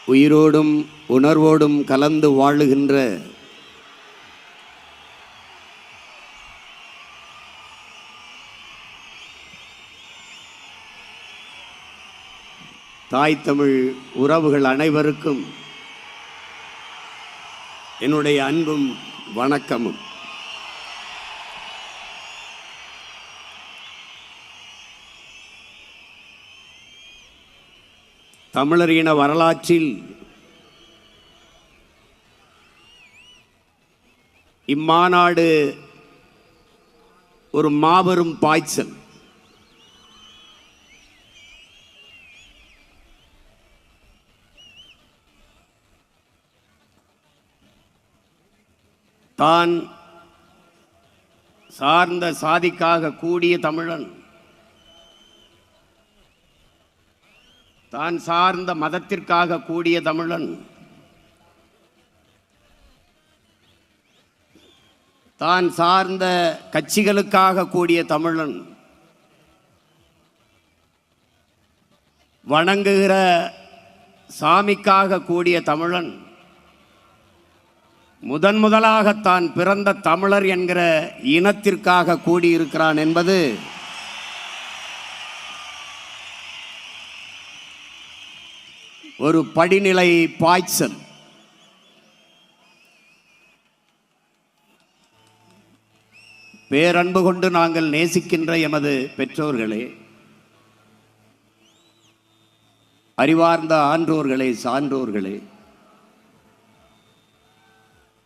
உயிரோடும் உணர்வோடும் கலந்து வாழுகின்ற தாய் தமிழ் உறவுகள் அனைவருக்கும் என்னுடைய அன்பும் வணக்கமும். தமிழர் இன வரலாற்றில் இம்மாநாடு ஒரு மாபெரும் பாய்ச்சல். தான் சார்ந்த சாதிக்காக கூடிய தமிழன், தான் சார்ந்த மதத்திற்காக கூடிய தமிழன், தான் சார்ந்த கட்சிகளுக்காக கூடிய தமிழன், வணங்குகிற சாமிக்காக கூடிய தமிழன், முதலாக தான் பிறந்த தமிழர் என்கிற இனத்திற்காக கூடியிருக்கிறான் என்பது ஒரு படிநிலை பாய்ச்சல். பேரன்பு கொண்டு நாங்கள் நேசிக்கின்ற எமது பெற்றோர்களே, அறிவார்ந்த ஆன்றோர்களே, சான்றோர்களே,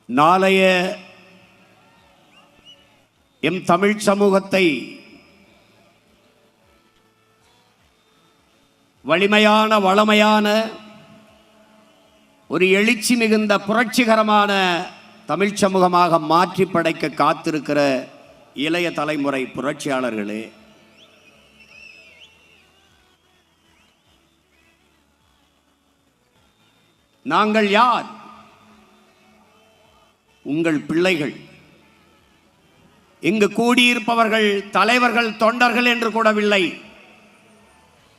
நாளைய எம் தமிழ் சமூகத்தை வலிமையான வளமையான ஒரு எழுச்சி மிகுந்த புரட்சிகரமான தமிழ் சமூகமாக மாற்றி படைக்க காத்திருக்கிற இளைய தலைமுறை புரட்சியாளர்களே, நாங்கள் யார்? உங்கள் பிள்ளைகள். இங்கு கூடியிருப்பவர்கள் தலைவர்கள், தொண்டர்கள் என்று கூடவில்லை.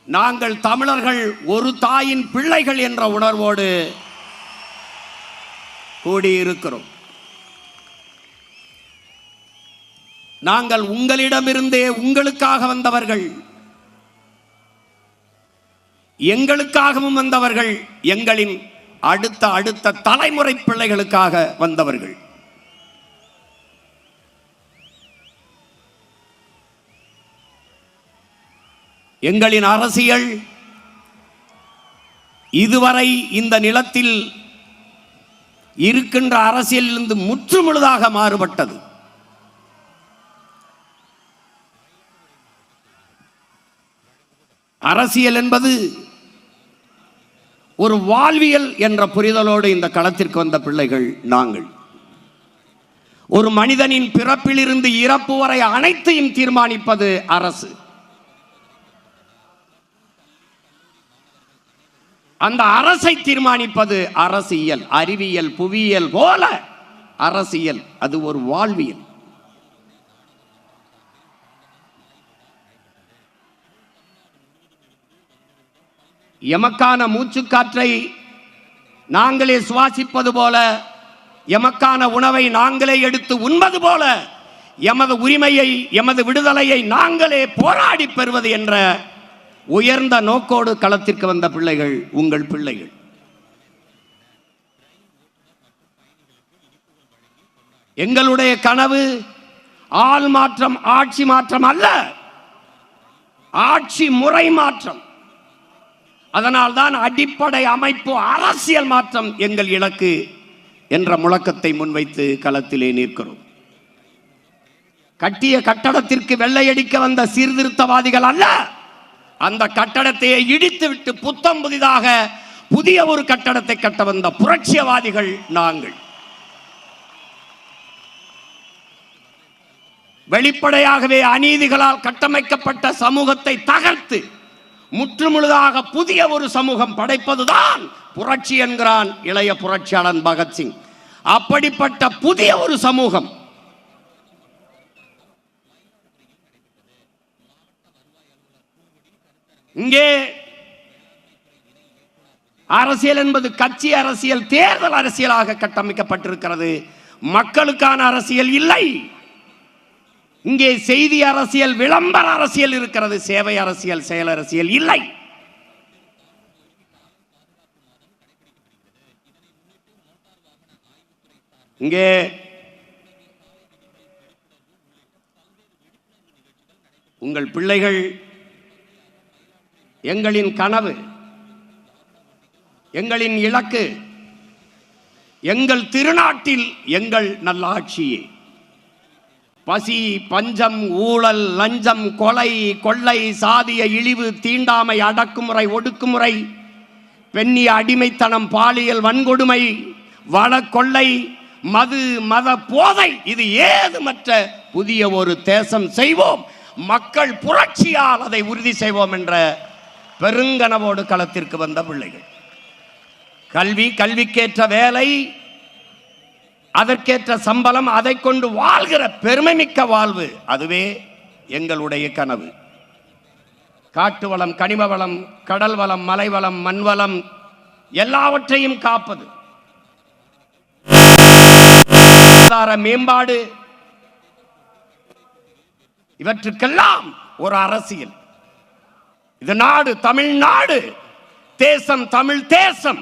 நாங்கள் தமிழர்கள், ஒரு தாயின் பிள்ளைகள் என்ற உணர்வோடு கூடியிருக்கிறோம். நாங்கள் உங்களிடமிருந்தே உங்களுக்காக வந்தவர்கள், எங்களுக்காகவும் வந்தவர்கள், எங்களின் அடுத்த தலைமுறை பிள்ளைகளுக்காக வந்தவர்கள். எங்களின் அரசியல் இதுவரை இந்த நிலத்தில் இருக்கின்ற அரசியலிலிருந்து முற்றுமுழுதாக மாறுபட்டது. அரசியல் என்பது ஒரு வாழ்வியல் என்ற புரிதலோடு இந்த களத்திற்கு வந்த பிள்ளைகள் நாங்கள். ஒரு மனிதனின் பிறப்பிலிருந்து இறப்பு வரை அனைத்தையும் தீர்மானிப்பது அரசு. அந்த அரசை தீர்மானிப்பது அரசியல். அறிவியல், புவியியல் போல அரசியல் அது ஒரு வாழ்வியல். எமக்கான மூச்சுக்காற்றை நாங்களே சுவாசிப்பது போல, எமக்கான உணவை நாங்களே எடுத்து உண்பது போல, எமது உரிமையை, எமது விடுதலையை நாங்களே போராடி பெறுவது என்ற உயர்ந்த நோக்கோடு களத்திற்கு வந்த பிள்ளைகள் உங்கள் பிள்ளைகள். எங்களுடைய கனவு ஆள் மாற்றம், ஆட்சி மாற்றம் அல்ல, ஆட்சி முறை மாற்றம். அதனால்தான் அடிப்படை அமைப்பு அரசியல் மாற்றம் எங்கள் இலக்கு என்ற முழக்கத்தை முன்வைத்து களத்திலே நிற்கிறோம். கட்டிய கட்டடத்திற்கு வெள்ளையடிக்க வந்த சீர்திருத்தவாதிகள் அல்ல, அந்த கட்டடத்தை இடித்துவிட்டு புத்தம் புதிதாக புதிய ஒரு கட்டடத்தை கட்ட வந்த புரட்சியவாதிகள் நாங்கள். வெளிப்படையாகவே அநீதிகளால் கட்டமைக்கப்பட்ட சமூகத்தை தகர்த்து முற்றுமுழுதாக புதிய ஒரு சமூகம் படைப்பதுதான் புரட்சி என்கிறான் இளைய புரட்சியாளன் பகத்சிங். அப்படிப்பட்ட புதிய ஒரு சமூகம் இங்கே அரசியல் என்பது கட்சி அரசியல், தேர்தல் அரசியலாக கட்டமைக்கப்பட்டிருக்கிறது. மக்களுக்கான அரசியல் இல்லை. இங்கே செய்தி அரசியல், விளம்பர அரசியல் இருக்கிறது. சேவை அரசியல், செயல் அரசியல் இல்லை. இங்கே உங்கள் பிள்ளைகள் எங்களின் கனவு, எங்களின் இலக்கு, எங்கள் திருநாட்டில் எங்கள் நல்லாட்சியே. பசி, பஞ்சம், ஊழல், லஞ்சம், கொலை, கொள்ளை, சாதிய இழிவு, தீண்டாமை, அடக்குமுறை, ஒடுக்குமுறை, பெண்ணிய அடிமைத்தனம், பாலியல் வன்கொடுமை, வள கொள்ளை, மது, மத போதை, இது ஏதுமற்ற புதிய ஒரு தேசம் செய்வோம், மக்கள் புரட்சியால் அதை உறுதி செய்வோம் என்ற பெருங்கனவோடு களத்திற்கு வந்த பிள்ளைகள். கல்வி, கல்விக்கேற்ற வேலை, அதற்கேற்ற சம்பளம், அதை கொண்டு வாழ்கிற பெருமைமிக்க வாழ்வு, அதுவே எங்களுடைய கனவு. காட்டு வளம், கனிம வளம், கடல் வளம், மலை வளம், மண் வளம் எல்லாவற்றையும் காப்பது, மேம்பாடு, இவற்றுக்கெல்லாம் ஒரு அரசியல். இது நாடு, தமிழ்நாடு, தேசம் தமிழ் தேசம்.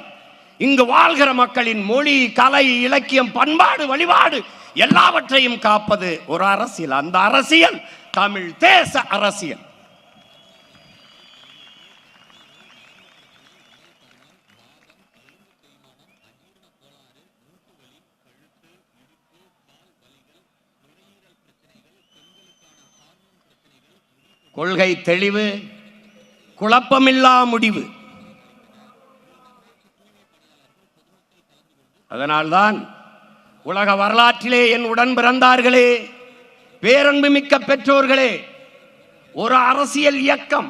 இங்கு வாழ்கிற மக்களின் மொழி, கலை, இலக்கியம், பண்பாடு, வழிபாடு எல்லாவற்றையும் காப்பது ஒரு அரசியல். அந்த அரசியல் தமிழ் தேச அரசியல். கொள்கை தெளிவு, குழப்பமில்லா முடிவு. அதனால்தான் உலக வரலாற்றிலே என் உடன் பிறந்தார்களே, பேரன்புமிக்க பெற்றோர்களே, ஒரு அரசியல் இயக்கம்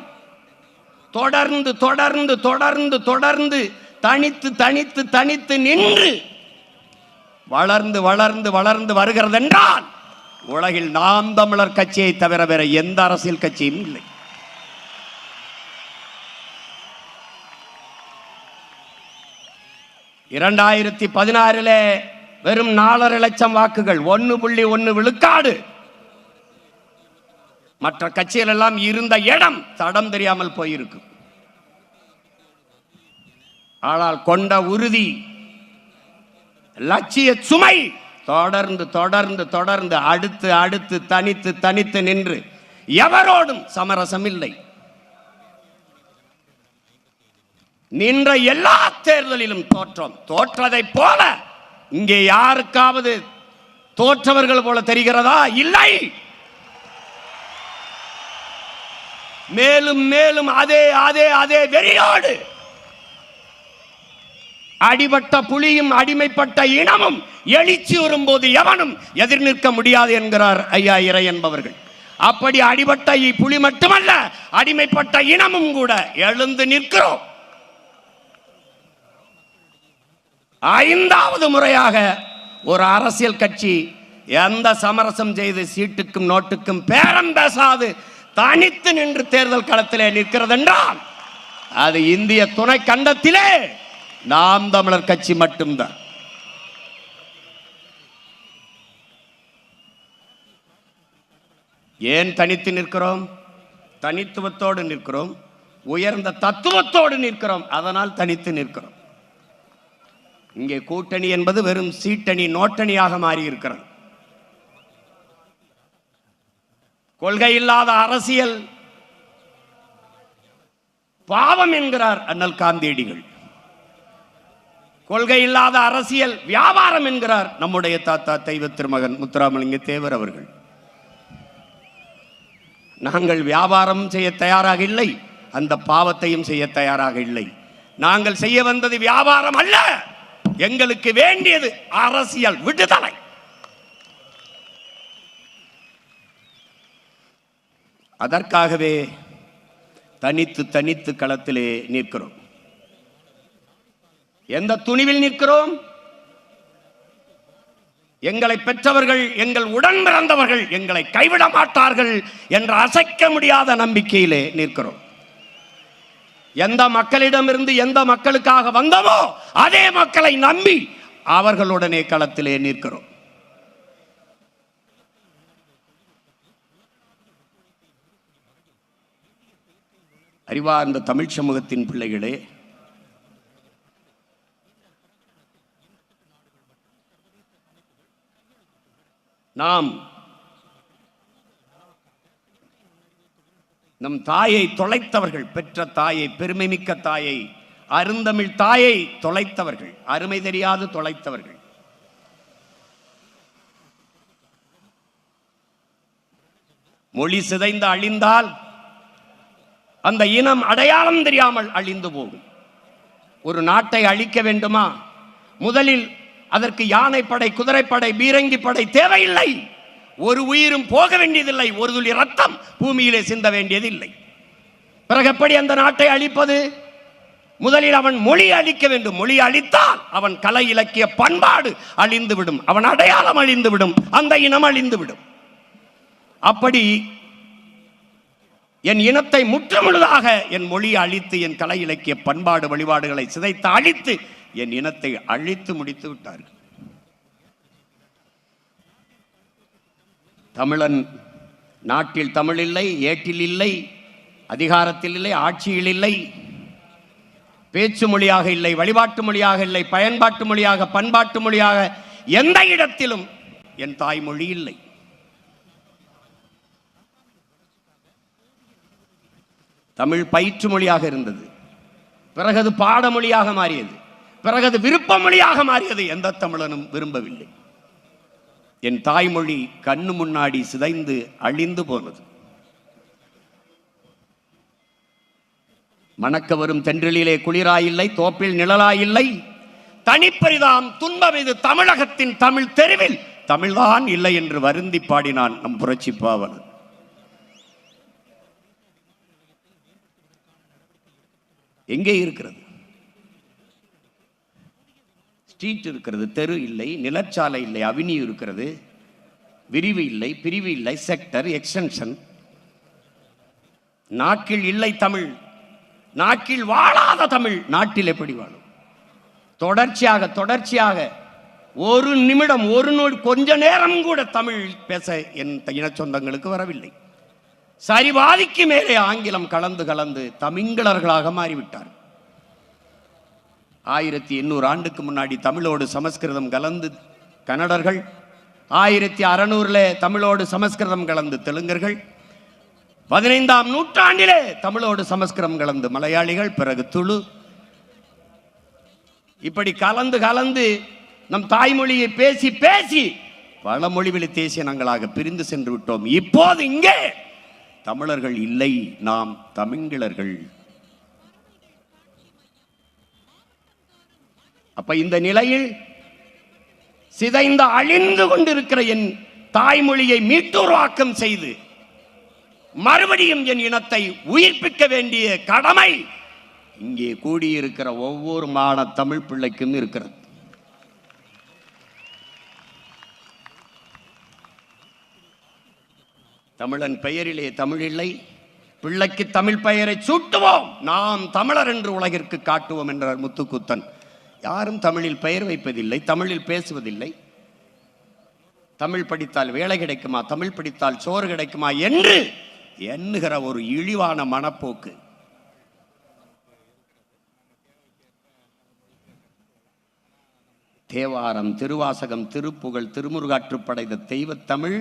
தொடர்ந்து தொடர்ந்து தொடர்ந்து தொடர்ந்து தனித்து தனித்து தனித்து நின்று வளர்ந்து வளர்ந்து வளர்ந்து வருகிறது என்றால் உலகில் நாம் தமிழர் கட்சியை தவிர வேற எந்த அரசியல் கட்சியும் இல்லை. இரண்டாயிரத்தி 16 வெறும் 4.5 லட்சம் வாக்குகள், 1.1 விழுக்காடு. மற்ற கட்சிகள் எல்லாம் இருந்த இடம் தடம் தெரியாமல் போயிருக்கு. ஆனால் கொண்ட உறுதி, லட்சிய சுமை தொடர்ந்து தொடர்ந்து தொடர்ந்து அடுத்து அடுத்து தனித்து தனித்து நின்று எவரோடும் சமரசம் இல்லை. நின்ற எல்லா தேர்தலிலும் தோற்றோம். தோற்றதை போல இங்கே யாருக்காவது தோற்றவர்கள் போல தெரிகிறதா? இல்லை. மேலும் மேலும் அதே அதே அதே வெறியோடு அடிபட்ட புலியும் அடிமைப்பட்ட இனமும் எழுச்சி வரும்போது எவனும் எதிர் நிற்க முடியாது என்கிறார் ஐயா இறை என்பவர்கள். அப்படி அடிபட்ட புலி மட்டுமல்ல, அடிமைப்பட்ட இனமும் கூட எழுந்து நிற்கிறோம். 5வது முறையாக ஒரு அரசியல் கட்சி எந்த சமரசம் செய்து சீட்டுக்கும் நோட்டுக்கும் பேரம் பேசாது தனித்து நின்று தேர்தல் களத்திலே நிற்கிறது என்றால் அது இந்திய துணை கண்டத்திலே நாம் தமிழர் கட்சி மட்டும்தான். ஏன் தனித்து நிற்கிறோம்? தனித்துவத்தோடு நிற்கிறோம், உயர்ந்த தத்துவத்தோடு நிற்கிறோம். அதனால் தனித்து நிற்கிறோம். இங்கே கூட்டணி என்பது வெறும் சீட்டணி, நோட்டணியாக மாறி இருக்கிறது. கொள்கை இல்லாத அரசியல் பாவம் என்கிறார் அண்ணல் காந்தியடிகள். கொள்கை இல்லாத அரசியல் வியாபாரம் என்கிறார் நம்முடைய தாத்தா தெய்வ திருமகன் முத்துராமலிங்க தேவர் அவர்கள். நாங்கள் வியாபாரம் செய்ய தயாராக இல்லை, அந்த பாவத்தையும் செய்ய தயாராக இல்லை. நாங்கள் செய்ய வந்தது வியாபாரம் அல்ல, எங்களுக்கு வேண்டியது அரசியல் விடுதலை. அதற்காகவே தனித்து தனித்து களத்திலே நிற்கிறோம். எந்த துணிவில் நிற்கிறோம்? எங்களை பெற்றவர்கள், எங்கள் உடன் பிறந்தவர்கள் எங்களை கைவிட மாட்டார்கள் என்ற அசைக்க முடியாத நம்பிக்கையிலே நிற்கிறோம். எந்த மக்களிடமிருந்து எந்த மக்களுக்காக வந்தமோ அதே மக்களை நம்பி அவர்களுடனே களத்திலே நிற்கிறோம். அறிவார்ந்த தமிழ் சமூகத்தின் பிள்ளைகளே, நாம் நம் தாயை தொலைத்தவர்கள், பெற்ற தாயை, பெருமைமிக்க தாயை, அருந்தமிழ் தாயை தொலைத்தவர்கள், அருமை தெரியாது தொலைத்தவர்கள். மொழி சிதைந்து அழிந்தால் அந்த இனம் அடையாளம் தெரியாமல் அழிந்து போகும். ஒரு நாட்டை அழிக்க வேண்டுமா, முதலில் அதற்கு யானைப்படை, குதிரைப்படை, பீரங்கி படை தேவையில்லை. ஒரு உயிரும் போக வேண்டியதில்லை, ஒரு துளி ரத்தம் பூமியிலே சிந்த வேண்டியதில்லை. பிறகு எப்படி அந்த நாட்டை அழிப்பது? முதலில் அவன் மொழி அழிக்க வேண்டும். மொழி அழித்தால் அவன் கலை இலக்கிய பண்பாடு அழிந்துவிடும், அவன் அடையாளம் அழிந்துவிடும், அந்த இனம் அழிந்துவிடும். அப்படி என் இனத்தை முற்றுமுழுதாக என் மொழியை அழித்து, என் கலை இலக்கிய பண்பாடு வழிபாடுகளை சிதைத்து அழித்து என் இனத்தை அழித்து முடித்து விட்டார்கள். தமிழன் நாட்டில் தமிழ் இல்லை, ஏட்டில் இல்லை, அதிகாரத்தில் இல்லை, ஆட்சியில் இல்லை, பேச்சு மொழியாக இல்லை, வழிபாட்டு மொழியாக இல்லை, பயன்பாட்டு மொழியாக, பண்பாட்டு மொழியாக எந்த இடத்திலும் என் தாய்மொழி இல்லை. தமிழ் பயிற்று மொழியாக இருந்தது, பிறகு அது பாடமொழியாக மாறியது, பிறகு அது விருப்ப மொழியாக மாறியது. எந்த தமிழனும் விரும்பவில்லை. என் தாய்மொழி கண்ணு முன்னாடி சிதைந்து அழிந்து போனது. மணக்க வரும் தென்றலிலே குளிராயில்லை, தோப்பில் நிழலாயில்லை, தனிப்பரிதாம் துன்பம் இது தமிழகத்தின் தமிழ் தெருவில் தமிழ்தான் இல்லை என்று வருந்தி பாடினான் நம் புரட்சி பாவலர். எங்கே இருக்கிறது? ஸ்ட்ரீட் இருக்கிறது, தெரு இல்லை, நிலச்சாலை இல்லை, அவென்யூ இருக்கிறது, விரிவு இல்லை, பிரிவு இல்லை, செக்டர், எக்ஸ்டென்ஷன். நாட்டில் இல்லை தமிழ், நாட்டில் வாழாத தமிழ் நாட்டில் எப்படி வாழும்? தொடர்ச்சியாக தொடர்ச்சியாக ஒரு நிமிடம், ஒரு நொடி, கொஞ்ச நேரம் கூட தமிழ் பேச என் இன சொந்தங்களுக்கு வரவில்லை. சரிவாதிக்கு மேலே ஆங்கிலம் கலந்து கலந்து தமிழர்களாக மாறிவிட்டார். 1800 ஆண்டுக்கு முன்னாடி தமிழோடு சமஸ்கிருதம் கலந்து கன்னடர்கள், 1600 தமிழோடு சமஸ்கிருதம் கலந்து தெலுங்கர்கள், 15ஆம் நூற்றாண்டிலே தமிழோடு சமஸ்கிருதம் கலந்து மலையாளிகள், பிறகு துளு, இப்படி கலந்து கலந்து நம் தாய்மொழியை பேசி பேசி பல மொழிவெளி தேசியனங்களாக பிரிந்து சென்று விட்டோம். இப்போது இங்கே தமிழர்கள் இல்லை, நாம் தமிழர்கள். அப்ப இந்த நிலையில் சிதைந்த அழிந்து கொண்டிருக்கிற என் தாய்மொழியை மீட்டுருவாக்கம் செய்து மறுபடியும் என் இனத்தை உயிர்ப்பிக்க வேண்டிய கடமை இங்கே கூடியிருக்கிற ஒவ்வொரு மாண தமிழ் பிள்ளைக்கும் இருக்கிறது. தமிழன் பெயரிலே தமிழ் இல்லை, பிள்ளைக்கு தமிழ் பெயரை சூட்டுவோம், நாம் தமிழர் என்று உலகிற்கு காட்டுவோம் என்றார் முத்துக்குத்தன். யாரும் தமிழில் பெயர் வைப்பதில்லை, தமிழில் பேசுவதில்லை. தமிழ் படித்தால் வேலை கிடைக்குமா, தமிழ் படித்தால் சோறு கிடைக்குமா என்று எண்ணுகிற ஒரு இழிவான மனப்போக்கு. தேவாரம், திருவாசகம், திருப்புகழ், திருமுருகாற்றுப்படை, இந்த தெய்வத் தமிழ்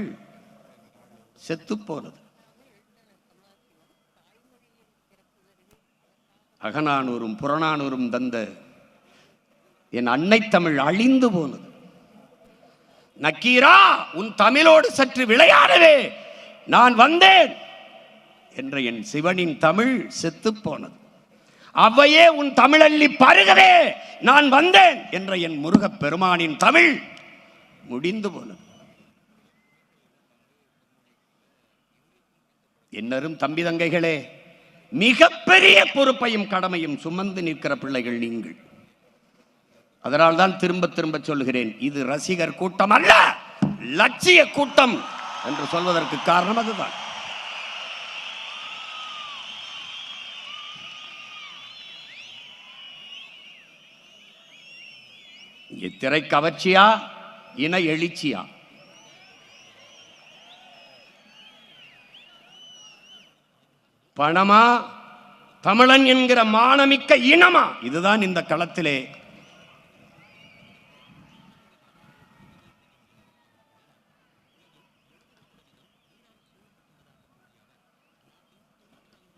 செத்து போனது. அகநானூரும் புறநானூரும் தந்த என் அன்னை தமிழ் அழிந்து போனது. நக்கீரா, உன் தமிழோடு சற்று விளையாடவே நான் வந்தேன் என்ற என் சிவனின் தமிழ் செத்து போனது. அவ்வையே, உன் தமிழள்ளி பருகவே நான் வந்தேன் என்ற என் முருகப் பெருமானின் தமிழ் முடிந்து போனது. என்னரும் தம்பி தங்கைகளே, மிகப்பெரிய பொறுப்பையும் கடமையும் சுமந்து நிற்கிற பிள்ளைகள் நீங்கள். அதனால்தான் திரும்ப திரும்ப சொல்கிறேன், இது ரசிகர் கூட்டம் அல்ல, லட்சிய கூட்டம் என்று சொல்வதற்கு காரணம் அதுதான். இங்கே திரை கவர்ச்சியா, இன எழுச்சியா? பணமா, தமிழன் என்கிற மானமிக்க இனமா? இதுதான் இந்த களத்திலே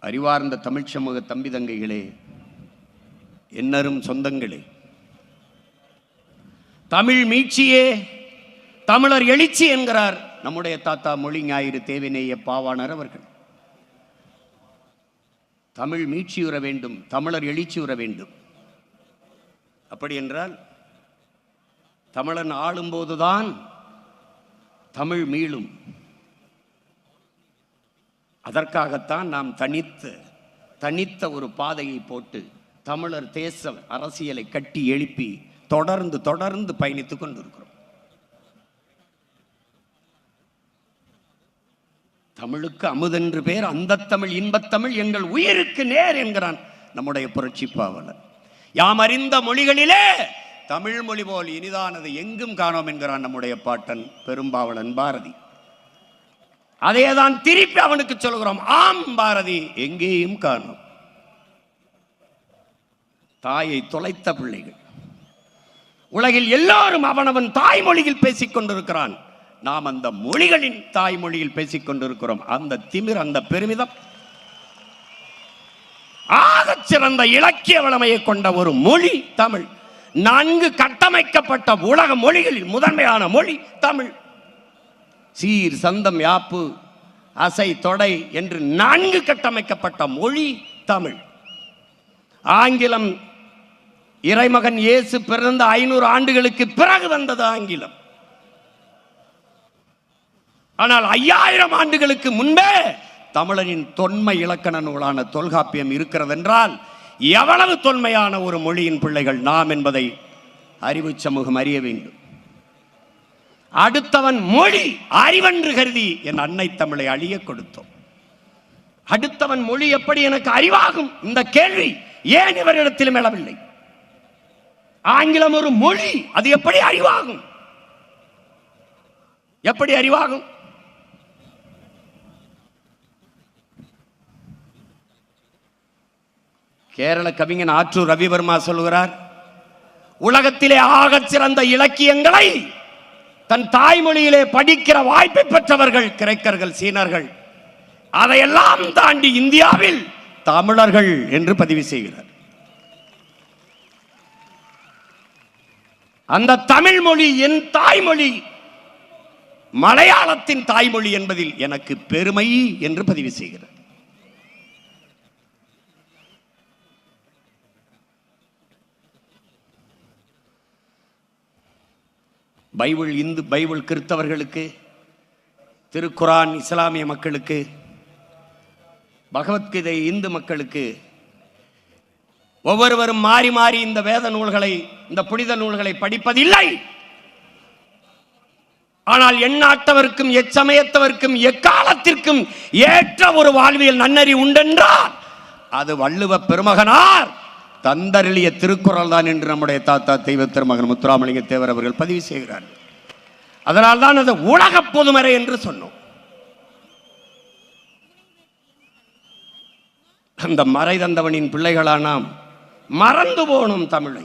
அறிவார்ந்த தமிழ் சமூக தம்பி தங்கைகளே, என்னரும் சொந்தங்களே, தமிழ் மீட்சியே தமிழர் எழுச்சி என்கிறார் நம்முடைய தாத்தா மொழி ஞாயிறு தேவிநேய பாவாணர் அவர்கள். தமிழ் மீட்சியுற வேண்டும், தமிழர் எழுச்சியுற வேண்டும். அப்படி என்றால் தமிழன் ஆளும்போதுதான் தமிழ் மீளும். அதற்காகத்தான் நாம் தனித்த ஒரு பாதையை போட்டு தமிழர் தேச அரசியலை கட்டி எழுப்பி தொடர்ந்து பயணித்துக் கொண்டிருக்கிறோம். தமிழுக்கு அமுதென்று பேர், அந்த தமிழ் இன்பத்தமிழ் எங்கள் உயிருக்கு நேர் என்கிறான் நம்முடைய புரட்சி பாவலர். யாம் அறிந்த மொழிகளிலே தமிழ் மொழி போல் இனிதானது எங்கும் காணோம் என்கிறான் நம்முடைய பாட்டன் பெரும்பாவலன் பாரதி. அதையேதான் திருப்பி அவனுக்கு சொல்கிறோம், ஆம் பாரதி, எங்கேயும் காணோம். தாயை தொலைத்த பிள்ளைகள் உலகில் எல்லாரும் அவனவன் தாய்மொழியில் பேசிக் கொண்டிருக்கிறான். நாம் அந்த மொழிகளின் தாய்மொழியில் பேசிக் கொண்டிருக்கிறோம். அந்த திமிர், அந்த பெருமிதம், ஆகச் சிறந்த இலக்கிய வளமையை கொண்ட ஒரு மொழி தமிழ். நன்கு கட்டமைக்கப்பட்ட உலக மொழிகளில் முதன்மையான மொழி தமிழ். சீர் சந்தம் யாப்பு அசை தொடை என்று நன்கு கட்டமைக்கப்பட்ட மொழி தமிழ். ஆங்கிலம் இறைமகன் இயேசு பிறந்த 500 ஆண்டுகளுக்கு பிறகு வந்தது ஆங்கிலம். ஆனால் 5000 ஆண்டுகளுக்கு முன்பே தமிழனின் தொன்மை இலக்கண நூலான தொல்காப்பியம் இருக்கிறது என்றால் எவ்வளவு தொன்மையான ஒரு மொழியின் பிள்ளைகள் நாம் என்பதை அறிவு சமூகம் அறிய வேண்டும். அடுத்தவன் மொழி அறிவென்று கருதி என் அன்னை தமிழை அழிய கொடுத்தோம். அடுத்தவன் மொழி எப்படி எனக்கு அறிவாகும்? இந்த கேள்வி ஏன் இவரிடத்திலும் எழவில்லை? ஆங்கிலம் ஒரு மொழி, அது எப்படி அறிவாகும்? எப்படி அறிவாகும்? கேரள கவிஞன் ஆற்றூர் ரவிவர்மா சொல்கிறார், உலகத்திலே ஆகச் சிறந்த இலக்கியங்களை தன் தாய்மொழியிலே படிக்கிற வாய்ப்பை பெற்றவர்கள் கிரேக்கர்கள், சீனர்கள். அதையெல்லாம் தாண்டி இந்தியாவில் தமிழர்கள் என்று பதிவு செய்கிறார். அந்த தமிழ் மொழி என் தாய்மொழி, மலையாளத்தின் தாய்மொழி என்பதில் எனக்கு பெருமை என்று பதிவு செய்கிறார். பைபிள் கிறிஸ்தவர்களுக்கு, திருக்குரான் இஸ்லாமிய மக்களுக்கு, பகவத்கீதை இந்து மக்களுக்கு ஒவ்வொருவரும் மாறி மாறி இந்த வேத நூல்களை, இந்த புனித நூல்களை படிப்பதில்லை. ஆனால் எந்நாட்டவருக்கும் எச்சமயத்தவருக்கும் எக்காலத்திற்கும் ஏற்ற ஒரு வாழ்வியல் நன்னறி உண்டென்றால் அது வள்ளுவ பெருமகனார் தந்தருளிய திருக்குறள் தான் என்று நம்முடைய தாத்தா தெய்வ திருமகன் முத்துராமலிங்க தேவர் அவர்கள் பதிவு செய்கிறார். அதனால்தான் அது உலக பொதுமறை என்று சொன்னோம். அந்த மறை தந்தவனின் பிள்ளைகளா நாம் மறந்து போனோம் தமிழை.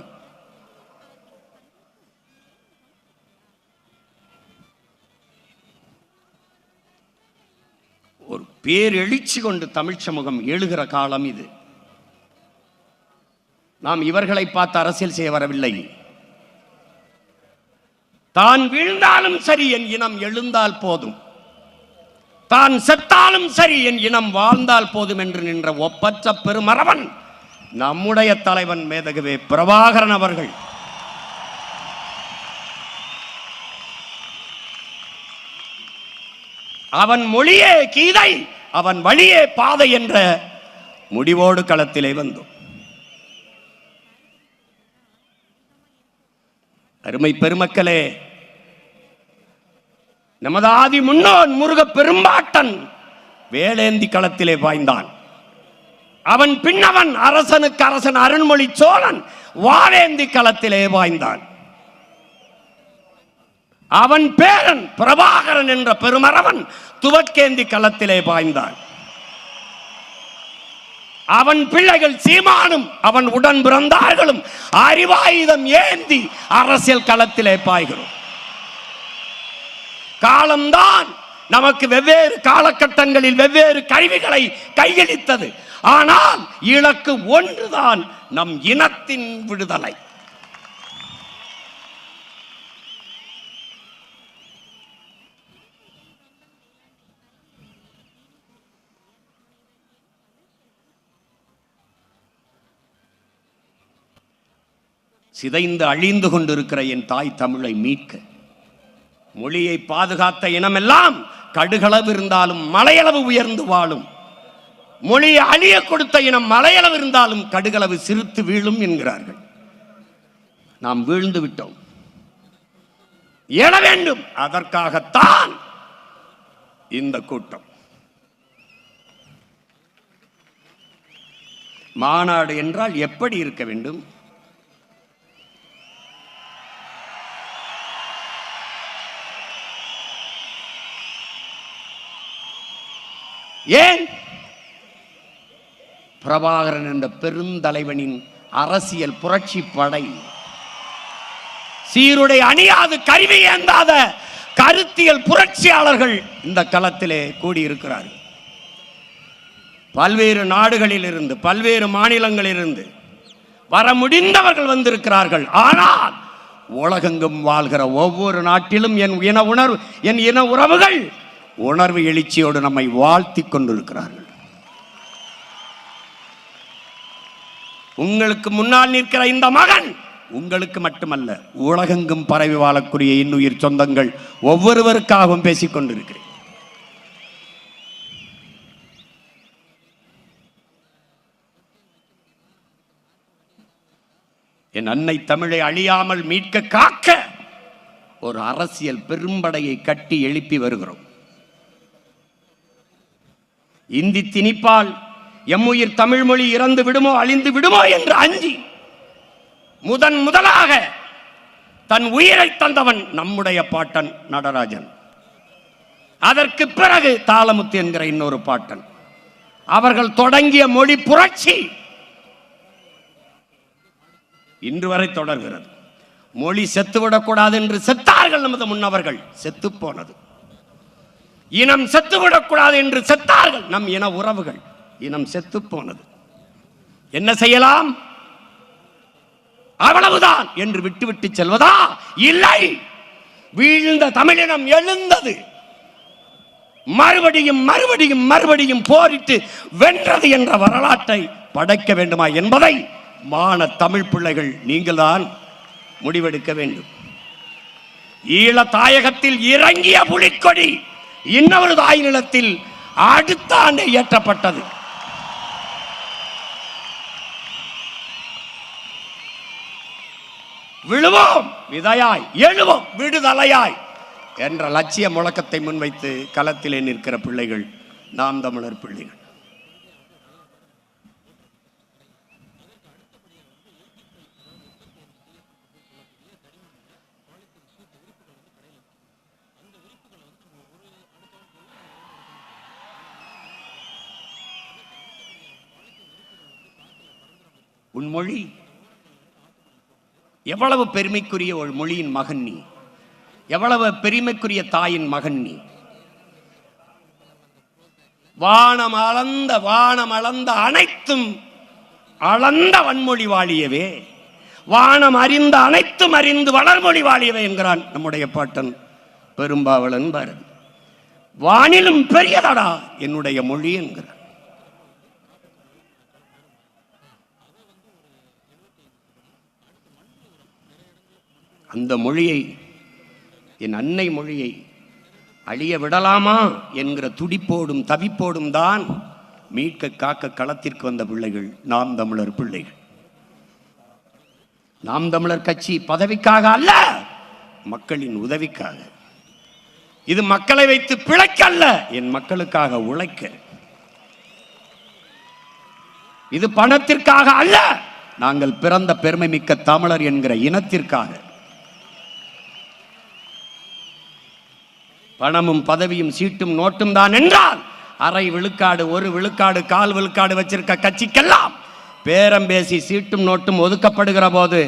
ஒரு பேரெழுச்சி கொண்டு தமிழ் சமூகம் எழுகிற காலம் இது. நாம் இவர்களை பார்த்து அரசியல் செய்ய வரவில்லை. தான் வீழ்ந்தாலும் சரி என் இனம் எழுந்தால் போதும், தான் செத்தாலும் சரி என் இனம் வாழ்ந்தால் போதும் என்று நின்ற ஒப்பற்ற பெருமரவன் நம்முடைய தலைவன் மேதகவே பிரபாகரன் அவர்கள். அவன் மொழியே கீதை, அவன் வழியே பாதை என்ற முடிவோடு களத்திலே வந்தோம். அருமை பெருமக்களே, நமது ஆதி முன்னோன் முருக பெரும்பாட்டன் வேலேந்தி களத்திலே பாய்ந்தான். அவன் பின்னவன் அரசனுக்கு அரசன் அருண்மொழி சோழன் வாழேந்தி களத்திலே பாய்ந்தான். அவன் பேரன் பிரபாகரன் என்ற பெருமரவன் துவக்கேந்தி களத்திலே பாய்ந்தான். அவன் பிள்ளைகள் சீமானும் அவன் உடன் பிறந்தார்களும் அறிவாயுதம் ஏந்தி அரசியல் களத்திலே பாய்கிறோம். காலம்தான் நமக்கு வெவ்வேறு காலகட்டங்களில் வெவ்வேறு கருவிகளை கையளித்தது. ஆனால் இலக்கு ஒன்றுதான், நம் இனத்தின் விடுதலை. சிதைந்து அழிந்து கொண்டிருக்கிற என் தாய் தமிழை மீட்க, மொழியை பாதுகாத்த இனமெல்லாம் கடுகளவு இருந்தாலும் மலையளவு உயர்ந்து வாழும். மொழியை அழிய கொடுத்த இனம் மலையளவு இருந்தாலும் கடுகளவு சிரித்து வீழும் என்கிறார்கள். நாம் வீழ்ந்து விட்டோம். எழ வேண்டும். அதற்காகத்தான் இந்த கூட்டம். மாநாடு என்றால் எப்படி இருக்க வேண்டும்? ஏன் பிரபாகரன் என்ற பெருந்தலைவனின் அரசியல் புரட்சி படை, சீருடை அணியாது கருவி ஏந்தாத கருத்தியல் புரட்சியாளர்கள் இந்த களத்திலே கூடியிருக்கிறார்கள். பல்வேறு நாடுகளில் இருந்து பல்வேறு மாநிலங்களிலிருந்து வர முடிந்தவர்கள் வந்திருக்கிறார்கள். ஆனால் உலகெங்கும் வாழ்கிற ஒவ்வொரு நாட்டிலும் என் இன உறவுகள் உணர்வு எழுச்சியோடு நம்மை வாழ்த்தி கொண்டிருக்கிறார்கள். உங்களுக்கு முன்னால் நிற்கிற இந்த மகன் உங்களுக்கு மட்டுமல்ல, உலகெங்கும் பரவி வாழக்கூடிய இன்னுயிர் சொந்தங்கள் ஒவ்வொருவருக்காகவும் பேசிக் கொண்டிருக்கிறேன். என் அன்னை தமிழை அழியாமல் மீட்க காக்க ஒரு அரசியல் பெரும்படையை கட்டி எழுப்பி வருகிறோம். இந்தி திணிப்பால் எம்முயிர் தமிழ் மொழி இறந்து விடுமோ அழிந்து விடுமோ என்று அஞ்சி முதலாக தன் உயிரை தந்தவன் நம்முடைய பாட்டன் நடராஜன். அதற்கு பிறகு தாளமுத்து என்கிற இன்னொரு பாட்டன். அவர்கள் தொடங்கிய மொழி புரட்சி இன்று வரை தொடர்கிறது. மொழி செத்துவிடக்கூடாது என்று செத்தார்கள் நமது முன்னவர்கள். செத்து போனது. இனம் செத்துவிடக்கூடாது என்று செத்தார்கள் நம் இன உறவுகள். இனம் செத்து போனது. என்ன செய்யலாம்? அவ்வளவுதான் என்று விட்டுவிட்டு செல்வதா? இல்லை. வீழ்ந்த தமிழினம் எழுந்தது. மறுபடியும் மறுபடியும் மறுபடியும் போரிட்டு வென்றது என்ற வரலாற்றை படைக்க வேண்டுமா என்பதை மான தமிழ் பிள்ளைகள் நீங்கள் தான் முடிவெடுக்க வேண்டும். ஈழ தாயகத்தில் இறங்கிய புலிக்கொடி இன்னொரு தாய் நிலத்தில் அடுத்த ஆண்டு ஏற்றப்பட்டது. விழுவோம் விதையாய், எழுவோம் விடுதலையாய் என்ற லட்சிய முழக்கத்தை முன்வைத்து களத்திலே நிற்கிற பிள்ளைகள் நாம் தமிழர் பிள்ளைகள். உன் மொழி எவ்வளவு பெருமைக்குரிய ஒரு மொழியின் மகன் நீ, எவ்வளவு பெருமைக்குரிய தாயின் மகன் நீ. வானம் அளந்த அனைத்தும் அளந்த வன்மொழி வாழியவே, வானம் அறிந்த அனைத்தும் அறிந்து வளர்மொழி வாழியவே என்கிறான் நம்முடைய பாட்டன் பெரும்பாவளன் பாரதி. வானிலும் பெரியதடா என்னுடைய மொழி என்கிறான். அந்த மொழியை, என் அன்னை மொழியை அழிய விடலாமா என்கிற துடிப்போடும் தவிப்போடும் தான் மீட்க காக்க களத்திற்கு வந்த பிள்ளைகள் நாம் தமிழர் பிள்ளைகள். நாம் தமிழர் கட்சி பதவிக்காக அல்ல, மக்களின் உதவிக்காக. இது மக்களை வைத்து பிழைக்கல்ல, என் மக்களுக்காக உழைக்க. இது பணத்திற்காக அல்ல, நாங்கள் பிறந்த பெருமை மிக்க தமிழர் என்கிற இனத்திற்காக. பணமும் பதவியும் சீட்டும் நோட்டும் தான் என்றால் அரை விழுக்காடு, ஒரு விழுக்காடு, கால் விழுக்காடு வச்சிருக்க கட்சிக்கெல்லாம் பேரம் பேசி சீட்டும் நோட்டும் ஒதுக்கப்படுகிற போது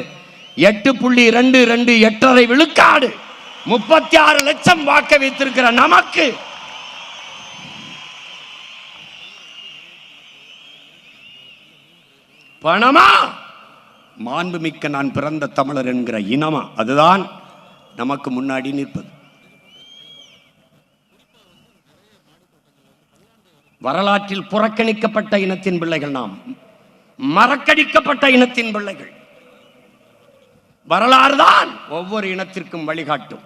8.22 8.5 விழுக்காடு 36 லட்சம் வாக்க வைத்திருக்கிற நமக்கு பணமா, மாண்புமிக்க நான் பிறந்த தமிழர் என்கிற இனமா? அதுதான் நமக்கு முன்னாடி நிற்பது. வரலாற்றில் புறக்கணிக்கப்பட்ட இனத்தின் பிள்ளைகள் நாம், மறக்கடிக்கப்பட்ட இனத்தின் பிள்ளைகள். வரலாறு தான் ஒவ்வொரு இனத்திற்கும் வழிகாட்டும்.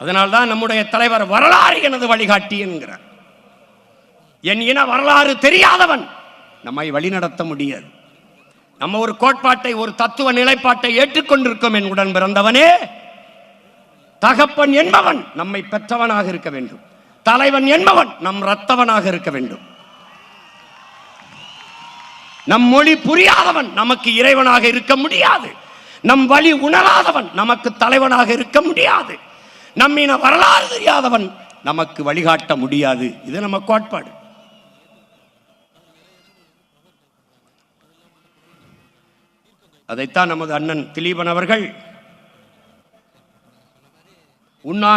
அதனால்தான் நம்முடைய தலைவர் வரலாறு எனது வழிகாட்டி என்கிறார். என் இன வரலாறு தெரியாதவன் நம்மை வழிநடத்த முடியாது. நம்ம ஒரு கோட்பாட்டை, ஒரு தத்துவ நிலைப்பாட்டை ஏற்றுக்கொண்டிருக்கும். என் உடன் பிறந்தவனே, தகப்பன் என்பவன் நம்மை பெற்றவனாக இருக்க வேண்டும். தலைவன் என்பவன் நம் இரத்தவனாக இருக்க வேண்டும். நம் மொழி புரியாதவன் நமக்கு இறைவனாக இருக்க முடியாது. நம் வழி உணராதவன் நமக்கு தலைவனாக இருக்க முடியாது. நம்மின வரலாறு தெரியாதவன் நமக்கு வழிகாட்ட முடியாது. இது நம்ம கோட்பாடு. அதைத்தான் நமது அண்ணன் திலீபன் அவர்கள் உண்ணா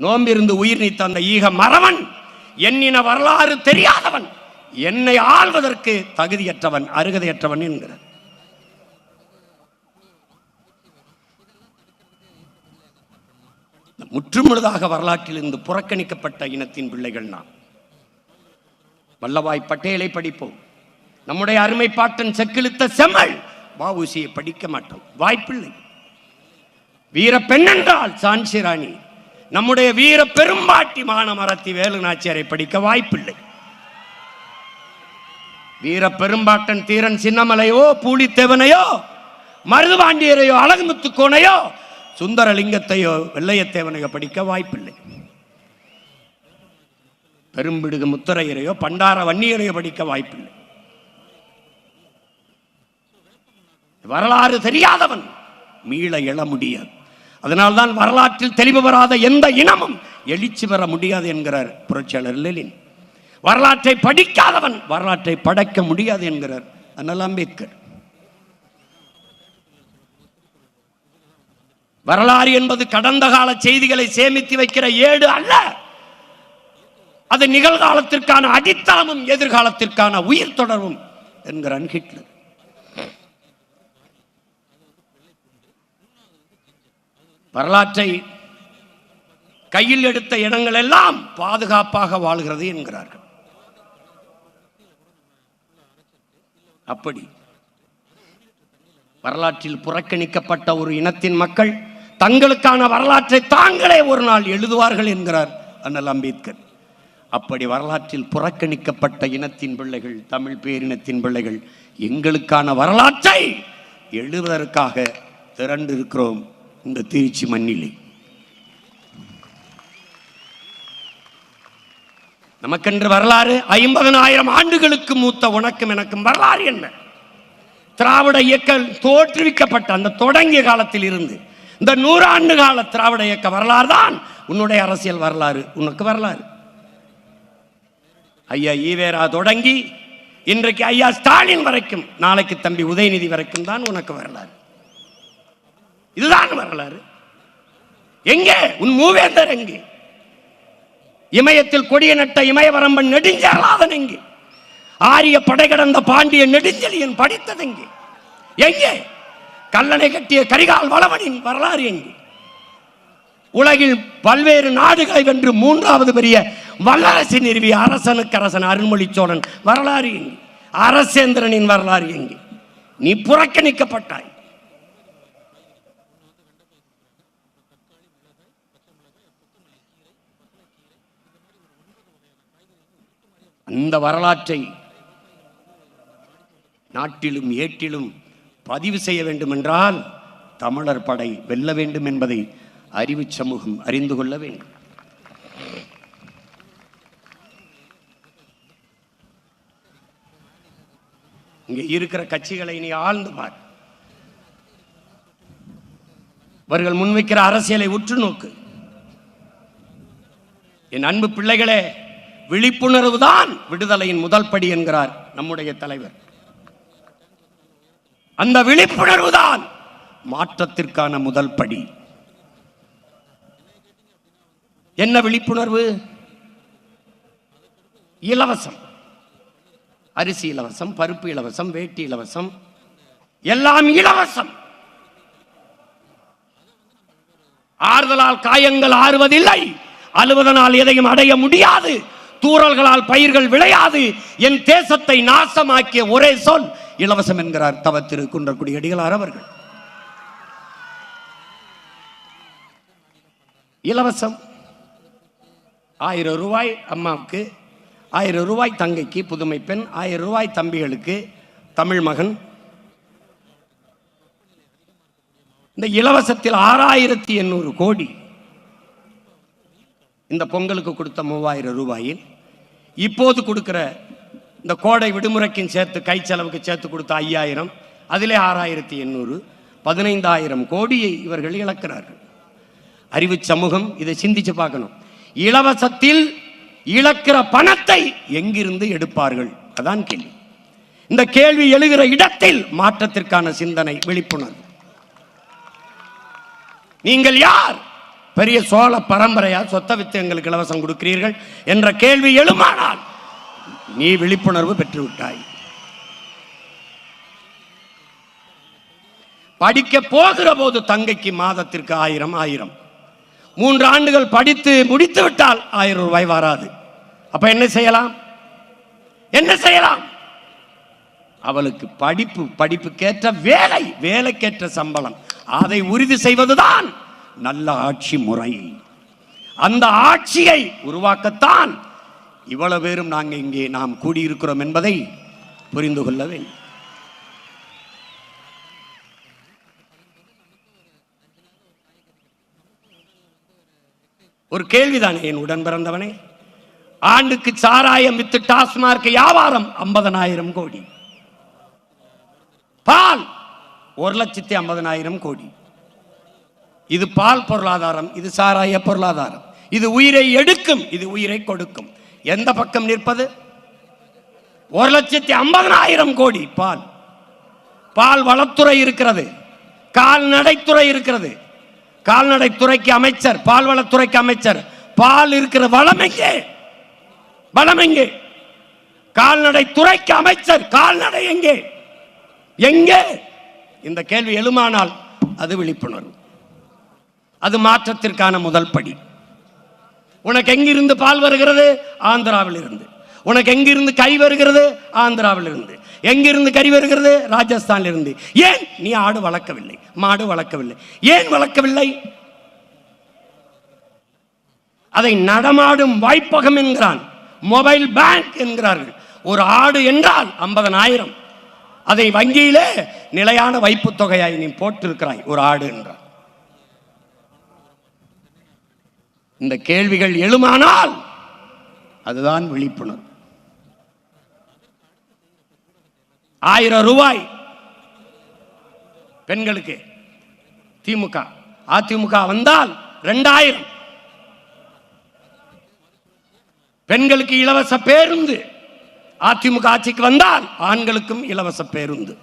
நோம்பிருந்து உயிர் நீத்த அந்த ஈக மறவன் என்னின வரலாறு தெரியாதவன், என்னை ஆள்வதற்கு தகுதியற்றவன், அருகதையற்றவன் என்கிறார். முற்றுமுழுதாக வரலாற்றில் இருந்து புறக்கணிக்கப்பட்ட இனத்தின் பிள்ளைகள் நாம். வல்லபாய் பட்டேலை படிப்போம். நம்முடைய அருமை பாட்டன் செக்கிழுத்த செம்மல் வஉசியை படிக்க மாட்டோம், வாய்ப்பில்லை. வீர பெண் என்றால் சான்சி ராணி, நம்முடைய வீர பெரும்பாட்டி மானமரத்தி வேலு நாச்சியாரை படிக்க வாய்ப்பில்லை. வீர பெரும்பாட்டன் தீரன் சின்னமலையோ, பூலித்தேவனையோ, மருதுபாண்டியரையோ, அழகுமுத்துக்கோனையோ, சுந்தரலிங்கத்தையோ, வெள்ளையத்தேவனையோ படிக்க வாய்ப்பில்லை. பெரும்பிடுகு முத்தரையரையோ, பண்டார வன்னியரையோ படிக்க வாய்ப்பில்லை. வரலாறு தெரியாதவன் மீள எழ முடியாது. அதனால்தான் வரலாற்றில் தெளிவு வராத எந்த இனமும் எழுச்சி பெற முடியாது என்கிறார் புரட்சியாளர் லெனின். வரலாற்றை படிக்காதவன் வரலாற்றை படைக்க முடியாது என்கிறார் அண்ணல் அம்பேத்கர். வரலாறு என்பது கடந்த கால செய்திகளை சேமித்து வைக்கிற ஏடு அல்ல. அது நிகழ்காலத்திற்கான அடித்தளமும் எதிர்காலத்திற்கான உயிர் தொடர்பும் என்கிறான் ஹிட்லர். வரலாற்றை கையில் எடுத்த இடங்கள் எல்லாம் பாதுகாப்பாக வாழ்கிறது என்கிறார்கள். அப்படி வரலாற்றில் புறக்கணிக்கப்பட்ட ஒரு இனத்தின் மக்கள் தங்களுக்கான வரலாற்றை தாங்களே ஒரு நாள் எழுதுவார்கள் என்கிறார் அண்ணல் அம்பேத்கர். அப்படி வரலாற்றில் புறக்கணிக்கப்பட்ட இனத்தின் பிள்ளைகள், தமிழ் பேரினத்தின் பிள்ளைகள் எங்களுக்கான வரலாற்றை எழுதுவதற்காக திரண்டு இருக்கிறோம் இந்த திருச்சி மண்ணிலே. நமக்கென்று வரலாறு 50,000 ஆண்டுகளுக்கு மூத்த உனக்கும் எனக்கும் வரலாறு என்ன? திராவிட இயக்கம் தோற்றுவிக்கப்பட்ட அந்த தொடங்கிய காலத்தில் இருந்து இந்த 100 ஆண்டு கால திராவிட இயக்க வரலாறு தான் உன்னுடைய அரசியல் வரலாறு, உனக்கு வரலாறு. ஐயா ஈவேரா தொடங்கி இன்றைக்கு ஐயா ஸ்டாலின் வரைக்கும், நாளைக்கு தம்பி உதயநிதி வரைக்கும் தான் உனக்கு வரலாறு. இதுதான் வரலாறு. எங்கே உன் மூவேந்தர்? எங்கே இமயத்தில் கொடிய நட்ட இமயவரம்பன் நெடுஞ்செழியன்? எங்கே ஆரிய படை கடந்த பாண்டிய நெடுஞ்செழியன் படித்தது? எங்கே எங்கே கல்லணை கட்டிய கரிகால் வளவனின் வரலாறு? எங்கே உலகில் பல்வேறு நாடுகளை வென்று 3வது பெரிய வல்லரசு நிறுவிய அரசனுக்கு அரசன் அருள்மொழி சோழன் வரலாறு எங்கே? அரசேந்திரனின் வரலாறு எங்கே? நீ புறக்கணிக்கப்பட்டாய். அந்த வரலாற்றை நாட்டிலும் ஏட்டிலும் பதிவு செய்ய வேண்டும் என்றால் தமிழர் படை வெல்ல வேண்டும் என்பதை அறிவு சமூகம் அறிந்து கொள்ள வேண்டும். இங்கே இருக்கிற கட்சிகளை நீ ஆழ்ந்து பார். அவர்கள் முன்வைக்கிற அரசியலை உற்று நோக்கு. என் அன்பு பிள்ளைகளே, விழிப்புணர்வு தான் விடுதலையின் முதல் படி என்கிறார் நம்முடைய தலைவர். அந்த விழிப்புணர்வு தான் மாற்றத்திற்கான முதல் படி. என்ன விழிப்புணர்வு? இலவசம். அரிசி இலவசம், பருப்பு இலவசம், வேட்டி இலவசம், எல்லாம் இலவசம். ஆறுதலால் காயங்கள் ஆறுவதில்லை, அழுவதனால் எதையும் அடைய முடியாது, தூறல்களால் பயிர்கள் விளையாது. என் தேசத்தை நாசமாக்கிய ஒரே சொல் இலவசம் என்கிறார் தவ திரு குன்றக்குடி அடிகளார் அவர்கள். இலவசம். 1000 ரூபாய் அம்மாவுக்கு, 1000 ரூபாய் தங்கைக்கு, புதுமை பெண், 1000 ரூபாய் தம்பிகளுக்கு, தமிழ் மகன். இந்த இலவசத்தில் 6800 கோடி இந்த பொங்கலுக்கு கொடுத்த 3000 ரூபாயில் இப்போது கொடுக்கிற இந்த கோடை விடுமுறைக்கும் சேர்த்து கை செலவுக்கு சேர்த்து கொடுத்த 5000, அதிலே 6800, 15000 கோடியை இவர்கள் இழக்கிறார்கள். அறிவு சமூகம் இதை சிந்திச்சு பார்க்கணும். இலவசத்தில் இழக்கிற பணத்தை எங்கிருந்து எடுப்பார்கள்? அதான் கேள்வி. இந்த கேள்வி எழுகிற இடத்தில் மாற்றத்திற்கான சிந்தனை, விழிப்புணர்வு. நீங்கள் யார்? பெரிய சோழ பரம்பரையா சொத்தை வித்து எங்களுக்கு இலவசம் கொடுக்கிறீர்கள் என்ற கேள்வி எழுமானால் நீ விழிப்புணர்வு பெற்றுவிட்டாய். படிக்க போகிற போது தங்கைக்கு மாதத்திற்கு 1000, 3 ஆண்டுகள் படித்து முடித்து விட்டால் 1000 ரூபாய் வராது. அப்ப என்ன செய்யலாம்? என்ன செய்யலாம்? அவளுக்கு படிப்புக்கேற்ற வேலை, வேலைக்கேற்ற சம்பளம், அதை உறுதி செய்வதுதான் நல்ல ஆட்சி முறை. அந்த ஆட்சியை உருவாக்கத்தான் இவ்வளவு பேரும் நாங்கள் இங்கே நாம் கூடியிருக்கிறோம் என்பதை புரிந்து கொள்ள வேண்டும். ஒரு கேள்விதானே என் உடன் பிறந்தவனே, ஆண்டுக்கு சாராயம் வித்து டாஸ்மார்க் வியாபாரம் 50,000 கோடி, பால் 1,50,000 கோடி. இது பால் பொருளாதாரம், இது சாராய பொருளாதாரம். இது உயிரை எடுக்கும், இது உயிரை கொடுக்கும். எந்த பக்கம் நிற்பது? 1,50,000 கோடி பால். பால் வளத்துறை இருக்கிறது, கால்நடைத்துறை இருக்கிறது. கால்நடைத்துறைக்கு அமைச்சர், பால்வளத்துறைக்கு அமைச்சர். பால் இருக்கிற வளம் எங்கே? வளம் எங்கே? கால்நடைத்துறைக்கு அமைச்சர், கால்நடை எங்கே? எங்கே? இந்த கேள்வி எழுமானால் அது விழிப்புணர்வு, அது மாற்றத்திற்கான முதல் படி. உனக்கு எங்கிருந்து பால் வருகிறது? ஆந்திராவில் இருந்து. உனக்கு எங்கிருந்து கறி வருகிறது? ஆந்திராவில் இருந்து. எங்கிருந்து கறி வருகிறது? ராஜஸ்தானில் இருந்து. ஏன் நீ ஆடு வளர்க்கவில்லை, மாடு வளர்க்கவில்லை? ஏன் வளர்க்கவில்லை? அதை நடமாடும் வாய்ப்பகம் என்கிறான், மொபைல் பேங்க் என்கிறார்கள். ஒரு ஆடு என்றால் 50,000. அதை வங்கியிலே நிலையான வைப்பு தொகையாய் நீ போட்டிருக்கிறாய் ஒரு ஆடு என்றால். இந்த கேள்விகள் எழுமானால் அதுதான் விழிப்புணர்வு. 1000 ரூபாய் பெண்களுக்கு திமுக, அதிமுக வந்தால் 2000. பெண்களுக்கு இலவச பேருந்து. அதிமுக ஆட்சிக்கு வந்தால் ஆண்களுக்கும் இலவச பேருந்து.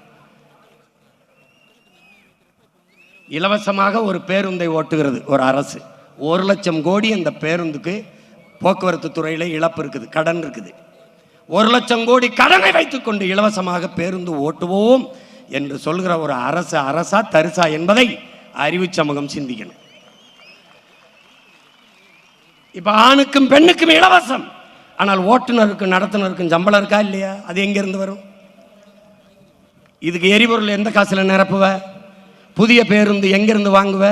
இலவசமாக ஒரு பேருந்தை ஓட்டுகிறது ஒரு அரசு. 1,00,000 கோடி அந்த பேருந்துக்கு போக்குவரத்து துறையில இழப்பு இருக்குது, கடன் இருக்குது. 1,00,000 கோடி கடனை வைத்துக் கொண்டு இலவசமாக பேருந்து ஓட்டுவோம் என்று சொல்கிற ஒரு அரசு அரசா தரிசா என்பதை அறிவு சமூகம் சிந்திக்கணும். இப்ப ஆணுக்கும் பெண்ணுக்கும் இலவசம், ஆனால் ஓட்டுநருக்கும் நடத்துனருக்கும் சம்பளம் இருக்கா இல்லையா? அது எங்கிருந்து வரும்? இதுக்கு எரிபொருள் எந்த காசுல நிரப்புவ? புதிய பேருந்து எங்கிருந்து வாங்குவ?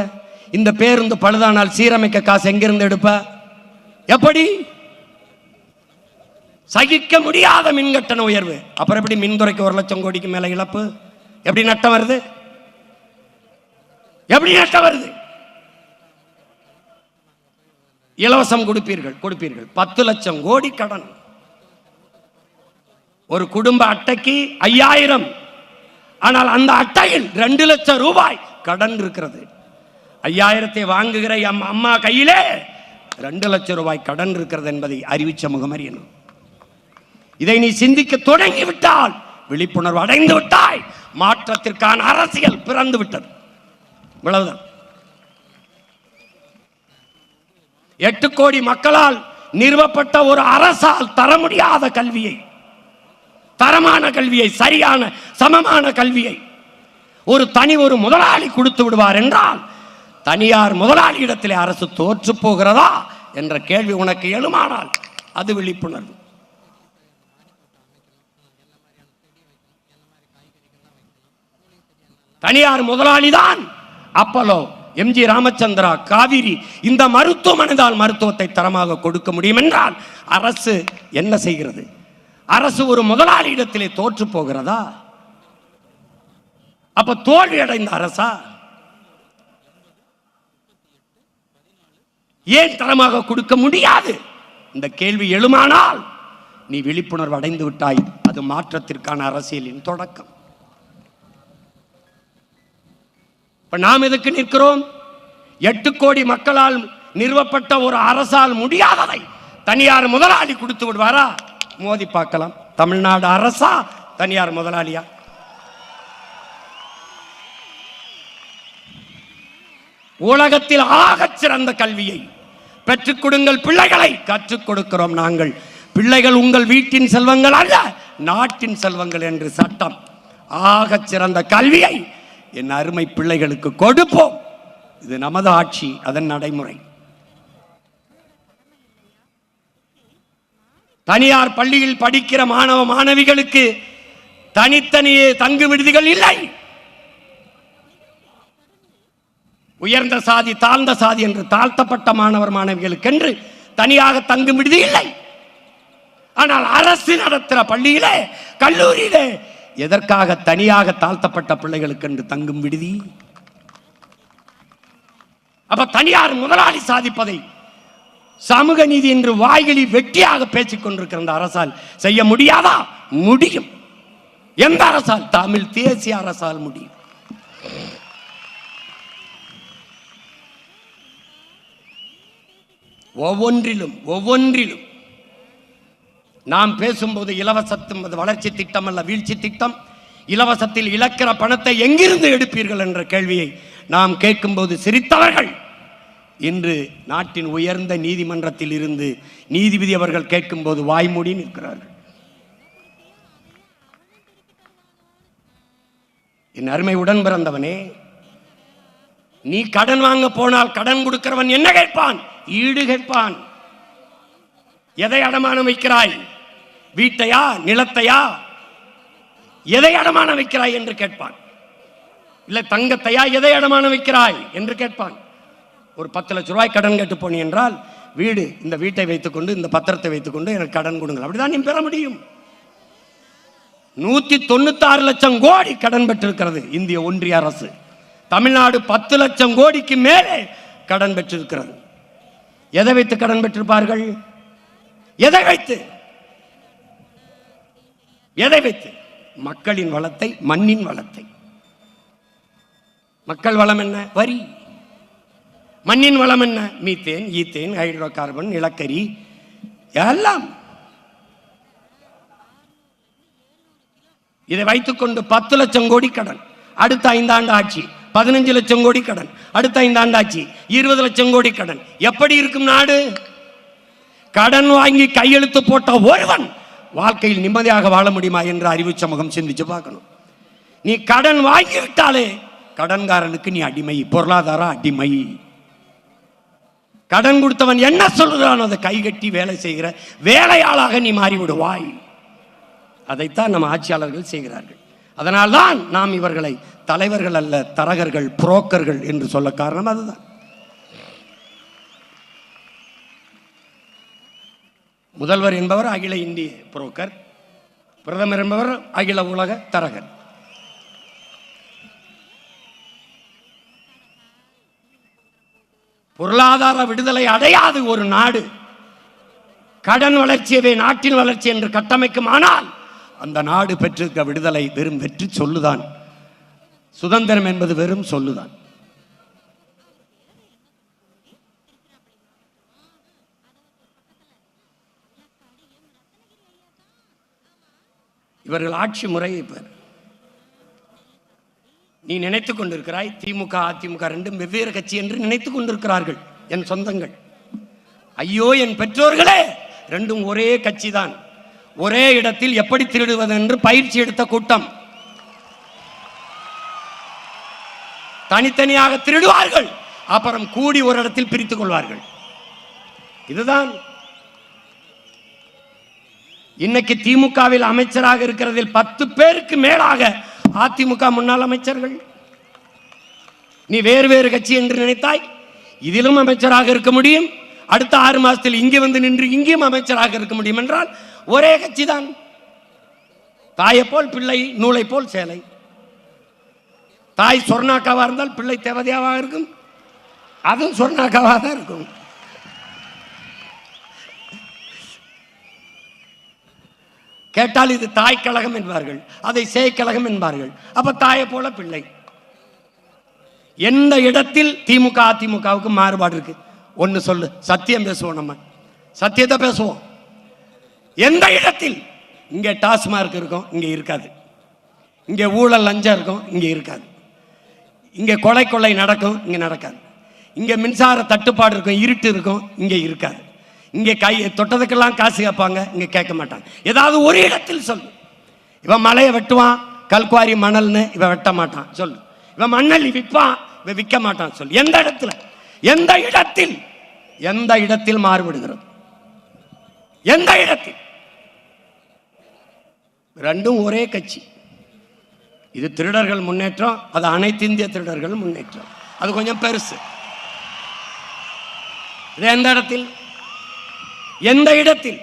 இந்த பேருந்து பழுதானால் சீரமைக்க காசு எங்கிருந்து எடுப்ப? எப்படி? சகிக்க முடியாத மின்கட்டண உயர்வு. அப்புறம் எப்படி மின்துறைக்கு 1,00,000 கோடிக்கு மேல இழப்பு? எப்படி நட்டம் வருது? எப்படி நட்டம் வருது? இலவசம் கொடுப்பீர்கள் 10,00,000 கோடி கடன். ஒரு குடும்ப அட்டைக்கு 5000, ஆனால் அந்த அட்டையில் 2,00,000 ரூபாய் கடன் இருக்கிறது. 5000 வாங்குகிற அம்மா கையிலே 2 லட்சம் ரூபாய் கடன் இருக்கிறது என்பதை அறிவிச்ச முகமரி என்ன. இதை நீ சிந்திக்க தொடங்கிவிட்டால், விழிப்புணர்வு அடைந்து விட்டாய், மாற்றத்திற்கான அரசியல் பிறந்து விட்டது. இவ்வளவுதான். 8 கோடி மக்களால் நிறுவப்பட்ட ஒரு அரசால் தர முடியாத கல்வியை, தரமான கல்வியை, சரியான சமமான கல்வியை ஒரு முதலாளி கொடுத்து விடுவார் என்றால், தனியார் முதலாளி இடத்திலே அரசு தோற்று போகிறதா என்ற கேள்வி உனக்கு எழுமானால் அது விழிப்புணர்வு. தனியார் முதலாளிதான் அப்பலோ, எம்ஜி ராமச்சந்திரா, காவிரி இந்த மருத்துவமனைதான் மருத்துவத்தை தரமாக கொடுக்க முடியும் என்றால் அரசு என்ன செய்கிறது? அரசு ஒரு முதலாளி இடத்திலே தோற்று போகிறதா? அப்ப தோல்வி அடைந்த அரசா? ஏன் தரமாக கொடுக்க முடியாது? இந்த கேள்வி எழுமானால் நீ விழிப்புணர்வு அடைந்து விட்டாய். அது மாற்றத்திற்கான அரசியலின் தொடக்கம். இப்ப நாம் எதுக்கு நிற்கிறோம்? 8 கோடி மக்களால் நிறுவப்பட்ட ஒரு அரசால் முடியாததை தனியார் முதலாளி கொடுத்து விடுவாரா? மோதி பார்க்கலாம். தமிழ்நாடு அரசா தனியார் முதலாளியா? உலகத்தில் ஆகச் சிறந்த கல்வியை பெற்றுக் கொடுங்கள் பிள்ளைகளை. கற்றுக் கொடுக்கிறோம் நாங்கள். பிள்ளைகள் உங்கள் வீட்டின் செல்வங்கள் அல்ல, நாட்டின் செல்வங்கள் என்று சட்டம். ஆகச் சிறந்த கல்வியை என் அருமை பிள்ளைகளுக்கு கொடுப்போம். இது நமது ஆட்சி, அதன் நடைமுறை. தனியார் பள்ளியில் படிக்கிற மாணவ மாணவிகளுக்கு தனித்தனியே தங்கு விடுதிகள் இல்லை. உயர்ந்த சாதி, தாழ்ந்த சாதி என்று தாழ்த்தப்பட்ட மாணவர் மாணவிகளுக்கு என்று தனியாக தங்கும் விடுதி இல்லை. ஆனால் அரசு நடத்துகிற பள்ளியிலே, கல்லூரியிலே எதற்காக தனியாக தாழ்த்தப்பட்ட பிள்ளைகளுக்கு என்று தங்கும் விடுதி? அப்ப தனியார் முதலாளி சாதிப்பதை சமூக நீதி என்று வாய்களில் வெட்டியாக பேசிக் கொண்டிருக்கிற அந்த அரசால் செய்ய முடியாதா? முடியும். எந்த அரசால்? தமிழ் தேசிய அரசால் முடியும். ஒவ்வொன்றிலும் நாம் பேசும்போது இலவசத்தும் வளர்ச்சி திட்டம் அல்ல, வீழ்ச்சி திட்டம். இலவசத்தில் இழக்கிற பணத்தை எங்கிருந்து எடுப்பீர்கள் என்ற கேள்வியை நாம் கேட்கும்போது சிரித்தவர்கள் இன்று நாட்டின் உயர்ந்த நீதிமன்றத்தில் இருந்து நீதிபதி அவர்கள் கேட்கும்போது வாய்மூடி நிற்கிறார்கள். என் அருமை உடன் பிறந்தவனே, நீ கடன் வாங்க போனால் கடன் கொடுக்கிறவன் என்ன கேட்பான்? ஈடு கேட்பான். எதை அடமானம் வைக்கிறாய்? வீட்டையா, நிலத்தையா? எதை அடமானம் வைக்கிறாய் என்று கேட்பான். இல்லை தங்கத்தையா, எதை அடமானம் வைக்கிறாய் என்று கேட்பான். ஒரு 10 லட்சம் ரூபாய் கடன் கேட்டு போனி என்றால், வீடு, இந்த வீட்டை வைத்துக்கொண்டு, இந்த பத்திரத்தை வைத்துக்கொண்டு எனக்கு கடன் கொடுங்கள், அப்படிதான் நீ பெற முடியும். 196 லட்சம் கோடி கடன் பெற்றிருக்கிறது இந்திய ஒன்றிய அரசு. தமிழ்நாடு 10 லட்சம் கோடிக்கு மேலே கடன் பெற்றிருக்கிறது. எதை வைத்து கடன் பெற்றிருப்பார்கள்? எதை வைத்து? மக்களின் வளத்தை, மண்ணின் வளத்தை. மக்கள் வளம் என்ன? வரி. மண்ணின் வளம் என்ன? மீத்தேன், ஈத்தேன், ஹைட்ரோ கார்பன், நிலக்கரி எல்லாம். இதை வைத்துக்கொண்டு 10 லட்சம் கோடி கடன். அடுத்த 5 ஆண்டு ஆட்சி 15 லட்சம் கோடி கடன். அடுத்த 5 ஆண்டு ஆட்சி 20 லட்சம் கோடி கடன். எப்படி இருக்கும் நாடு? கடன் வாங்கி கையெழுத்து போட்ட ஒருவன் வாழ்க்கையில் நிம்மதியாக வாழ முடியுமா என்று அறிவு சமூகம் சிந்திச்சு பார்க்கணும். நீ கடன் வாங்கிவிட்டாலே கடன்காரனுக்கு நீ அடிமை, பொருளாதார அடிமை. கடன் கொடுத்தவன் என்ன சொல்லுறான் அதை கைகட்டி வேலை செய்கிற வேலையாளாக நீ மாறிவிடுவாய். அதைத்தான் நம்ம ஆட்சியாளர்கள் செய்கிறார்கள். அதனால்தான் நாம் இவர்களை தலைவர்கள் அல்ல, தரகர்கள், புரோக்கர்கள் என்று சொல்ல காரணம் அதுதான். முதல்வர் என்பவர் அகில இந்திய புரோக்கர், பிரதமர் என்பவர் அகில உலக தரகர். பொருளாதார விடுதலை அடையாது ஒரு நாடு கடன் வளர்ச்சியவே நாட்டின் வளர்ச்சி என்று கட்டமைக்குமானால் அந்த நாடு பெற்றிருக்க விடுதலை வெறும் வெற்றி சொல்லுதான். சுதந்திரம் என்பது வெறும் சொல்லுதான். இவர்கள் ஆட்சி முறையை பார். நீ நினைத்துக் கொண்டிருக்கிறாய் திமுக அதிமுக ரெண்டும் வெவ்வேறு கட்சி என்று நினைத்துக் கொண்டிருக்கிறார்கள் என் சொந்தங்கள். ஐயோ என் பெற்றோர்களே, ரெண்டும் ஒரே கட்சி தான். ஒரே இடத்தில் எப்படி திருடுவது என்று பயிற்சி எடுத்த கூட்டம். தனித்தனியாக திருடுவார்கள், அப்புறம் கூடி ஒரு இடத்தில் பிரித்துக் கொள்வார்கள். இதுதான் இன்னைக்கு திமுகவில் அமைச்சராக இருக்கிறதில் 10 பேருக்கு மேலாக அதிமுக முன்னாள் அமைச்சர்கள். நீ வேறு வேறு கட்சி என்று நினைத்தாய், இதிலும் அமைச்சராக இருக்க முடியும். அடுத்த 6 மாதத்தில் இங்கே வந்து நின்று இங்கேயும் அமைச்சராக இருக்க முடியும் என்றால் ஒரே கட்சி தான். தாயை போல் பிள்ளை, நூலை போல் சேலை. தாய் சொர்ணாக்காவா இருந்தால் பிள்ளை தேவதையாவாக இருக்கும், அதுவும் சொர்ணாக்காவாக தான் இருக்கும். கேட்டால் இது தாய் கழகம் என்பார்கள், அதை சேய்க்கழகம் என்பார்கள். அப்ப தாயை போல பிள்ளை. எந்த இடத்தில் திமுக அதிமுகவுக்கு மாறுபாடு இருக்கு? ஒன்னு சொல்லு, சத்தியம் பேசுவோம், நம்ம சத்தியத்தை பேசுவோம். எந்த இடத்தில்? இங்கே டாஸ்மார்க் இருக்கும், இங்கே இருக்காது. இங்கே ஊழல் லஞ்சம் இருக்கும், இங்கே இருக்காது. இங்கே கொலை கொள்ளை நடக்கும், இங்கே நடக்காது. இங்கே மின்சார தட்டுப்பாடு இருக்கும், இருட்டு இருக்கும், இங்கே இருக்காது. இங்கே கை தொட்டதுக்கெல்லாம் காசு கேட்பாங்க, இங்கே கேட்க மாட்டாங்க. ஏதாவது ஒரு இடத்தில் சொல்லு. இவன் மலையை வெட்டுவான், கல்குவாரி மணல்னு இவன் வெட்ட மாட்டான் சொல்லு. இவன் மண்ணள்ளி விற்பான், இவன் விற்க மாட்டான் சொல்லு. எந்த இடத்துல? எந்த இடத்தில்? எந்த இடத்தில் மாறுபடுகிறது? எந்த இடத்தில்? ரெண்டும் ஒரே கட்சி. இது திருடர்கள் முன்னேற்றம், அது அனைத்து இந்திய திருடர்கள் முன்னேற்றம். அது கொஞ்சம் பெருசு. இது எந்த இடத்தில்? எந்த இடத்தில்?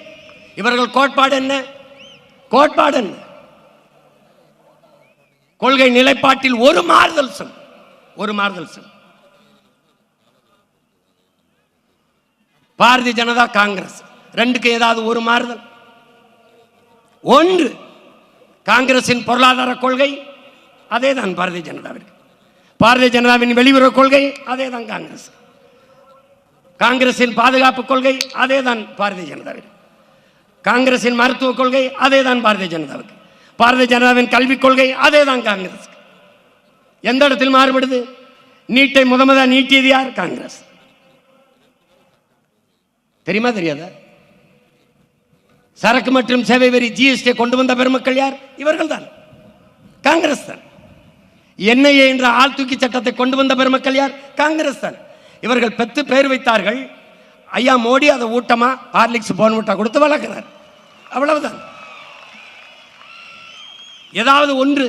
இவர்கள் கோட்பாடு என்ன? கோட்பாடு என்ன? கொள்கை நிலைப்பாட்டில் ஒரு மாறுதல் சொல், ஒரு மாறுதல் சொல். பாரதிய ஜனதா காங்கிரஸ் ரெண்டுக்கு ஏதாவது ஒரு மாறுதல்? ஒன்று, காங்கிரசின் பொருளாதார கொள்கை அதே தான் பாரதிய ஜனதாவிற்கு. பாரதிய ஜனதாவின் வெளியுறவு கொள்கை அதே தான் காங்கிரஸ். காங்கிரசின் பாதுகாப்பு கொள்கை அதே தான் பாரதிய ஜனதாவிற்கு. காங்கிரசின் மருத்துவ கொள்கை அதே தான் பாரதிய ஜனதாவுக்கு. பாரதிய ஜனதாவின் கல்விக் கொள்கை அதே தான் காங்கிரஸ். எந்த இடத்தில் மாறுபடுது? நீட்டை முதல் நீட்டியது யார்? காங்கிரஸ். தெரியுமா தெரியாதா? சரக்கு மற்றும் சேவை வரி ஜிஎஸ்டி கொண்டு வந்த பெருமக்கள் யார்? இவர்கள் தான், காங்கிரஸ் தான். என்ஐஏ என்ற ஆள் தூக்கி சட்டத்தை கொண்டு வந்த பெருமக்கள் யார்? காங்கிரஸ் தான். இவர்கள் பெத்து பேர் வைத்தார்கள். ஐயா மோடி அதை ஊட்டமா ஹார்லிக்ஸ் போன்விட்டா கொடுத்து வளர்க்கிறார். அவ்வளவுதான். ஏதாவது ஒன்று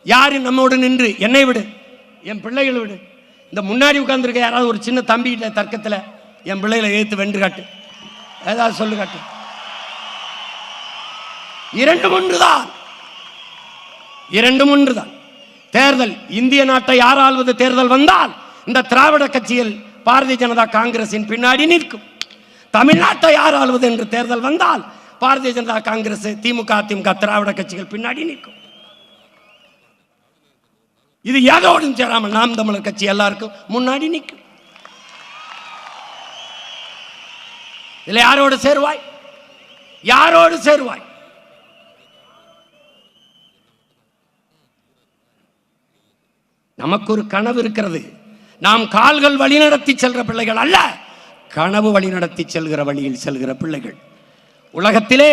யாரு நம்மோடு நின்று என்னை விடு, என் பிள்ளைகளை விடு, இந்த முன்னாடி உட்கார்ந்துருக்க யாராவது ஒரு சின்ன தம்பிகிட்ட தர்க்கத்தில் என் பிள்ளைகளை எழுத்து வென்று காட்டு, ஏதாவது சொல்லு காட்டு. இரண்டும் ஒன்றுதான், இரண்டும் ஒன்றுதான். தேர்தல், இந்திய நாட்டை யார் ஆள்வது தேர்தல் வந்தால் இந்த திராவிட கட்சியில் பாரதிய ஜனதா காங்கிரசின் பின்னாடி நிற்கும். தமிழ்நாட்டை யார் ஆள்வது என்று தேர்தல் வந்தால் பாரதிய ஜனதா காங்கிரஸ், திமுக அதிமுக திராவிட கட்சிகள் பின்னாடி நிற்கும். இது யாரோடும் சேராமல் நாம் தமிழர் கட்சி எல்லாருக்கும் முன்னாடி நிற்கும். இதுல யாரோடு சேருவாய்? யாரோடு சேருவாய்? நமக்கு ஒரு கனவு இருக்கிறது. நாம் கால்கள் வழிநடத்தி செல்கிற பிள்ளைகள் அல்ல, கனவு வழிநடத்தி செல்கிற வழியில் செல்கிற பிள்ளைகள். உலகத்திலே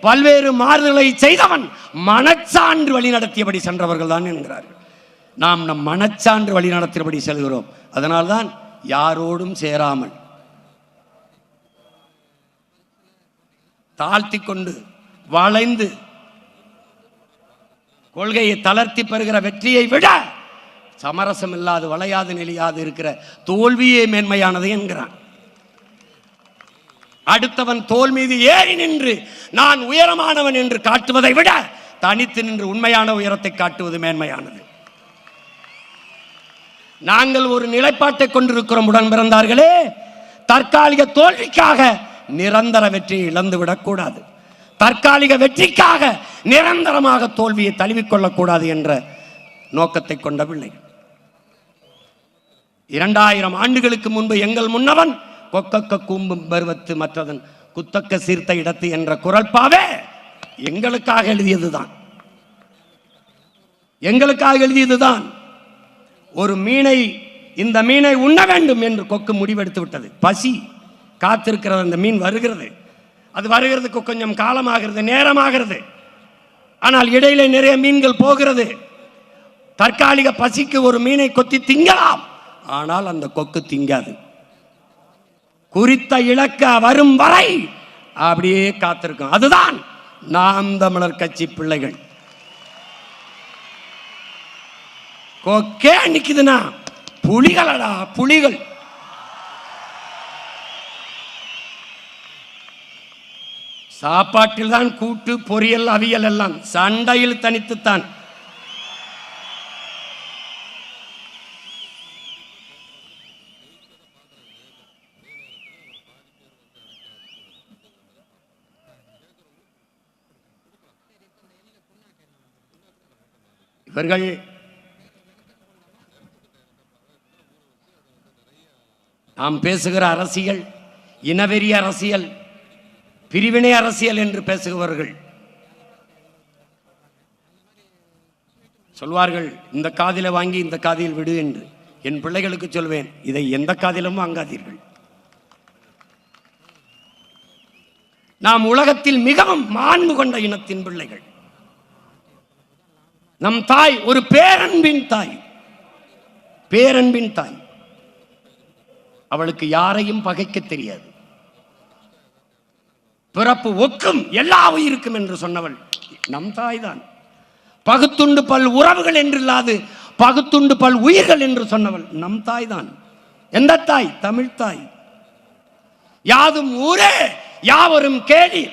பல்வேறு மாறுதலை செய்தவன் மனச்சான்று வழிநடத்தியபடி சென்றவர்கள் தான் என்கிறார்கள். நாம் நம் மனச்சான்று வழிநடத்தியபடி செல்கிறோம். அதனால்தான் யாரோடும் சேராமல் தாழ்த்தி கொண்டு வளைந்து கொள்கையை தளர்த்தி பெறுகிற வெற்றியை விட சமரசம் இல்லாது வளையாது நெளியாது இருக்கிற தோல்வியே மேன்மையானது என்கிறான். அடுத்தவன் தோல் மீது ஏறி நின்று நான் உயரமானவன் என்று காட்டுவதை விட தனித்து நின்று உண்மையான உயரத்தை காட்டுவது மேன்மையானது. நாங்கள் ஒரு நிலைப்பாட்டை கொண்டிருக்கிறோம் உடன் பிறந்தார்களே. தற்காலிக தோல்விக்காக நிரந்தர வெற்றியை இழந்துவிடக் கூடாது. தற்காலிக வெற்றிக்காக நிரந்தரமாக தோல்வியை தழுவிக்கொள்ளக்கூடாது என்ற நோக்கத்தை கொண்ட பிள்ளைகள். 2000 ஆண்டுகளுக்கு முன்பு எங்கள் முன்னவன் கொக்கக்க கூம்பும் பருவத்து மற்றதன் குத்தக்க சீர்த்த இடத்து என்ற குரல்பாவே எங்களுக்காக எழுதியதுதான், எங்களுக்காக எழுதியதுதான். ஒரு மீனை, இந்த மீனை உண்ண வேண்டும் என்று கொக்கு முடிவெடுத்து விட்டது. பசி காத்திருக்கிறது, அந்த மீன் வருகிறது. அது வருகிறதுக்கு கொஞ்சம் காலமாகிறது, நேரமாகிறது. ஆனால் இடையில நிறைய மீன்கள் போகிறது. தற்காலிக பசிக்கு ஒரு மீனை கொத்தி திங்கலாம், ஆனால் அந்த கொக்கு திங்காது. குறித்த இலக்க வரும் வரை அப்படியே காத்திருக்கும். அதுதான் நாம் தமிழர் கட்சி பிள்ளைகள். கொக்கே நிக்குதுன்னா புலிகளடா, புலிகள். சாப்பாட்டில் தான் கூட்டு, பொரியல், அவியல் எல்லாம், சண்டையில் தனித்துத்தான். இவர்கள் நாம் பேசுகிற அரசியல் இனவெறி அரசியல், பிரிவினை அரசியல் என்று பேசுகிறவர்கள் சொல்வார்கள், இந்த காதில வாங்கி இந்த காதில் விடு என்று. என் பிள்ளைகளுக்கு சொல்வேன், இதை எந்த காதிலும் வாங்காதீர்கள். நாம் உலகத்தில் மிகவும் மாண்பு கொண்ட இனத்தின் பிள்ளைகள். நம் தாய் ஒரு பேரன்பின் தாய், பேரன்பின் தாய். அவளுக்கு யாரையும் பகைக்க தெரியாது. பிறப்பு ஒக்கும் எல்லா உயிருக்கும் என்று சொன்னவள் நம் தாய் தான். பகுத்துண்டு பல் உறவுகள் என்றில்லாது பகுத்துண்டு பல் உயிர்கள் என்று சொன்னவள் நம் தாய் தான். எந்த தாய்? தமிழ் தாய். யாதும் ஊரே யாவரும் கேளி,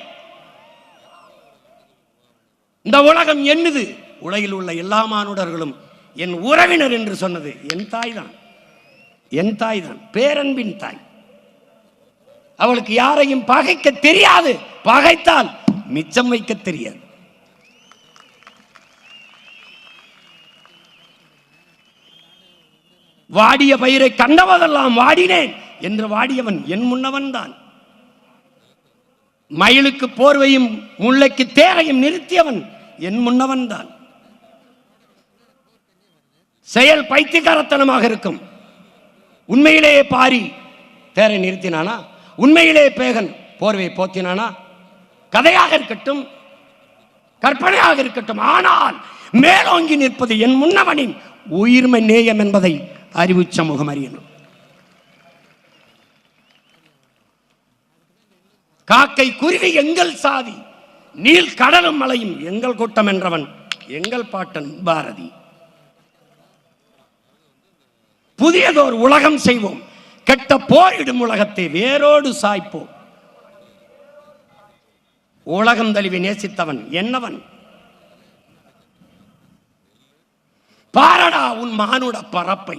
இந்த உலகம் என்னது, உலகில் உள்ள எல்லா மானுடர்களும் என் உறவினர் என்று சொன்னது என் தாய் தான், என் தாய் தான், பேரன்பின் தாய். அவளுக்கு யாரையும் பகைக்க தெரியாது, பகைத்தால் மிச்சம் வைக்க தெரியாது. வாடிய பயிரை கண்டவதெல்லாம் வாடினேன் என்று வாடியவன் என் முன்னவன் தான். மயிலுக்கு போர்வையும் முல்லைக்கு தேரையும் நிறுத்தியவன் என் முன்னவன் தான். செயல் பைத்தியக்காரத்தனமாக இருக்கும். உண்மையிலேயே பாரி தேரை நிறுத்தினானா? உண்மையிலே பேகன் போர்வை போத்தினானா? கதையாக இருக்கட்டும், கற்பனையாக இருக்கட்டும், ஆனால் மேலோங்கி நிற்பது என் முன்னவனின் உயிர்மை நேயம் என்பதை அறிவு சமூகம் அறியணும். காக்கை குருவி எங்கள் சாதி, நீல் கடலும் மலையும் எங்கள் கூட்டம் என்றவன் எங்கள் பாட்டன் பாரதி. புதியதோர் உலகம் செய்வோம், கெட்ட போரிடும் உலகத்தை வேரோடு சாய்ப்போம். உலகம் தழுவி நேசித்தவன் என்னவன்? பாரடா உன் மானுட பரப்பை,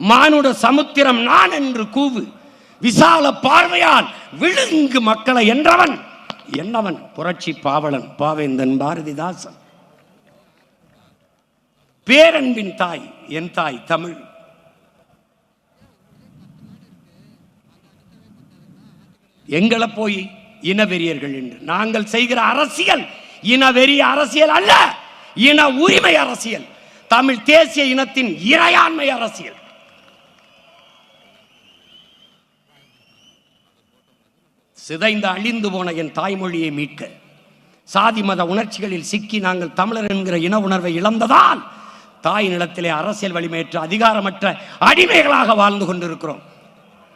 மானுட சமுத்திரம் நான் என்று கூவு, விசால பார்வையால் விழுங்கு மக்களை என்றவன் என்னவன்? புரட்சி பாவலன் பாவேந்தன் பாரதிதாசன். பேரன்பின் தாய் என் தாய் தமிழ். எங்களை போய் இனவெறியர்கள் என்று நாங்கள் செய்கிற அரசியல் இனவெறிய அரசியல் அல்ல, இன உரிமை அரசியல், தமிழ் தேசிய இனத்தின் இறையாண்மை அரசியல். சிதைந்த அழிந்து போன என் தாய்மொழியை மீட்க, சாதி மத உணர்ச்சிகளில் சிக்கி நாங்கள் தமிழர் என்கிற இன உணர்வை இழந்ததால் தாய் நிலத்திலே அரசியல் வலிமையற்ற அதிகாரமற்ற அடிமைகளாக வாழ்ந்து கொண்டிருக்கிறோம்.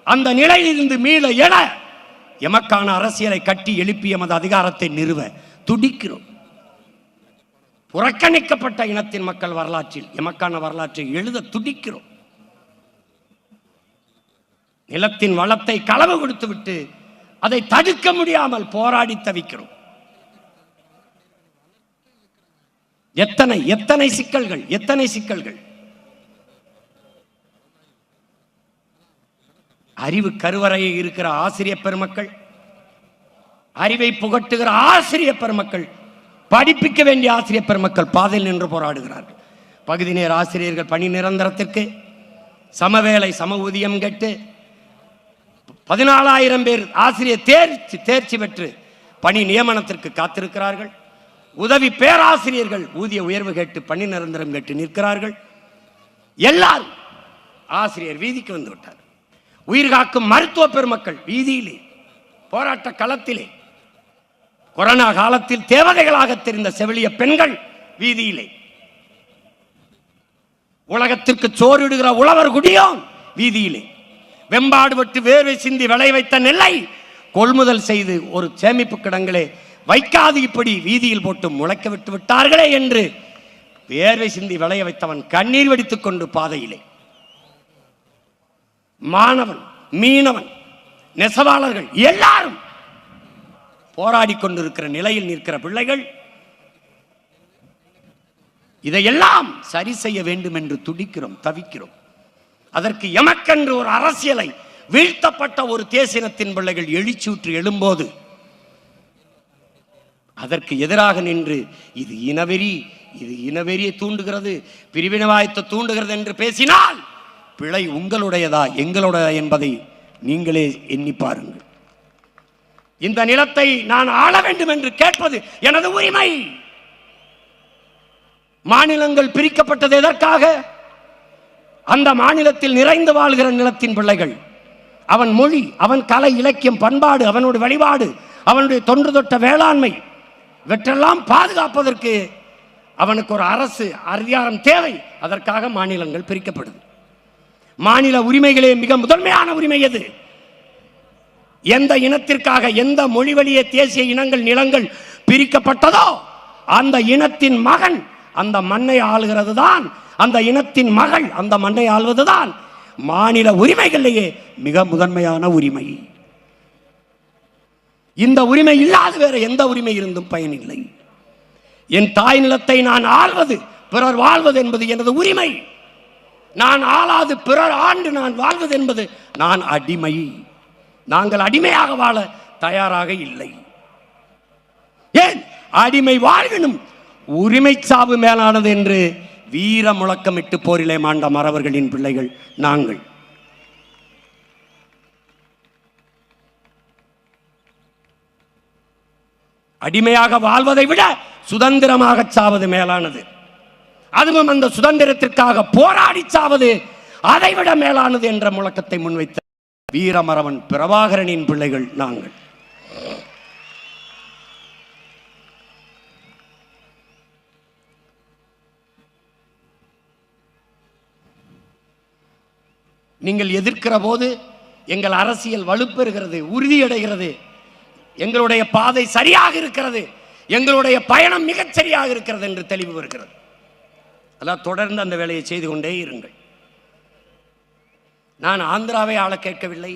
அந்த நிலையிலிருந்து மீள எழ எமக்கான அரசியலை கட்டி எழுப்பி எமது அதிகாரத்தை நிறுவ துடிக்கிறோம். புறக்கணிக்கப்பட்ட இனத்தின் மக்கள் வரலாற்றில் எமக்கான வரலாற்றை எழுத துடிக்கிறோம். நிலத்தின் வளத்தை களவு கொடுத்து விட்டு அதை தடுக்க முடியாமல் போராடி தவிக்கிறோம். எத்தனை எத்தனை சிக்கல்கள், எத்தனை சிக்கல்கள். அறிவு கருவறையில் இருக்கிற ஆசிரியர் பெருமக்கள், அறிவை புகட்டுகிற ஆசிரியர் பெருமக்கள், படிப்பிக்க வேண்டிய ஆசிரியர் பெருமக்கள் பாதையில் நின்று போராடுகிறார்கள். பகுதி நேர ஆசிரியர்கள் பணி நிரந்தரத்திற்கு சமவேளை சம ஊதியம் கேட்டு 14,000 பேர் ஆசிரியர் தேர்ச்சி பெற்று பணி நியமனத்திற்கு காத்திருக்கிறார்கள். உதவி பேராசிரியர்கள் ஊதிய உயர்வு கேட்டு பணி நிரந்தரம் கேட்டு நிற்கிறார்கள். எல்லாரும் ஆசிரியர் வீதிக்கு வந்து விட்டார். உயிர் காக்கும் மருத்துவ பெருமக்கள் வீதியிலே, போராட்ட களத்திலே, கொரோனா காலத்தில் தேவதைகளாக தெரிந்த செவிலிய பெண்கள் வீதியிலே, உலகத்திற்கு சோறிடுகிற உழவர் குடியோன் வீதியிலே, வெம்பாடுபட்டு வேர்வை சிந்தி விளை வைத்த நெல்லை கொள்முதல் செய்து ஒரு சேமிப்பு கிடங்களே வைக்காது இப்படி வீதியில் போட்டு முளைக்க விட்டு விட்டார்களே என்று வேர்வை சிந்தி விளைய வைத்தவன் கண்ணீர் வெடித்துக் கொண்டு பாதையிலே, மாணவன், மீனவன், நெசவாளர்கள் எல்லாரும் போராடி கொண்டிருக்கிற நிலையில் நிற்கிற பிள்ளைகள் இதையெல்லாம் சரி செய்ய வேண்டும் என்று துடிக்கிறோம், தவிக்கிறோம். அதற்கு எமக்கென்று ஒரு அரசியலை, வீழ்த்தப்பட்ட ஒரு தேசினத்தின் பிள்ளைகள் எழுச்சூற்று எழும்போது அதற்கு எதிராக நின்று இது இனவெறி, இது இனவெறியை தூண்டுகிறது, பிரிவினவாயத்தை தூண்டுகிறது என்று பேசினால் பிழை உங்களுடையதா எங்களுடைய என்பதை நீங்களே எண்ணி பாருங்கள். இந்த நிலத்தை நான் ஆள வேண்டும் என்று கேட்பது எனது உரிமை. மாநிலங்கள் பிரிக்கப்பட்டது எதற்காக? அந்த மாநிலத்தில் நிறைந்து வாழ்கிற நிலத்தின் பிள்ளைகள், அவன் மொழி, அவன் கலை, இலக்கியம், பண்பாடு, அவனுடைய வழிபாடு, அவனுடைய தொன்று தொட்ட வேளாண்மை, இவற்றெல்லாம் பாதுகாப்பதற்கு அவனுக்கு ஒரு அரசு அதிகாரம் தேவை. அதற்காக மாநிலங்கள் பிரிக்கப்படுது. மாநில உரிமைகளே மிக முதன்மையான உரிமை எது? எந்த இனத்திற்காக, எந்த மொழி வழியே தேசிய இனங்கள் நிலங்கள் பிரிக்கப்பட்டதோ அந்த இனத்தின் மகன் அந்த மண்ணை ஆளுகிறது தான், அந்த இனத்தின் மகள் அந்த மண்ணை ஆள்வதுதான் மாநில உரிமைகளிலேயே மிக முதன்மையான உரிமை. இந்த உரிமை இல்லாத வேற எந்த உரிமை இருந்தும் பயனில்லை. என் தாய் நிலத்தை நான் ஆள்வது, பிறர் வாழ்வது என்பது எனது உரிமை. நான் ஆளாது பிறர் ஆண்டு நான் வாழ்வது என்பது நான் அடிமை. நாங்கள் அடிமையாக வாழ தயாராக இல்லை. ஏன் அடிமை வாழ்வினும் உரிமை சாவு மேலானது என்று வீர முழக்கமிட்டு போரிலே மாண்ட மறவர்களின் பிள்ளைகள் நாங்கள். அடிமையாக வாழ்வதை விட சுதந்திரமாக சாவது மேலானது. அதுவும் அந்த சுதந்திரத்திற்காக போராடி சாவது அதைவிட மேலானது என்ற முழக்கத்தை முன்வைத்த வீரமறவன் பிரபாகரனின் பிள்ளைகள் நாங்கள். நீங்கள் எதிர்க்கிற போது எங்கள் அரசியல் வலுப்பெறுகிறது, உறுதியடைகிறது, எங்களுடைய பாதை சரியாக இருக்கிறது, எங்களுடைய பயணம் மிகச் சரியாக இருக்கிறது என்று தெளிவு வருகிறது. அதான் தொடர்ந்து அந்த வேலையை செய்து கொண்டே இருங்கள். நான் ஆந்திராவை ஆள கேட்கவில்லை.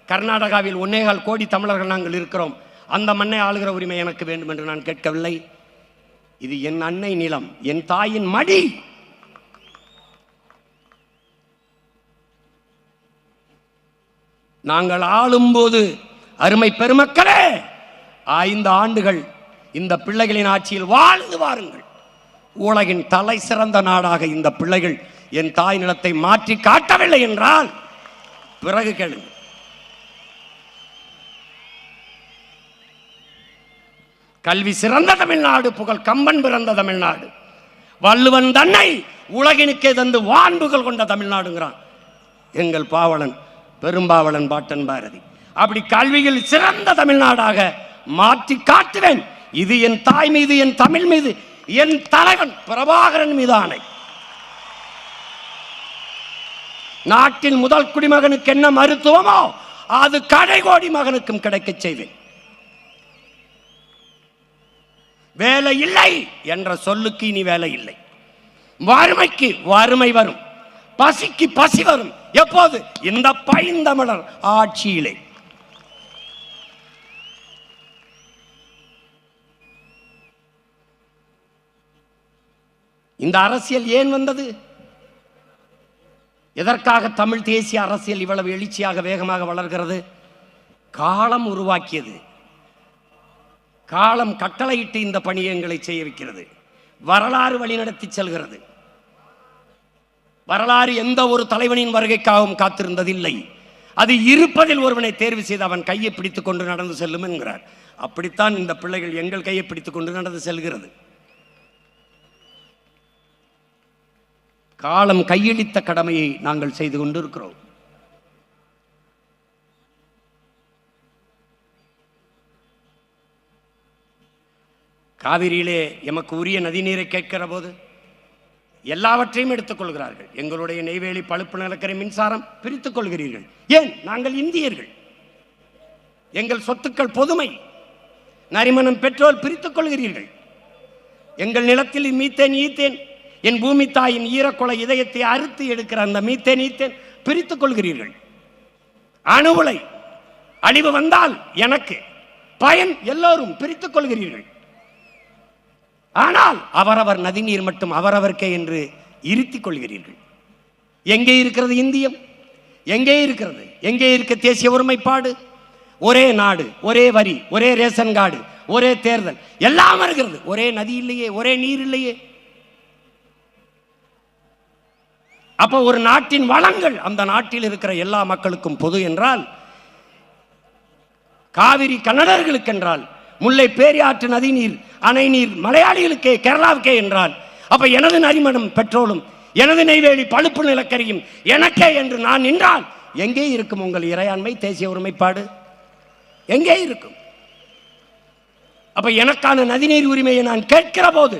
கர்நாடகாவில் 1.25 கோடி தமிழர்கள் நாங்கள் இருக்கிறோம். அந்த மண்ணை ஆளுகிற உரிமை எனக்கு வேண்டும் என்று நான் கேட்கவில்லை. இது என் அன்னை நிலம், என் தாயின் மடி. நாங்கள் ஆளும்போது அருமை பெருமக்களே 5 ஆண்டுகள் இந்த பிள்ளைகளின் ஆட்சியில் வாழ்ந்து வாருங்கள். உலகின் தலை சிறந்த நாடாக இந்த பிள்ளைகள் என் தாய் நிலத்தை மாற்றி காட்டவில்லை என்றால் பிறகு கேளுங்கள். கல்வி சிறந்த தமிழ்நாடு, புகழ் கம்பன் பிறந்த தமிழ்நாடு, வள்ளுவன் தன்னை உலகினுக்கே தந்து வான்புகள் கொண்ட தமிழ்நாடுங்கிறான் எங்கள் பாவலன் பெரும்பாவளன் பாட்டன் பாரதி. அப்படி கல்வியில் சிறந்த தமிழ்நாடாக மாற்றி காட்டுவேன். இது என் தாய் மீது, என் தமிழ் மீது, என் தலைவன் பிரபாகரன் மீது ஆணை. நாட்டின் முதல் குடிமகனுக்கு என்ன மருத்துவமோ அது கடைகோடி மகனுக்கும் கிடைக்க செய்வேன். வேலை இல்லை என்ற சொல்லுக்கு இனி வேலை இல்லை. வறுமைக்கு வறுமை வரும், பசிக்கு பசி வரும். எப்போது? இந்த பைந்தமிழர் ஆட்சியிலே. இந்த அரசியல் ஏன் வந்தது? எதற்காக தமிழ் தேசிய அரசியல் இவ்வளவு எழுச்சியாக வேகமாக வளர்கிறது? காலம் உருவாக்கியது. காலம் கட்டளையிட்டு இந்த பணியங்களை செய்ய வைக்கிறது. வரலாறு வழிநடத்தி செல்கிறது. வரலாறு எந்த ஒரு தலைவனின் வருகைக்காகவும் காத்திருந்ததில்லை. அது இருப்பதில் ஒருவனை தேர்வு செய்து அவன் கையை பிடித்துக் கொண்டு நடந்து செல்லும் என்கிறார். அப்படித்தான் இந்த பிள்ளைகள் எங்கள் கையை பிடித்துக் கொண்டு நடந்து செல்கிறது. காலம் கையளித்த கடமையை நாங்கள் செய்து கொண்டிருக்கிறோம். காவிரியிலே எமக்கு உரிய நதிநீரை கேட்கிற போது எல்லாவற்றையும் எடுத்துக் கொள்கிறார்கள். எங்களுடைய நெய்வேலி பழுப்பு நிலக்கரி மின்சாரம் பிரித்துக் கொள்கிறீர்கள். ஏன்? நாங்கள் இந்தியர்கள், எங்கள் சொத்துக்கள் பொதுமை. நரிமணம் பெட்ரோல் பிரித்துக் கொள்கிறீர்கள். எங்கள் நிலத்தில் மீத்தேன் ஈத்தேன், என் பூமி தாயின் ஈரக்குலை இதயத்தை அறுத்து எடுக்கிற அந்த மீத்தேன் ஈத்தேன் பிரித்துக் கொள்கிறீர்கள். அணுவுலை அழிவு வந்தால் எனக்கு பயன், எல்லோரும் பிரித்துக் கொள்கிறீர்கள். ஆனால் அவரவர் நதிநீர் மட்டும் அவரவர்க்கே என்று இருத்திக் கொள்கிறீர்கள். எங்கே இருக்கிறது இந்தியம்? எங்கே இருக்கிறது? எங்கே இருக்க தேசிய ஒருமைப்பாடு? ஒரே நாடு, ஒரே வரி, ஒரே ரேஷன் கார்டு, ஒரே தேர்தல், எல்லாம் இருக்கிறது. ஒரே நதி இல்லையே, ஒரே நீர் இல்லையே. அப்போ ஒரு நாட்டின் வளங்கள் அந்த நாட்டில் இருக்கிற எல்லா மக்களுக்கும் பொது என்றால், காவிரி கன்னடர்களுக்கு என்றால், முல்லை பேரியாற்று நதி நீர் அணை நீர் மலையாளிகளுக்கே கேரளாவுக்கே என்றால், அப்ப எனது நரிமணம் பெட்ரோலும் எனது நெய்வேலி பழுப்பு நிலக்கரியும் எனக்கே என்று நான் நின்றால் எங்கே இருக்கும் உங்கள் இறையாண்மை, தேசிய ஒருமைப்பாடு? எங்கே இருக்கும்? அப்ப எனக்கான நதிநீர் உரிமையை நான் கேட்கிற போது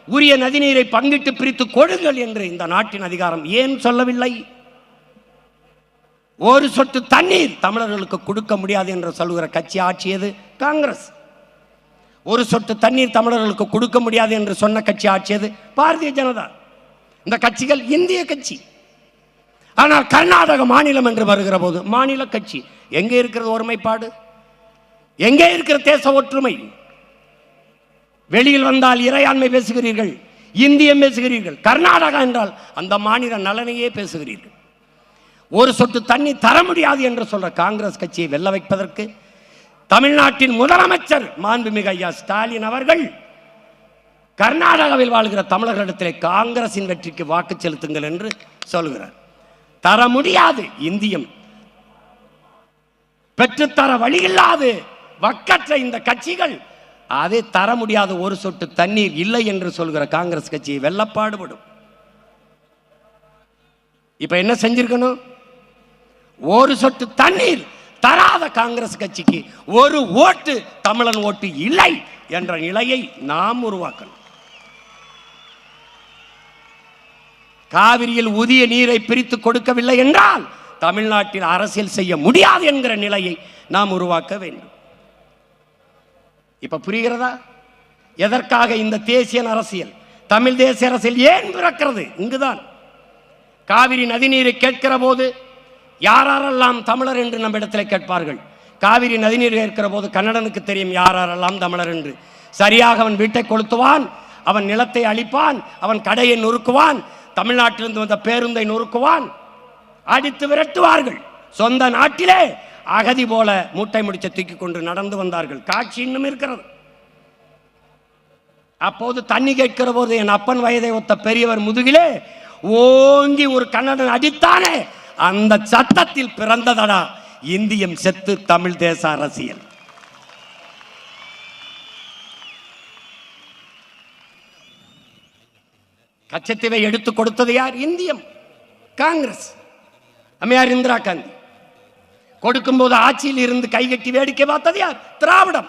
உரிய நதிநீரை பங்கிட்டு பிரித்து கொடுங்கள் என்று இந்த நாட்டின் அதிகாரம் ஏன் சொல்லவில்லை? ஒரு சொட்டு தண்ணீர் தமிழர்களுக்கு கொடுக்க முடியாது என்று சொல்லுகிற கட்சி ஆட்சியது காங்கிரஸ். ஒரு சொட்டு தண்ணீர் தமிழர்களுக்கு கொடுக்க முடியாது என்று சொன்ன கட்சி ஆட்சியது பாரதிய ஜனதா. இந்த கட்சிகள் இந்திய கட்சி. ஆனால் கர்நாடக மாநிலம் என்று வருகிற போது மாநில கட்சி. எங்கே இருக்கிறது ஒருமைப்பாடு? எங்கே இருக்கிற தேச ஒற்றுமை? வெளியில் வந்தால் இறையாண்மை பேசுகிறீர்கள், இந்தியம் பேசுகிறீர்கள். கர்நாடகா என்றால் அந்த மாநில நலனையே பேசுகிறீர்கள். ஒரு சொட்டு தண்ணி தர முடியாது என்று சொல்ற காங்கிரஸ் கட்சியை வெல்ல வைப்பதற்கு தமிழ்நாட்டின் முதலமைச்சர் மாண்புமிகு ஐயா ஸ்டாலின் அவர்கள் கர்நாடகாவில் வாழ்கிற தமிழர்களிடத்திலே காங்கிரசின் வெற்றிக்கு வாக்கு செலுத்துங்கள் என்று சொல்கிறார். தர முடியாது. இந்தியம் பெற்றுத்தர வழியில்லாது வக்கற்ற இந்த கட்சிகள் அதை தர முடியாத ஒரு சொட்டு தண்ணீர் இல்லை என்று சொல்கிற காங்கிரஸ் கட்சியை வெல்ல பாடுபடும். இப்ப என்ன செஞ்சிருக்கணும்? ஒரு சொட்டு தண்ணீர் தராத காங்கிரஸ் கட்சிக்கு ஒரு ஓட்டு, தமிழன் ஓட்டு இல்லை என்ற நிலையை நாம் உருவாக்கணும். காவிரியில் உரிய நீரை பிரித்து கொடுக்கவில்லை என்றால் தமிழ்நாட்டில் அரசியல் செய்ய முடியாது என்கிற நிலையை நாம் உருவாக்க வேண்டும். இப்ப புரிகிறதா எதற்காக இந்த தேசிய அரசியல், தமிழ் தேசிய அரசியல் ஏன் பிறக்கிறது? இங்குதான். காவிரி நதிநீரை கேட்கிற போது யாரெல்லாம் தமிழர் என்று நம்ம இடத்துல கேட்பார்கள். காவிரி நதிநீர் கேட்கிற போது கன்னடனுக்கு தெரியும் யாரெல்லாம் தமிழர் என்று. சரியாக அவன் வீட்டை கொளுத்துவான், அவன் நிலத்தை அழிப்பான், அவன் கடையை நொறுக்குவான், தமிழ்நாட்டிலிருந்து வந்த பேருந்தை நொறுக்குவான், அடித்து விரட்டுவார்கள். சொந்த நாட்டிலே அகதி போல மூட்டை முடிச்ச தூக்கி கொண்டு நடந்து வந்தார்கள். காட்சி இன்னும் இருக்கிறது. அப்போது தண்ணி கேட்கிற போது என் அப்பன் வயதை ஒத்த பெரியவர் முதுகிலே ஓங்கி ஒரு கன்னடன் அடித்தானே, அந்த சத்தத்தில் பிறந்ததடா இந்தியம் செத்து தமிழ் தேச அரசியல். கச்சத்தீவை எடுத்து கொடுத்தது யார்? இந்தியம், காங்கிரஸ், அம்மையார் இந்திரா காந்தி. கொடுக்கும்போது ஆட்சியில் இருந்து கைகட்டி வேடிக்கை பார்த்தது யார்? திராவிடம்,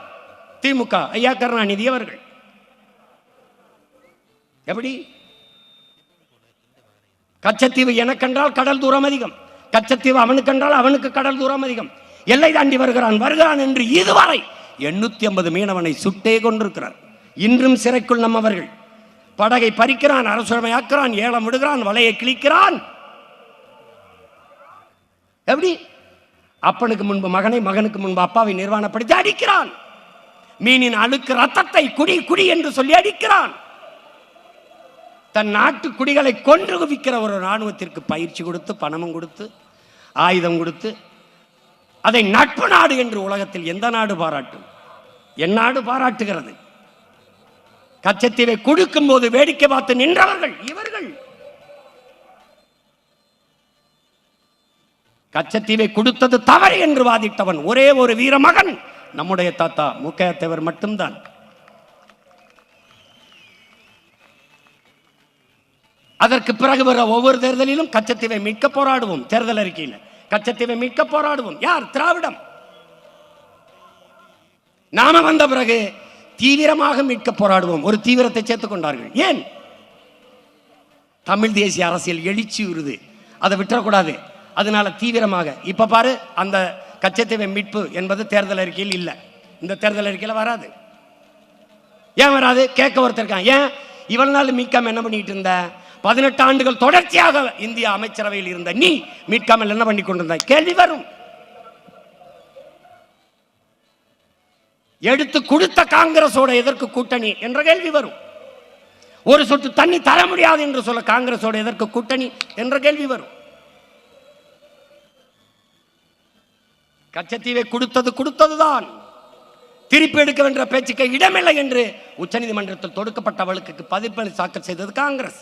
திமுக, ஐயா கருணாநிதி அவர்கள். எப்படி? கச்சத்தீவு எனக்கென்றால் கடல் தூரம் அதிகம், கச்சத்தீவு அவனுக்கென்றால் அவனுக்கு கடல் தூரம் அதிகம், எல்லை தாண்டி வருகிறான் என்று இதுவரை 850 மீனவனை சுட்டே கொண்டிருக்கிறார். இன்றும் சிறைக்குள் நம்மவர்கள். படகை பறிக்கிறான், அரசுடைமையாக்குறான், ஏலம் விடுகிறான், வலையை கிழிக்கிறான். எப்படி? அப்பனுக்கு முன்பு மகனை, மகனுக்கு முன்பு அப்பாவை நிர்வாணப்படுத்தி அடிக்கிறான். மீனின் அழுக்கு ரத்தத்தை குடி குடி என்று சொல்லி அடிக்கிறான். தன் நாட்டு குடிகளை கொன்று குவிக்கிற ஒரு இராணுவத்திற்கு பயிற்சி கொடுத்து, பணமும் கொடுத்து, ஆயுதம் கொடுத்து, அதை நட்பு நாடு என்று உலகத்தில் எந்த நாடு பாராட்டும்? என் நாடு பாராட்டுகிறது. கச்சத்தீவை கொடுக்கும் போது வேடிக்கை பார்த்து நின்றவர்கள் இவர்கள். கச்சத்தீவை கொடுத்தது தவறு என்று வாதிட்டவன் ஒரே ஒரு வீர மகன் நம்முடைய தாத்தா முக்கையா தேவர் மட்டும்தான். அதற்கு பிறகு வர ஒவ்வொரு தேர்தலிலும் கச்சத்தீவை மீட்க போராடுவோம். தேர்தல் அறிக்கையில் கச்சத்தீவை மீட்க போராடுவோம். யார்? திராவிடம். நாம வந்த பிறகு தீவிரமாக மீட்க போராடுவோம். ஒரு தீவிரத்தை சேர்த்துக் கொண்டார்கள். ஏன்? தமிழ் தேசிய அரசியல் எழுச்சி வருது, அதை விட்டுறக்கூடாது. அதனால தீவிரமாக இப்ப பாரு, அந்த கச்சத்தீவை மீட்பு என்பது தேர்தல் அறிக்கையில் இல்லை. இந்த தேர்தல் அறிக்கையில் வராது. ஏன் வராது? கேட்க ஒருத்தர் ஏன் இவ்வளவு நாள் மீட்காம என்ன பண்ணிட்டு இருந்த? 18 ஆண்டுகள் தொடர்ச்சியாக இந்திய அமைச்சரவையில் இருந்த நீ மீட்காமல் என்ன பண்ணி கொண்டிருந்த? கேள்வி வரும். எடுத்து கொடுத்த காங்கிரஸோட எதற்கு கூட்டணி என்ற கேள்வி வரும். ஒரு சொட்டு தண்ணி தர முடியாது என்று சொல்ல காங்கிரஸோட எதற்கு கூட்டணி என்ற கேள்வி வரும். கச்சத்தீவை கொடுத்ததுதான், திருப்பி எடுக்க வேண்டிய பேச்சுக்கு இடமில்லை என்று உச்சநீதிமன்றத்தில் தொடுக்கப்பட்ட வழக்குக்கு பதில் தாக்கல் செய்தது காங்கிரஸ்.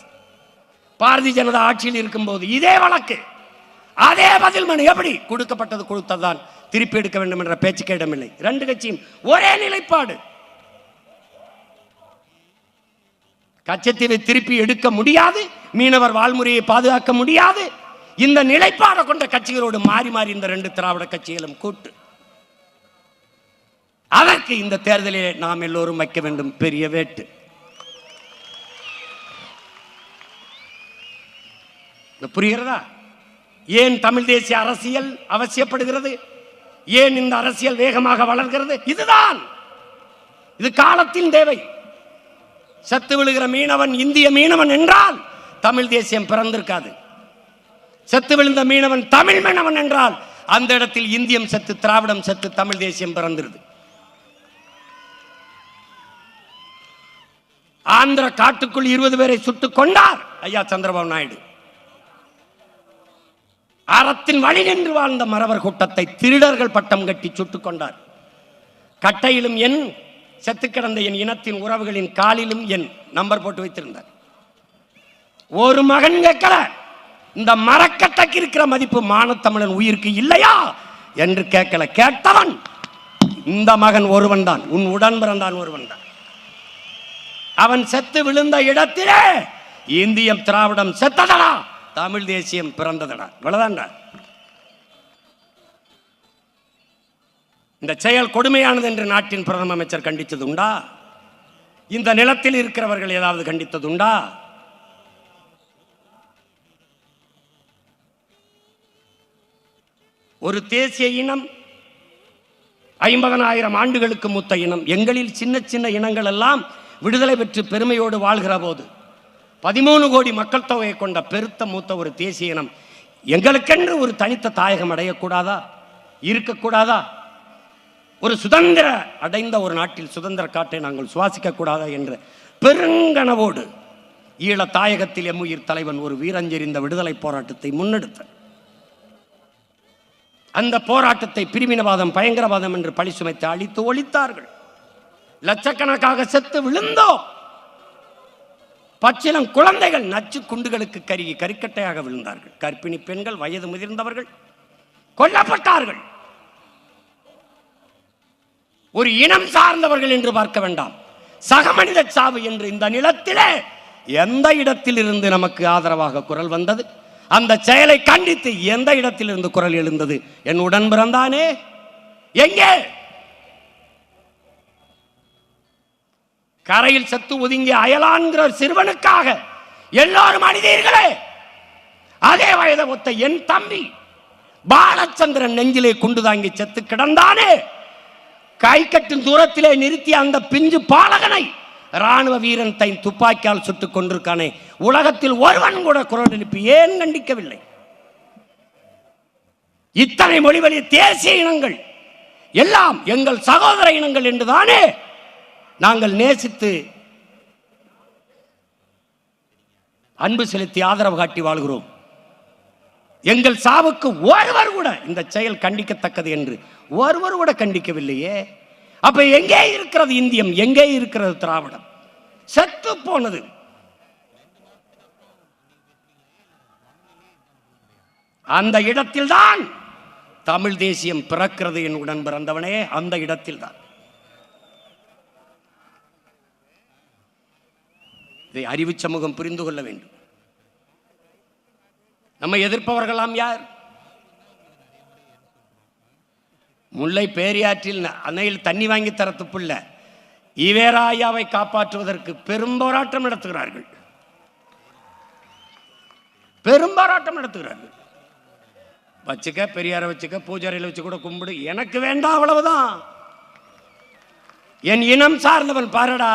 பாரதிய ஜனதா ஆட்சியில் இருக்கும் போது இதே வழக்கு, அதே பதில் மனு. எப்படி? கொடுத்ததுதான், திருப்பி எடுக்க வேண்டும் என்ற பேச்சுக்கு இடமில்லை. ரெண்டு கட்சியும் ஒரே நிலைப்பாடு. கச்சத்தீவை திருப்பி எடுக்க முடியாது, மீனவர் வாழ்முறையை பாதுகாக்க முடியாது. இந்த நிலைப்பாடு கொண்ட கட்சிகளோடு மாறி மாறி இந்த ரெண்டு திராவிட கட்சிகளும் கூட்டு. அதற்கு இந்த தேர்தலில் நாம் எல்லோரும் வைக்க வேண்டும் பெரிய வேட்டு. புரிகிறதா? ஏன் தமிழ் தேசிய அரசியல் அவசியப்படுகிறது? ஏன் இந்த அரசியல் வேகமாக வளர்கிறது? இதுதான், இது காலத்தின் தேவை. செத்து விழுகிற மீனவன் இந்திய மீனவன் என்றால் தமிழ் தேசியம் பிறந்திருக்காது. செத்து விழுந்த மீனவன் தமிழ் மீனவன் என்றால் அந்த இடத்தில் இந்தியம் செத்து, திராவிடம் செத்து, தமிழ் தேசியம் பிறந்திருது. ஆந்திர காட்டுக்குள் 20 பேரை சுட்டுக் கொண்டார் ஐயா சந்திரபாபு நாயுடு. அறத்தின் வழி நின்று வாழ்ந்த மறவர் கூட்டத்தை திருடர்கள் பட்டம் கட்டி சுட்டுக் கொண்டார். கட்டையிலும் என், செத்து கிடந்த என் இனத்தின் உறவுகளின் காலிலும் என் நம்பர் போட்டு வைத்திருந்தார். ஒரு மகன் கேட்கல, இந்த மரக்கட்டைக்கு இருக்கிற மதிப்பு மானத்தமிழன் உயிருக்கு இல்லையா என்று கேட்கல. கேட்டவன் இந்த மகன் ஒருவன் தான், உன் உடன் பிறந்தான் ஒருவன் தான். அவன் செத்து விழுந்த இடத்திலே இந்தியம் திராவிடம் செத்ததடா, தமிழ் தேசியம் பிறந்ததடா. இவ்வளவுதான்டா. இந்த செயல் கொடுமையானது என்று நாட்டின் பிரதம அமைச்சர் கண்டித்தது உண்டா? இந்த நிலத்தில் இருக்கிறவர்கள் ஏதாவது கண்டித்தது உண்டா? ஒரு தேசிய இனம் 50,000 ஆண்டுகளுக்கு மூத்த இனம். எங்களில் சின்ன சின்ன இனங்கள் எல்லாம் விடுதலை பெற்று பெருமையோடு வாழ்கிற போது 13 கோடி மக்கள் தொகையை கொண்ட பெருத்த மூத்த ஒரு தேசிய இனம் எங்களுக்கென்று ஒரு தனித்த தாயகம் அடையக்கூடாதா? இருக்கக்கூடாதா? ஒரு சுதந்திர அடைந்த ஒரு நாட்டில் சுதந்திர காட்டை நாங்கள் சுவாசிக்க கூடாதா என்ற பெருங்கனவோடு ஈழ தாயகத்தில் எம்முயிர் தலைவன் ஒரு வீரஞ்செறிந்த விடுதலை போராட்டத்தை முன்னெடுத்தார். அந்த போராட்டத்தை பிரிவினவாதம், பயங்கரவாதம் என்று பழி சுமைத்து அழித்து ஒழித்தார்கள். லட்சக்கணக்காக செத்து விழுந்தோம். பச்சிலம் குழந்தைகள் நச்சு குண்டுகளுக்கு கருகி கரிக்கட்டையாக விழுந்தார்கள். கர்ப்பிணி பெண்கள், வயது முதிர்ந்தவர்கள் கொல்லப்பட்டார்கள். ஒரு இனம் சார்ந்தவர்கள் என்று பார்க்க வேண்டாம், சக மனித சாவு என்று இந்த நிலத்திலே எந்த இடத்தில் இருந்து நமக்கு ஆதரவாக குரல் வந்தது? அந்த செயலை கண்டித்து எந்த இடத்தில் இருந்து குரல் எழுந்தது? என் உடன் பிறந்தானே எங்கே? கரையில் செத்து ஒதுங்கிய அயலான்கிற சிறுவனுக்காக எல்லாரும் அணிதீர்களே. அதே வயதை ஒத்த என் தம்பி பாலச்சந்திரன் நெஞ்சிலே குண்டு தாங்கி செத்து கிடந்தானே. கை கட்டின் தூரத்திலே நிறுத்திய அந்த பிஞ்சு பாலகனை ராணுவ வீரன் தை துப்பாக்கியால் சுட்டுக் கொண்டிருக்கானே. உலகத்தில் ஒருவன் கூட குரல் எழுப்பி ஏன் கண்டிக்கவில்லை? இத்தனை மொழிவழி தேசிய இனங்கள் எல்லாம் எங்கள் சகோதர இனங்கள் என்றுதானே நாங்கள் நேசித்து அன்பு செலுத்தி ஆதரவு காட்டி வாழ்கிறோம். எங்கள் சாவுக்கு ஒருவர் கூட இந்த செயல் கண்டிக்கத்தக்கது என்று ஒருவர் கூட கண்டிக்கவில்லையே. அப்ப எங்கே இருக்கிறது இந்தியம்? எங்கே இருக்கிறது திராவிடம்? செத்து போனது. அந்த இடத்தில்தான் தமிழ் தேசியம் பிறக்கிறது என் உடன் பிறந்தவனே அந்த இடத்தில் தான். இதை அறிவு சமூகம் புரிந்து கொள்ள வேண்டும். நம்ம எதிர்ப்பவர்களாம் யார்? முல்லை பேரியாற்றில் அணையில் தண்ணி வாங்கி தர துப்புள்ள ஈவேராயாவை காப்பாற்றுவதற்கு பெரும் போராட்டம் நடத்துகிறார்கள். பெரும் போராட்டம் நடத்துகிறார்கள். வச்சுக்க, பெரியாரை வச்சுக்க, பூஜாரியில் வச்சு கூட கும்பிடு, எனக்கு வேண்டாம், அவ்வளவுதான். என் இனம் சார்ந்தவன் பாருடா,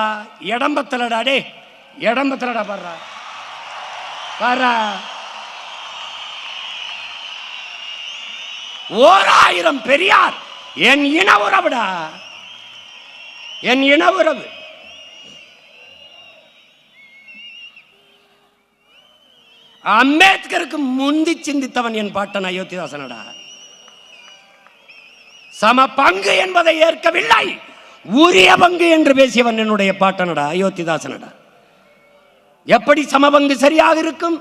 இடம்பத்தலடா, டே இடம்பத்தலடா, பாருடா பாரா. 1000 பெரியார் என் இன உறவுடா, என் இன உறவு. அம்பேத்கருக்கு முந்தி சிந்தித்தவன் என் பாட்டன் அயோத்திதாசனடா. சம பங்கு என்பதை ஏற்கவில்லை, உரிய பங்கு என்று பேசியவன் என்னுடைய பாட்டனடா, அயோத்திதாசனடா. எப்படி சமபங்கு சரியாக இருக்கும்?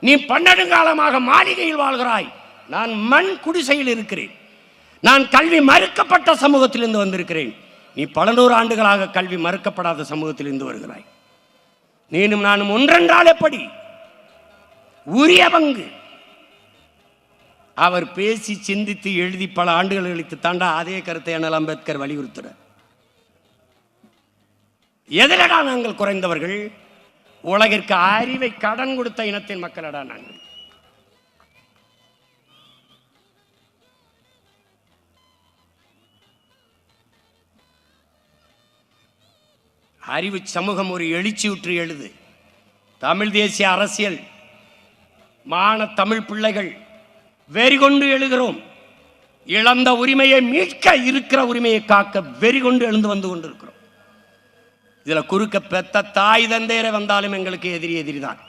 நீ 12 காலமாக மாளிகையில் வாழ்கிறாய், நான் மண் குடிசையில் இருக்கிறேன். நான் கல்வி மறுக்கப்பட்ட சமூகத்திலிருந்து வந்திருக்கிறேன். நீ பல 100 ஆண்டுகளாக கல்வி மறுக்கப்படாத சமூகத்திலிருந்து வருகிறாய். நீனும் நானும் ஒன்றென்றால் எப்படி? உரிய பங்கு. அவர் பேசி சிந்தித்து எழுதி பல ஆண்டுகள் கழித்து தாண்டா அதே கருத்தை அண்ணல் அம்பேத்கர் வலியுறுத்துற. எதிலடா நாங்கள் குறைந்தவர்கள்? உலகிற்கு அறிவை கடன் கொடுத்த இனத்தின் மக்களடா நாங்கள். அறிவு சமூகம் ஒரு எழுச்சியுற்று எழுது. தமிழ் தேசிய அரசியல் மான தமிழ் பிள்ளைகள் வெறி கொண்டு எழுகிறோம். இழந்த உரிமையை மீட்க, இருக்கிற உரிமையை காக்க வெறி கொண்டு எழுந்து வந்து கொண்டிருக்கிறோம். இதுல குறுக்க பெத்த தாய் தந்தையரை வந்தாலும் எங்களுக்கு எதிரி எதிரிதான்.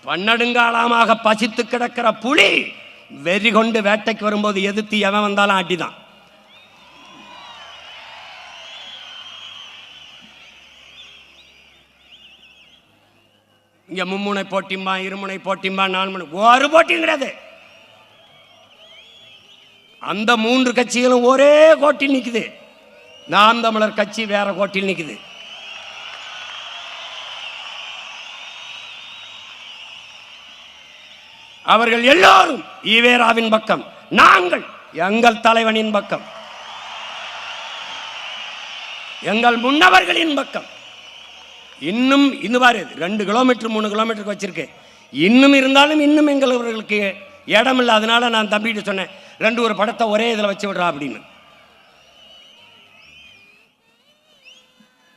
பன்னெடுங்காலமாக பசித்து கிடக்கிற புலி வெறி கொண்டு வேட்டைக்கு வரும்போது எதிர்த்து எவன் வந்தாலும் அடிதான். இங்க மும்முனை போட்டிம்பா, இருமுனை போட்டிம்பா, 4 முனை, ஒரு போட்டியும் கிடையாது. அந்த 3 கட்சிகளும் ஒரே கோட்டில் நிக்குது. நாம் தமிழர் கட்சி வேற கோட்டில் நிக்குது. அவர்கள் எல்லோரும் ஈவேராவின் பக்கம், நாங்கள் எங்கள் தலைவனின் பக்கம், எங்கள் முன்னவர்களின் பக்கம். இன்னும் இன்னும் பாரு, 2 கிலோமீட்டர் 3 கிலோமீட்டருக்கு வச்சிருக்கு. இன்னும் இருந்தாலும் இன்னும் எங்களுக்கு இடம் இல்லை. அதனால நான் தம்பிகிட்ட சொன்னேன், 2 ஒரு படத்தை ஒரே இதில் வச்சு விடுறா அப்படின்னு.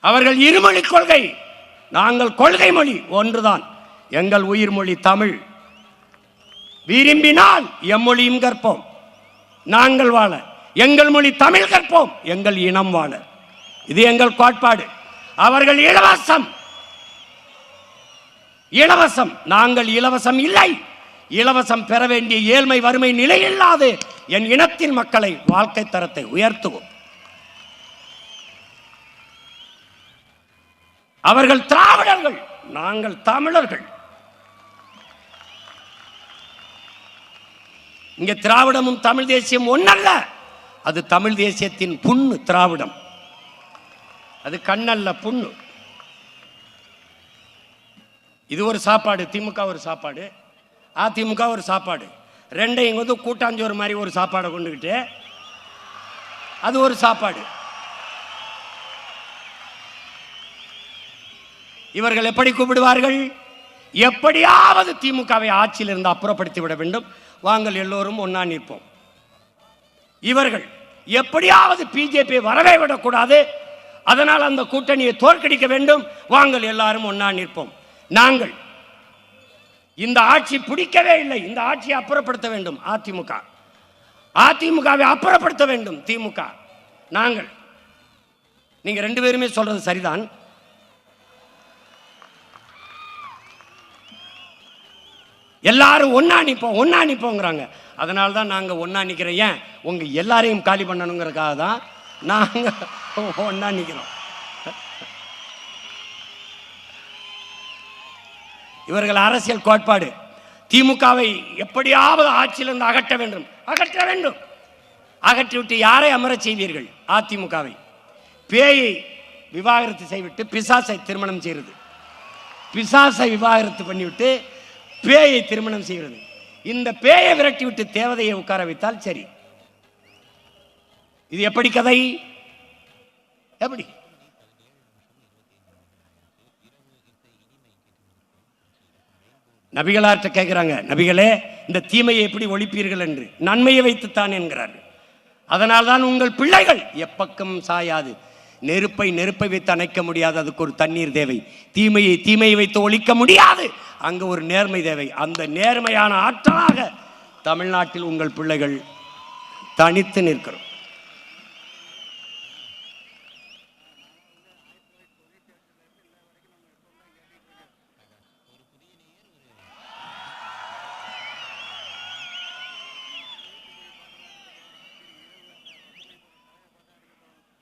அவர்கள் இருமொழி கொள்கை, நாங்கள் கொள்கை மொழி ஒன்றுதான். எங்கள் உயிர் மொழி தமிழ். விரும்பினால் எம்மொழியும் கற்போம், நாங்கள் வாழ. எங்கள் மொழி தமிழ் கற்போம், எங்கள் இனம் வாழ. இது எங்கள் கோட்பாடு. அவர்கள் இலவசம், இலவசம், நாங்கள் இலவசம் இல்லை. இலவசம் பெற வேண்டிய ஏழ்மை வறுமை நிலை இல்லாது என் இனத்தின் மக்களை வாழ்க்கை தரத்தை உயர்த்துவோம். அவர்கள் திராவிடர்கள், நாங்கள் தமிழர்கள். இங்க திராவிடமும் தமிழ் தேசியம் ஒன்னல்ல. அது தமிழ் தேசியத்தின் புண்ணு. திராவிடம் அது கண்ணல்ல, புண்ணு. இது ஒரு சாப்பாடு, திமுக ஒரு சாப்பாடு, அதிமுக ஒரு சாப்பாடு. ரெண்டையும் வந்து கூட்டாஞ்சோறு மாதிரி ஒரு சாப்பாடை கொண்டுகிட்டு அது ஒரு சாப்பாடு. இவர்கள் எப்படி கூப்பிடுவார்கள்? எப்படியாவது திமுகவை ஆட்சியில் இருந்து அப்புறப்படுத்தி விட வேண்டும், வாங்கள் எல்லோரும் ஒன்னா நிற்போம். இவர்கள் எப்படியாவது பிஜேபி வரவே விடக்கூடாது, அதனால் அந்த கூட்டணியை தோற்கடிக்க வேண்டும், வாங்கள் எல்லாரும் ஒன்னா நிற்போம். நாங்கள் இந்த ஆட்சி பிடிக்கவே இல்லை, இந்த ஆட்சியை அப்புறப்படுத்த வேண்டும் அதிமுக, அதிமுகவை அப்புறப்படுத்த வேண்டும் திமுக. நாங்கள், நீங்க 2 பேருமே சொல்றது சரிதான். எல்லாரும் ஒன்னா நிற்போம், ஒன்னா நிற்போங்கிறாங்க. அதனால தான் நாங்கள் ஒன்னா நிற்கிறோம். ஏன்? உங்க எல்லாரையும் காலி பண்ணணுங்கிறதுக்காக தான் நாங்கள் ஒன்னா நிற்கிறோம். இவர்கள் அரசியல் கோட்பாடு திமுகவை எப்படியாவது ஆட்சியிலிருந்து அகற்ற வேண்டும், அகற்ற வேண்டும். அகற்றிவிட்டு யாரை அமரச் செய்வீர்கள்? அதிமுகவை. பேயை விவாகரத்து செய்துவிட்டு பிசாசை திருமணம் செய்கிறது, பிசாசை விவாகரத்து பண்ணிவிட்டு பேயை திருமணம் செய்கிறது. இந்த பேயை விரட்டி விட்டு தேவதையை உட்கார வைத்தால் சரி. இது எப்படி கதை? எப்படி? நபிகளார்ட்ட கேட்கிறாங்க, நபிகளே இந்த தீமையை எப்படி ஒழிப்பீர்கள் என்று. நன்மையை வைத்துத்தான் என்கிறார்கள். அதனால்தான் உங்கள் பிள்ளைகள் எப்பக்கம் சாயாது. நெருப்பை நெருப்பை வைத்து அணைக்க முடியாது, அதுக்கு ஒரு தண்ணீர் தேவை. தீமையை தீமையை வைத்து ஒழிக்க முடியாது, அங்கு ஒரு நேர்மை தேவை. அந்த நேர்மையான ஆற்றலாக தமிழ்நாட்டில் உங்கள் பிள்ளைகள் தனித்து நிற்கிறோம்.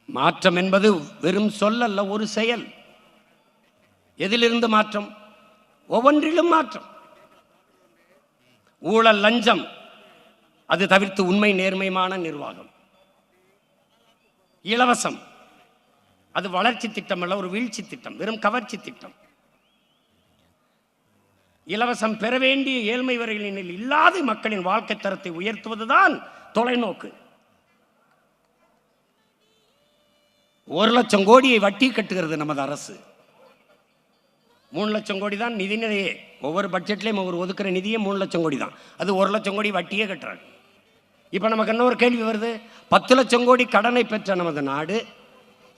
மாற்றம் என்பது வெறும் சொல் அல்ல, ஒரு செயல். எதிலிருந்து மாற்றம்? ஒவ்வொன்றிலும் மாற்றம். ஊழல் லஞ்சம் அது தவிர்த்து உண்மை நேர்மையான நிர்வாகம். இலவசம் அது வளர்ச்சி திட்டம் அல்ல, ஒரு வீழ்ச்சி திட்டம், வெறும் கவர்ச்சி திட்டம். இலவசம் பெற வேண்டிய ஏழ்மை வரைகளில் இல்லாது மக்களின் வாழ்க்கை தரத்தை உயர்த்துவதுதான் தொலைநோக்கு. 1,00,000 கோடியை வட்டி கட்டுகிறது நமது அரசு. 3,00,000 கோடி தான் நிதிநிலையே. ஒவ்வொரு பட்ஜெட்லேயும் ஒவ்வொரு ஒதுக்குற நிதியே 3,00,000 கோடி தான். அது 1,00,000 கோடி வட்டியே கட்டுறாங்க. இப்போ நமக்கு என்ன ஒரு கேள்வி வருது? 10,00,000 கோடி கடனை பெற்ற நமது நாடு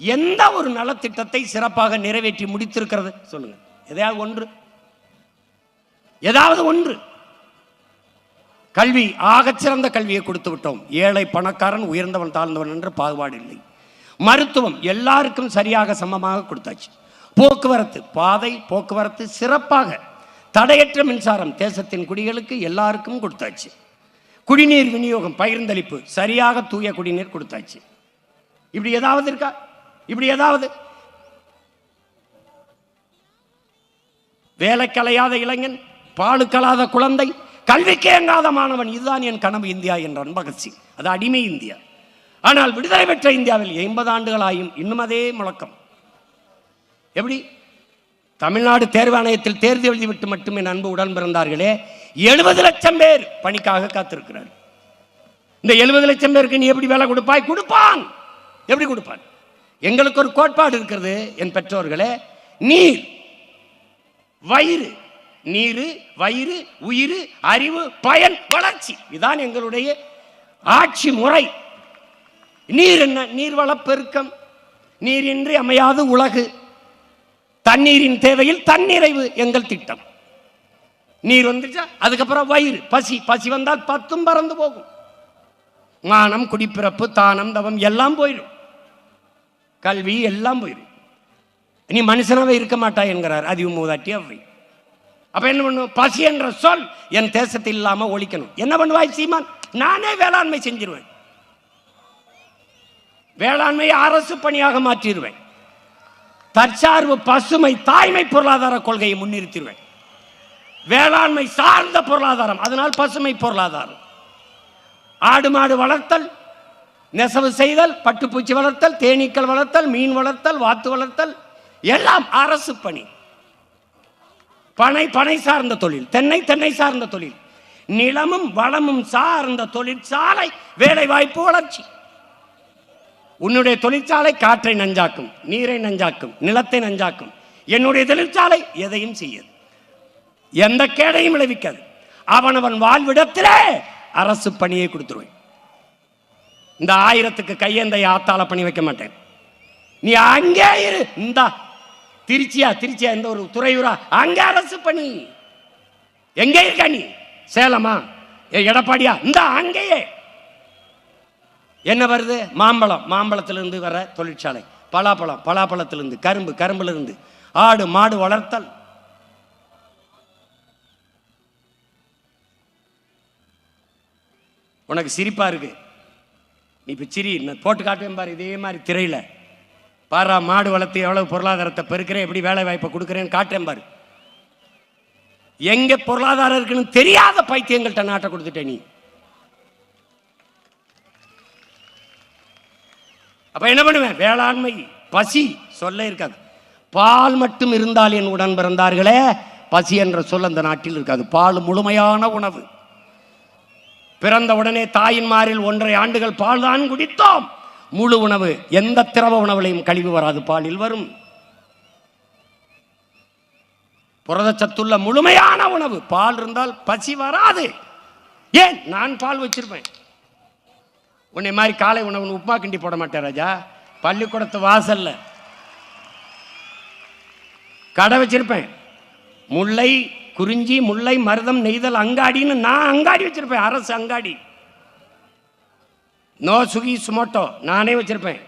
எந்த ஒரு நலத்திட்டத்தை சிறப்பாக நிறைவேற்றி முடித்திருக்கிறது? சொல்லுங்க. எதையாவது ஒன்று, ஏதாவது ஒன்று. கல்வி, ஆகச்சிறந்த கல்வியை கொடுத்து விட்டோம். ஏழை பணக்காரன், உயர்ந்தவன் தாழ்ந்தவன் என்ற பாகுபாடு இல்லை. மருத்துவம் எல்லாருக்கும் சரியாக சமமாக கொடுத்தாச்சு. போக்குவரத்து, பாதை போக்குவரத்து சிறப்பாக, தடையற்ற மின்சாரம் தேசத்தின் குடிகளுக்கு எல்லாருக்கும் கொடுத்தாச்சு. குடிநீர் விநியோகம், பகிர்ந்தளிப்பு, சரியாக தூய குடிநீர் கொடுத்தாச்சு. இப்படி ஏதாவது இருக்கா? இப்படி ஏதாவது? வேலை கலையாத இளைஞன், பாலு கலாத குழந்தை, கல்விக்கு இயங்காத மாணவன், இதுதான் என் கனவு இந்தியா என்றான் பகத்சிங். அது அடிமை இந்தியா. ஆனால் விடுதலை பெற்ற இந்தியாவில் 80 ஆண்டுகள் ஆயும் இன்னும் அதே முழக்கம். எப்படி? தமிழ்நாடு தேர்வு ஆணையத்தில் தேர்வு எழுதிவிட்டு மட்டுமே அன்பு உடன் பிறந்தார்களே 70 லட்சம் பேர் பணிக்காக காத்திருக்கிறார். இந்த 70 லட்சம் பேருக்கு நீ எப்படி வேலை கொடுப்பாய்? கொடுப்பான். எப்படி கொடுப்பான்? எங்களுக்கு ஒரு கோட்பாடு இருக்கிறது என் பெற்றோர்களே. நீர், வயிறு, நீரு, வயிறு, உயிர், அறிவு, பயன், வளர்ச்சி, இதுதான் எங்களுடைய ஆட்சி முறை. நீர் என்ன? நீர்வள பெருக்கம், நீரின்றி அமையாது உலகு, தண்ணீரின் தேவையில் தன்னிறைவு எங்கள் திட்டம். நீர் வந்துச்சா அதுக்கப்புறம் வயிறு, பசி, பசி வந்தால் 10 பறந்து போகும். மானம், குடிப்பிறப்பு, தானம், தவம் எல்லாம் போயிடும். கல்வி எல்லாம் போயிடும். நீ மனுஷனாவே இருக்க மாட்டாய் என்கிறார் அதிவு மூதாட்டி அவை. அப்ப என்ன பண்ணும்? பசி என்ற சொல் என் தேசத்தில் இல்லாம ஒழிக்கணும். என்ன பண்ணுவாய் சீமான்? நானே வேளாண்மை செஞ்சிருவேன். வேளாண்மையை அரசு பணியாக மாற்றிடுவேன். தற்சார்பு, பசுமை, தாய்மை பொருளாதார கொள்கையை முன்னிறுத்திடுவேன். வேளாண்மை சார்ந்த பொருளாதாரம், அதனால் பசுமை பொருளாதாரம். ஆடு மாடு வளர்த்தல், நெசவு செய்தல், பட்டுப்பூச்சி வளர்த்தல், தேனீக்கள் வளர்த்தல், மீன் வளர்த்தல், வாத்து வளர்த்தல் எல்லாம் அரசு பணி. பனை, பனை சார்ந்த தொழில், தென்னை, தென்னை சார்ந்த தொழில், நிலமும் வளமும் சார்ந்த தொழிற்சாலை, வேலை வாய்ப்பு, வளர்ச்சி. உன்னுடைய தொழிற்சாலை காற்றை நஞ்சாக்கும், நீரை நஞ்சாக்கும், நிலத்தை நஞ்சாக்கும். என்னுடைய தொழிற்சாலை எதையும் செய்யாது, எந்த கேடையும் விளைவிக்காது. அவனவன் வாழ்விடத்திலே அரசு பணியை கொடுத்துருவேன். இந்த 1000க்கு கையெந்த ஆத்தால பணி வைக்க மாட்டேன். நீ அங்கே இரு. இந்த திருச்சியா இந்த ஒரு துறையூரா, அங்க அரசு பணி. எங்கே இருக்க நீ? சேலமா, எடப்பாடியா? இந்த அங்கேயே என்ன வருது? மாம்பழம், மாம்பழத்திலிருந்து வர தொழிற்சாலை, பலாப்பழம், பலாப்பழத்திலிருந்து கரும்பு, கரும்பிலிருந்து ஆடு மாடு வளர்த்தல். உனக்கு சிரிப்பா இருக்கு, நீ இப்ப சிரி, நான் போட்டு காட்டுவேன் பாரு. இதே மாதிரி திரையில பாரா, மாடு வளர்த்து எவ்வளவு பொருளாதாரத்தை பெருக்கிறேன், எப்படி வேலை வாய்ப்பை கொடுக்குறேன்னு காட்டுறேன் பாரு. எங்க பொருளாதாரம் இருக்குன்னு தெரியாத பைத்தியங்கள்ட்ட நாட்டை கொடுத்துட்ட நீ. அப்ப என்ன பண்ணுவேன்? வேளாண்மை பசி சொல்ல இருக்காது. பால் மட்டும் இருந்தால் என் உடன் பிறந்தார்களே, பசி என்ற சொல் அந்த நாட்டில் இருக்காது. பால் முழுமையான உணவு. பிறந்த உடனே தாயின் மாரில் 1.5 ஆண்டுகள் பால் தான் குடித்தோம். முழு உணவு. எந்த திரவ உணவுலையும் கழிவு வராது, பாலில் வரும். புரதச்சத்துள்ள முழுமையான உணவு. பால் இருந்தால் பசி வராது. ஏன்? நான் பால் வச்சிருப்பேன். உன்னை மாதிரி காலை உணவு உப்புமா கிண்டி போட மாட்டேன் ராஜா. பள்ளிக்கூடத்து வாசல்ல கடை வச்சிருப்பேன். முல்லை, குறிஞ்சி, முல்லை, மருதம், நெய்தல் அங்காடின்னு நான் அங்காடி வச்சிருப்பேன். அரசு அங்காடி. நோ சுகி சுமோட்டோ நானே வச்சிருப்பேன்.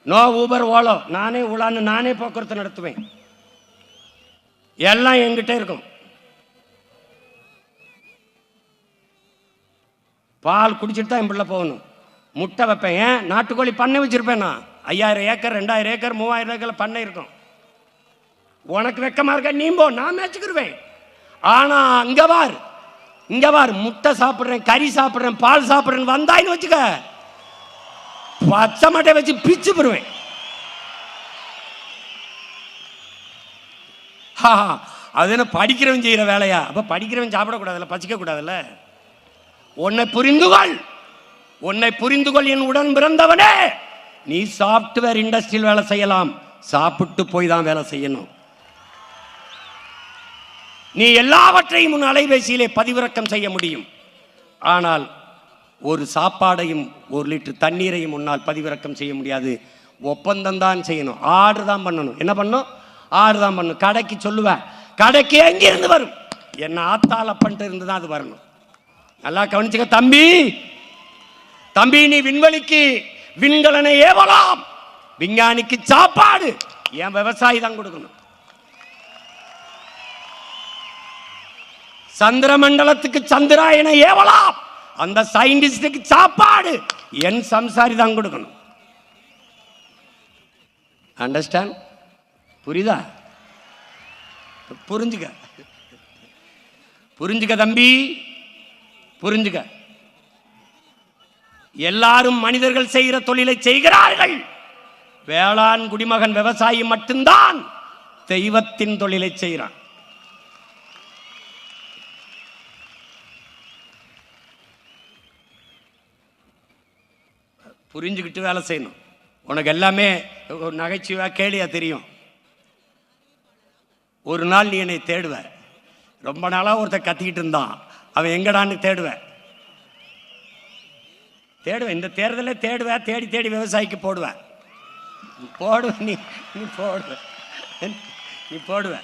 நோ ஊபர் ஓலோ நானே உலான்னு நானே போக்குவரத்து நடத்துவேன். எல்லாம் என்கிட்ட இருக்கும். பால் குடிச்சிட்டு தான் என் பிள்ளை போகணும். முட்டை வைப்பேன். ஏன்? நாட்டுக்கோழி பண்ணை வச்சிருப்பேன். நான் 5000 ஏக்கர் 2000 ஏக்கர் 3000 ஏக்கர் பண்ணை இருக்கும். உனக்கு வெக்கமா இருக்க நீ போ, நான் மேய்ச்சிக்கிருவேன். ஆனா இங்க பார் முட்டை சாப்பிடுறேன், கறி சாப்பிடுறேன், பால் சாப்பிடுறேன் வந்தாயின்னு வச்சுக்க, பச்சை மட்டை வச்சு பிச்சு போடுவேன். அது என்ன படிக்கிறவன் செய்யற வேலையா? அப்ப படிக்கிறவன் சாப்பிடக்கூடாதுல்ல, பசிக்க கூடாதுல்ல. உன்னை புரிந்து கொள் என் உடன் பிறந்தவனே. நீ சாப்ட்வேர் இண்டஸ்ட்ரியில் வேலை செய்யலாம், சாப்பிட்டு போய் தான் வேலை செய்யணும். நீ எல்லாவற்றையும் உன் அலைபேசியிலே பதிவிறக்கம் செய்ய முடியும். ஆனால் ஒரு சாப்பாடையும் 1 லிட்டர் தண்ணீரையும் உன்னால் பதிவிறக்கம் செய்ய முடியாது. ஒப்பந்தம் தான் செய்யணும், ஆர்டர் தான் பண்ணணும். என்ன பண்ணும்? ஆர்டர் தான் பண்ணணும். கடைக்கு சொல்லுவேன், கடைக்கு எங்கிருந்து வரும்? என்ன ஆத்தால பண்ணிட்டு இருந்து தான் அது வரணும். நல்லா கவனிச்சுக்க தம்பி, நீ விண்வெளிக்கு விண்கலனை ஏவலாம், விஞ்ஞானிக்கு சாப்பாடு என் விவசாயி தான் கொடுக்கணும். சந்திர மண்டலத்துக்கு சந்திராயனை ஏவலாம், அந்த சயின்டிஸ்டுக்கு சாப்பாடு என் சம்சாரி தான் கொடுக்கணும். அண்டர்ஸ்டாண்ட்? புரியுதா? புரிஞ்சுக்க தம்பி, புரிஞ்சுக்க. எல்லாரும் மனிதர்கள் செய்கிற தொழிலை செய்கிறார்கள். வேளாண் குடிமகன் விவசாயி மட்டும்தான் தெய்வத்தின் தொழிலை செய்கிறான். புரிஞ்சுக்கிட்டு வேலை செய்யணும். உனக்கு எல்லாமே ஒரு நகைச்சுவா கேளியா தெரியும். ஒரு நாள் நீ என்னை தேடுவ. ரொம்ப நாளாக ஒருத்தர் கத்திக்கிட்டு இருந்தான், அவன் எங்கடான்னு தேடுவேன். இந்த தேர்தலில் தேடுவேன், தேடி விவசாயிக்கு போடுவேன். நீ போடுவ.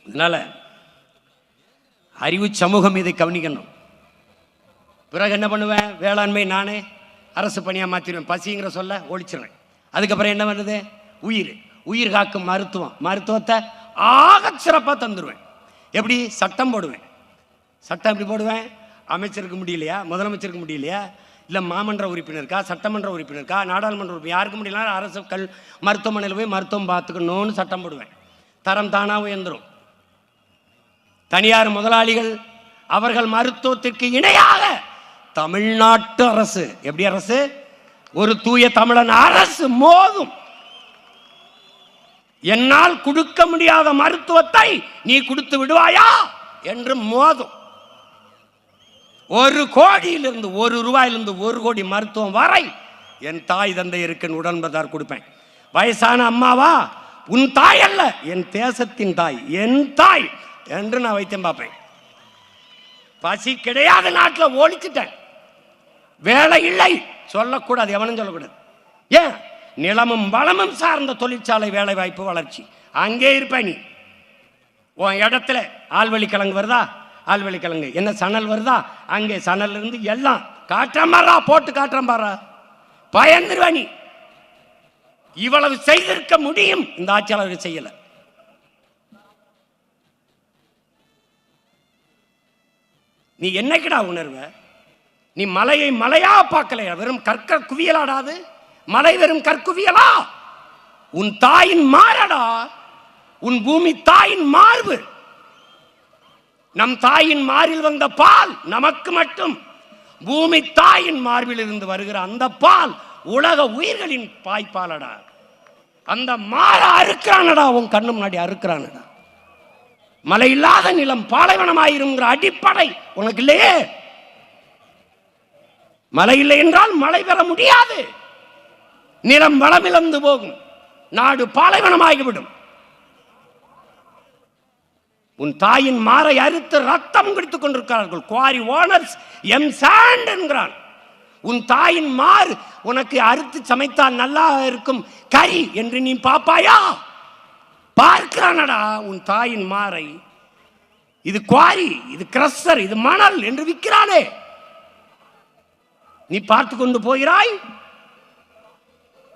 அதனால அறிவு சமூகம் இதை கவனிக்கணும். பிறகு என்ன பண்ணுவேன்? வேளாண்மை நானே அரசு பணியாக மாற்றிடுவேன். பசிங்கிற சொல்ல ஒழிச்சிடுவேன். அதுக்கப்புறம் என்ன பண்ணுது? உயிர் காக்கும் மருத்துவத்தை ஆக சிறப்பாக தந்துடுவேன். எப்படி? சட்டம் போடுவேன். சட்டம் எப்படி போடுவேன்? அமைச்சருக்கு முடியலையா, முதலமைச்சருக்கு முடியலையா, இல்லை மாமன்ற உறுப்பினருக்கா, சட்டமன்ற உறுப்பினருக்கா, நாடாளுமன்ற உறுப்பினர், யாருக்கு முடியலாம் அரசு மருத்துவமனையில் போய் மருத்துவம் பார்த்துக்கணும்னு சட்டம் போடுவேன். தரம் தானாக உயர்ந்துடும். தனியார் முதலாளிகள் அவர்கள் மருத்துவத்திற்கு இணையாக தமிழ்நாட்டு அரசு, எப்படி அரசு? ஒரு தூய தமிழன் அரசு மோதும். என்னால் கொடுக்க முடியாத மருத்துவத்தை நீ கொடுத்து விடுவாயா என்று மோதும். 1 கோடியிலிருந்து 1 ரூபாயிலிருந்து 1 கோடி மருத்துவம் வரை என் தாய் தந்தையருக்கு உடன்பதார் கொடுப்பேன். வயசான அம்மாவா? உன் தாய் அல்ல, என் தேசத்தின் தாய், என் தாய் என்று நான் வைத்தியம் பார்ப்பேன். பசி கிடையாத நாட்டில் ஒழிச்சிட்டேன். வேலை இல்லை சொல்லக்கூடாது, எவனும் சொல்லக்கூடாது. ஏன்? நிலமும் வளமும் சார்ந்த தொழிற்சாலை வேலை வாய்ப்பு வளர்ச்சி அங்கே இருப்ப. நீ உன் இடத்துல ஆழ்வழி கிழங்கு வருதா? ஆழ்வழி கிழங்கு என்ன சணல் வருதா? அங்கே சணல் இருந்து எல்லாம் காட்டுறா, போட்டு காட்டுறேன் பாரா, பயந்துருவ. நீ இவ்வளவு செய்திருக்க முடியும், இந்த ஆட்சியாளர்கள் செய்யல. நீ என்னைக்குடா உணர்வ? நீ மலையை மலையா பார்க்கலையா? வெறும் கற்க குவியலாடாது மலை, வெறும் கற்குவியலா? உன் தாயின் மாறடா, உன் பூமி தாயின் மார்பு. நம் தாயின் மார்பில் வந்த பால் நமக்கு மட்டும். பூமி தாயின் மார்பில் இருந்து வருகிற அந்த பால் உலக உயிர்களின் பாய்ப்பாலடா. அந்த மாற அறுக்கிறானடா, உன் கண்ணு முன்னாடி அறுக்கிறானடா. மழை இல்லாத நிலம் பாலைவனமாயிருங்கிற அடிப்படை உனக்கு இல்லையே. மழை இல்லை என்றால் மழை பெற முடியாது. நிலம் வளமிழந்து போகும், நாடு பாலைவனமாகிவிடும். உன் தாயின் மாறை அறுத்து ரத்தம் குடித்துக் கொண்டிருக்கிறார்கள். குவாரி ஓனர்ஸ் எம் சாண்ட் என்கிறான். உன் தாயின் மார் உனக்கு அறுத்து சமைத்தால் நல்லா இருக்கும் கறி என்று நீ பாப்பாயா? பார்க்கிறானடா உன் தாயின் மாறை. இது குவாரி, இது கிரஷர், இது மணல் என்று விற்கிறானே. நீ பார்த்து கொண்டு போகிறாய்.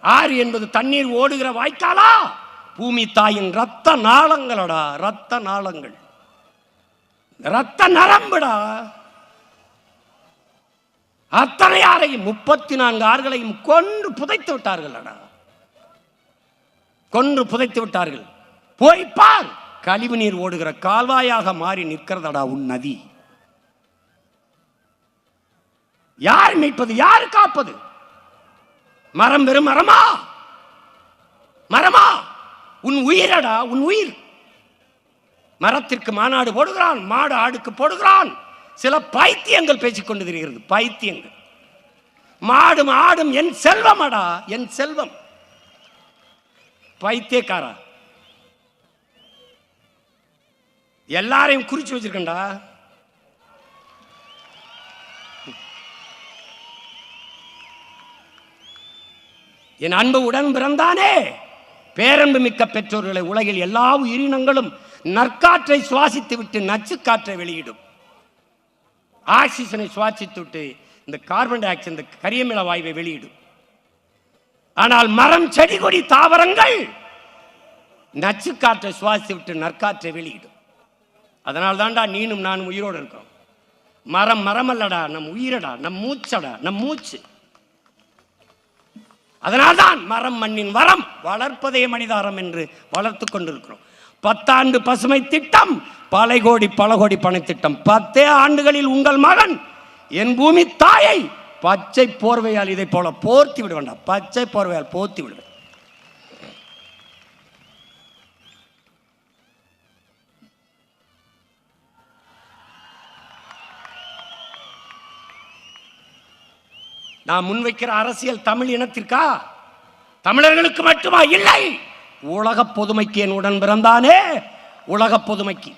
ஆறு என்பது தண்ணீர் ஓடுகிற வாய்க்காலா? பூமி தாயின் ரத்த நாளங்களடா, ரத்த நாளங்கள், ரத்த நரம்புடா. அத்தனை ஆறையும் 34 ஆறுகளையும் கொன்று புதைத்து விட்டார்களடா, கொன்று புதைத்து விட்டார்கள். போய்ப்பார், கழிவு நீர் ஓடுகிற கால்வாயாக மாறி நிற்கிறதடா உன் நதி. யார் மீட்பது, யார் காப்பது? மரம் வெறும் மரமா? மரமா? உன் உயிரடா, உன் உயிர். மரத்திற்கு மாநாடு போடுகிறான், மாடு ஆடுக்கு போடுகிறான். சில பைத்தியங்கள் பேசிக் கொண்டு தெரிகிறது, பைத்தியங்கள். மாடும் ஆடும் என் செல்வமடா, என் செல்வம். பைத்தியக்காரா, எல்லாரையும் குறிச்சு வச்சிருக்கா. என் அன்பு உடன் பிறந்தானே, பேரன்பு மிக்க பெற்றோர்களை உலகில் எல்லா உயிரினங்களும் நற்காற்றை சுவாசித்து விட்டு நச்சு காற்றை வெளியிடும். ஆக்சிஜனை சுவாசித்து விட்டு இந்த கார்பன் டை ஆக்சைடு, இந்த கரியமில வாயுவை வெளியிடும். ஆனால் மரம், செடி, கொடி, தாவரங்கள் நச்சு காற்றை சுவாசித்து விட்டு நற்காற்றை வெளியிடும். அதனால் தான்டா நீனும் நானும் உயிரோடு இருக்கோம். மரம் மரம் அல்லடா, நம் உயிரடா, நம் மூச்சடா, நம் மூச்சு. அதனால்தான் மரம் மண்ணின் வரம், வளர்ப்பதே மனிதாரம் என்று வளர்த்து கொண்டிருக்கிறோம். 10 ஆண்டு பசுமை திட்டம், பல கோடி பண திட்டம். 10 ஆண்டுகளில் உங்கள் மகன் என் பூமி தாயை பச்சை போர்வையால் இதை போல போர்த்தி விட வேண்டாம், பச்சை போர்வையால் போர்த்தி விடுவேன். நான் முன்வைக்கிற அரசியல் தமிழ் இனத்திற்கா, தமிழர்களுக்கு மட்டுமா? இல்லை, உலக பொதுமைக்கு என் உடன் பிறந்தானே, உலக பொதுமைக்கு.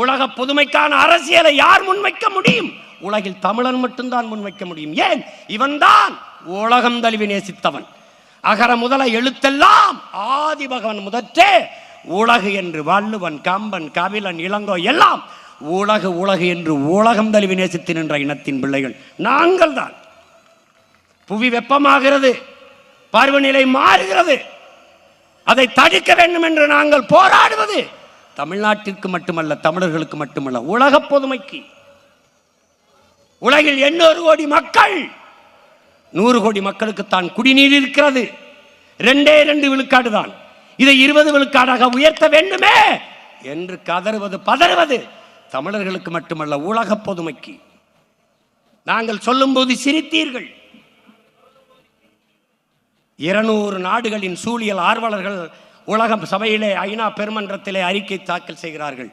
உலக பொதுமைக்கான அரசியலை யார் முன்வைக்க முடியும்? உலகில் தமிழன் மட்டும்தான் முன்வைக்க முடியும். ஏன்? இவன் தான் உலகம் தழுவி நேசித்தவன். அகர முதல எழுத்தெல்லாம் ஆதி பகவன் முதற்றே உலகு என்று வள்ளுவன், கம்பன், கபிலன், இளங்கோ எல்லாம் உலகு உலகு என்று உலகம் தழுவி நேசித்து நின்ற இனத்தின் பிள்ளைகள் நாங்கள் தான். புவி வெப்பமாகிறது, பருவநிலை மாறுகிறது, அதை தடுக்க வேண்டும் என்று நாங்கள் போராடுவது தமிழ்நாட்டிற்கு மட்டுமல்ல, தமிழர்களுக்கு மட்டுமல்ல, உலக பொதுமைக்கு. உலகில் 800 கோடி மக்கள், 100 கோடி மக்களுக்கு தான் குடிநீர் இருக்கிறது. 2 விழுக்காடு தான். இதை 20 விழுக்காடாக உயர்த்த வேண்டுமே என்று கதறுவது பதறுவது தமிழர்களுக்கு மட்டுமல்ல, உலக பொதுமைக்கு. நாங்கள் சொல்லும் போது சிரித்தீர்கள். 200 நாடுகளின் சூழியல் ஆர்வலர்கள் உலக சபையிலே, ஐநா பெருமன்றத்திலே அறிக்கை தாக்கல் செய்கிறார்கள்.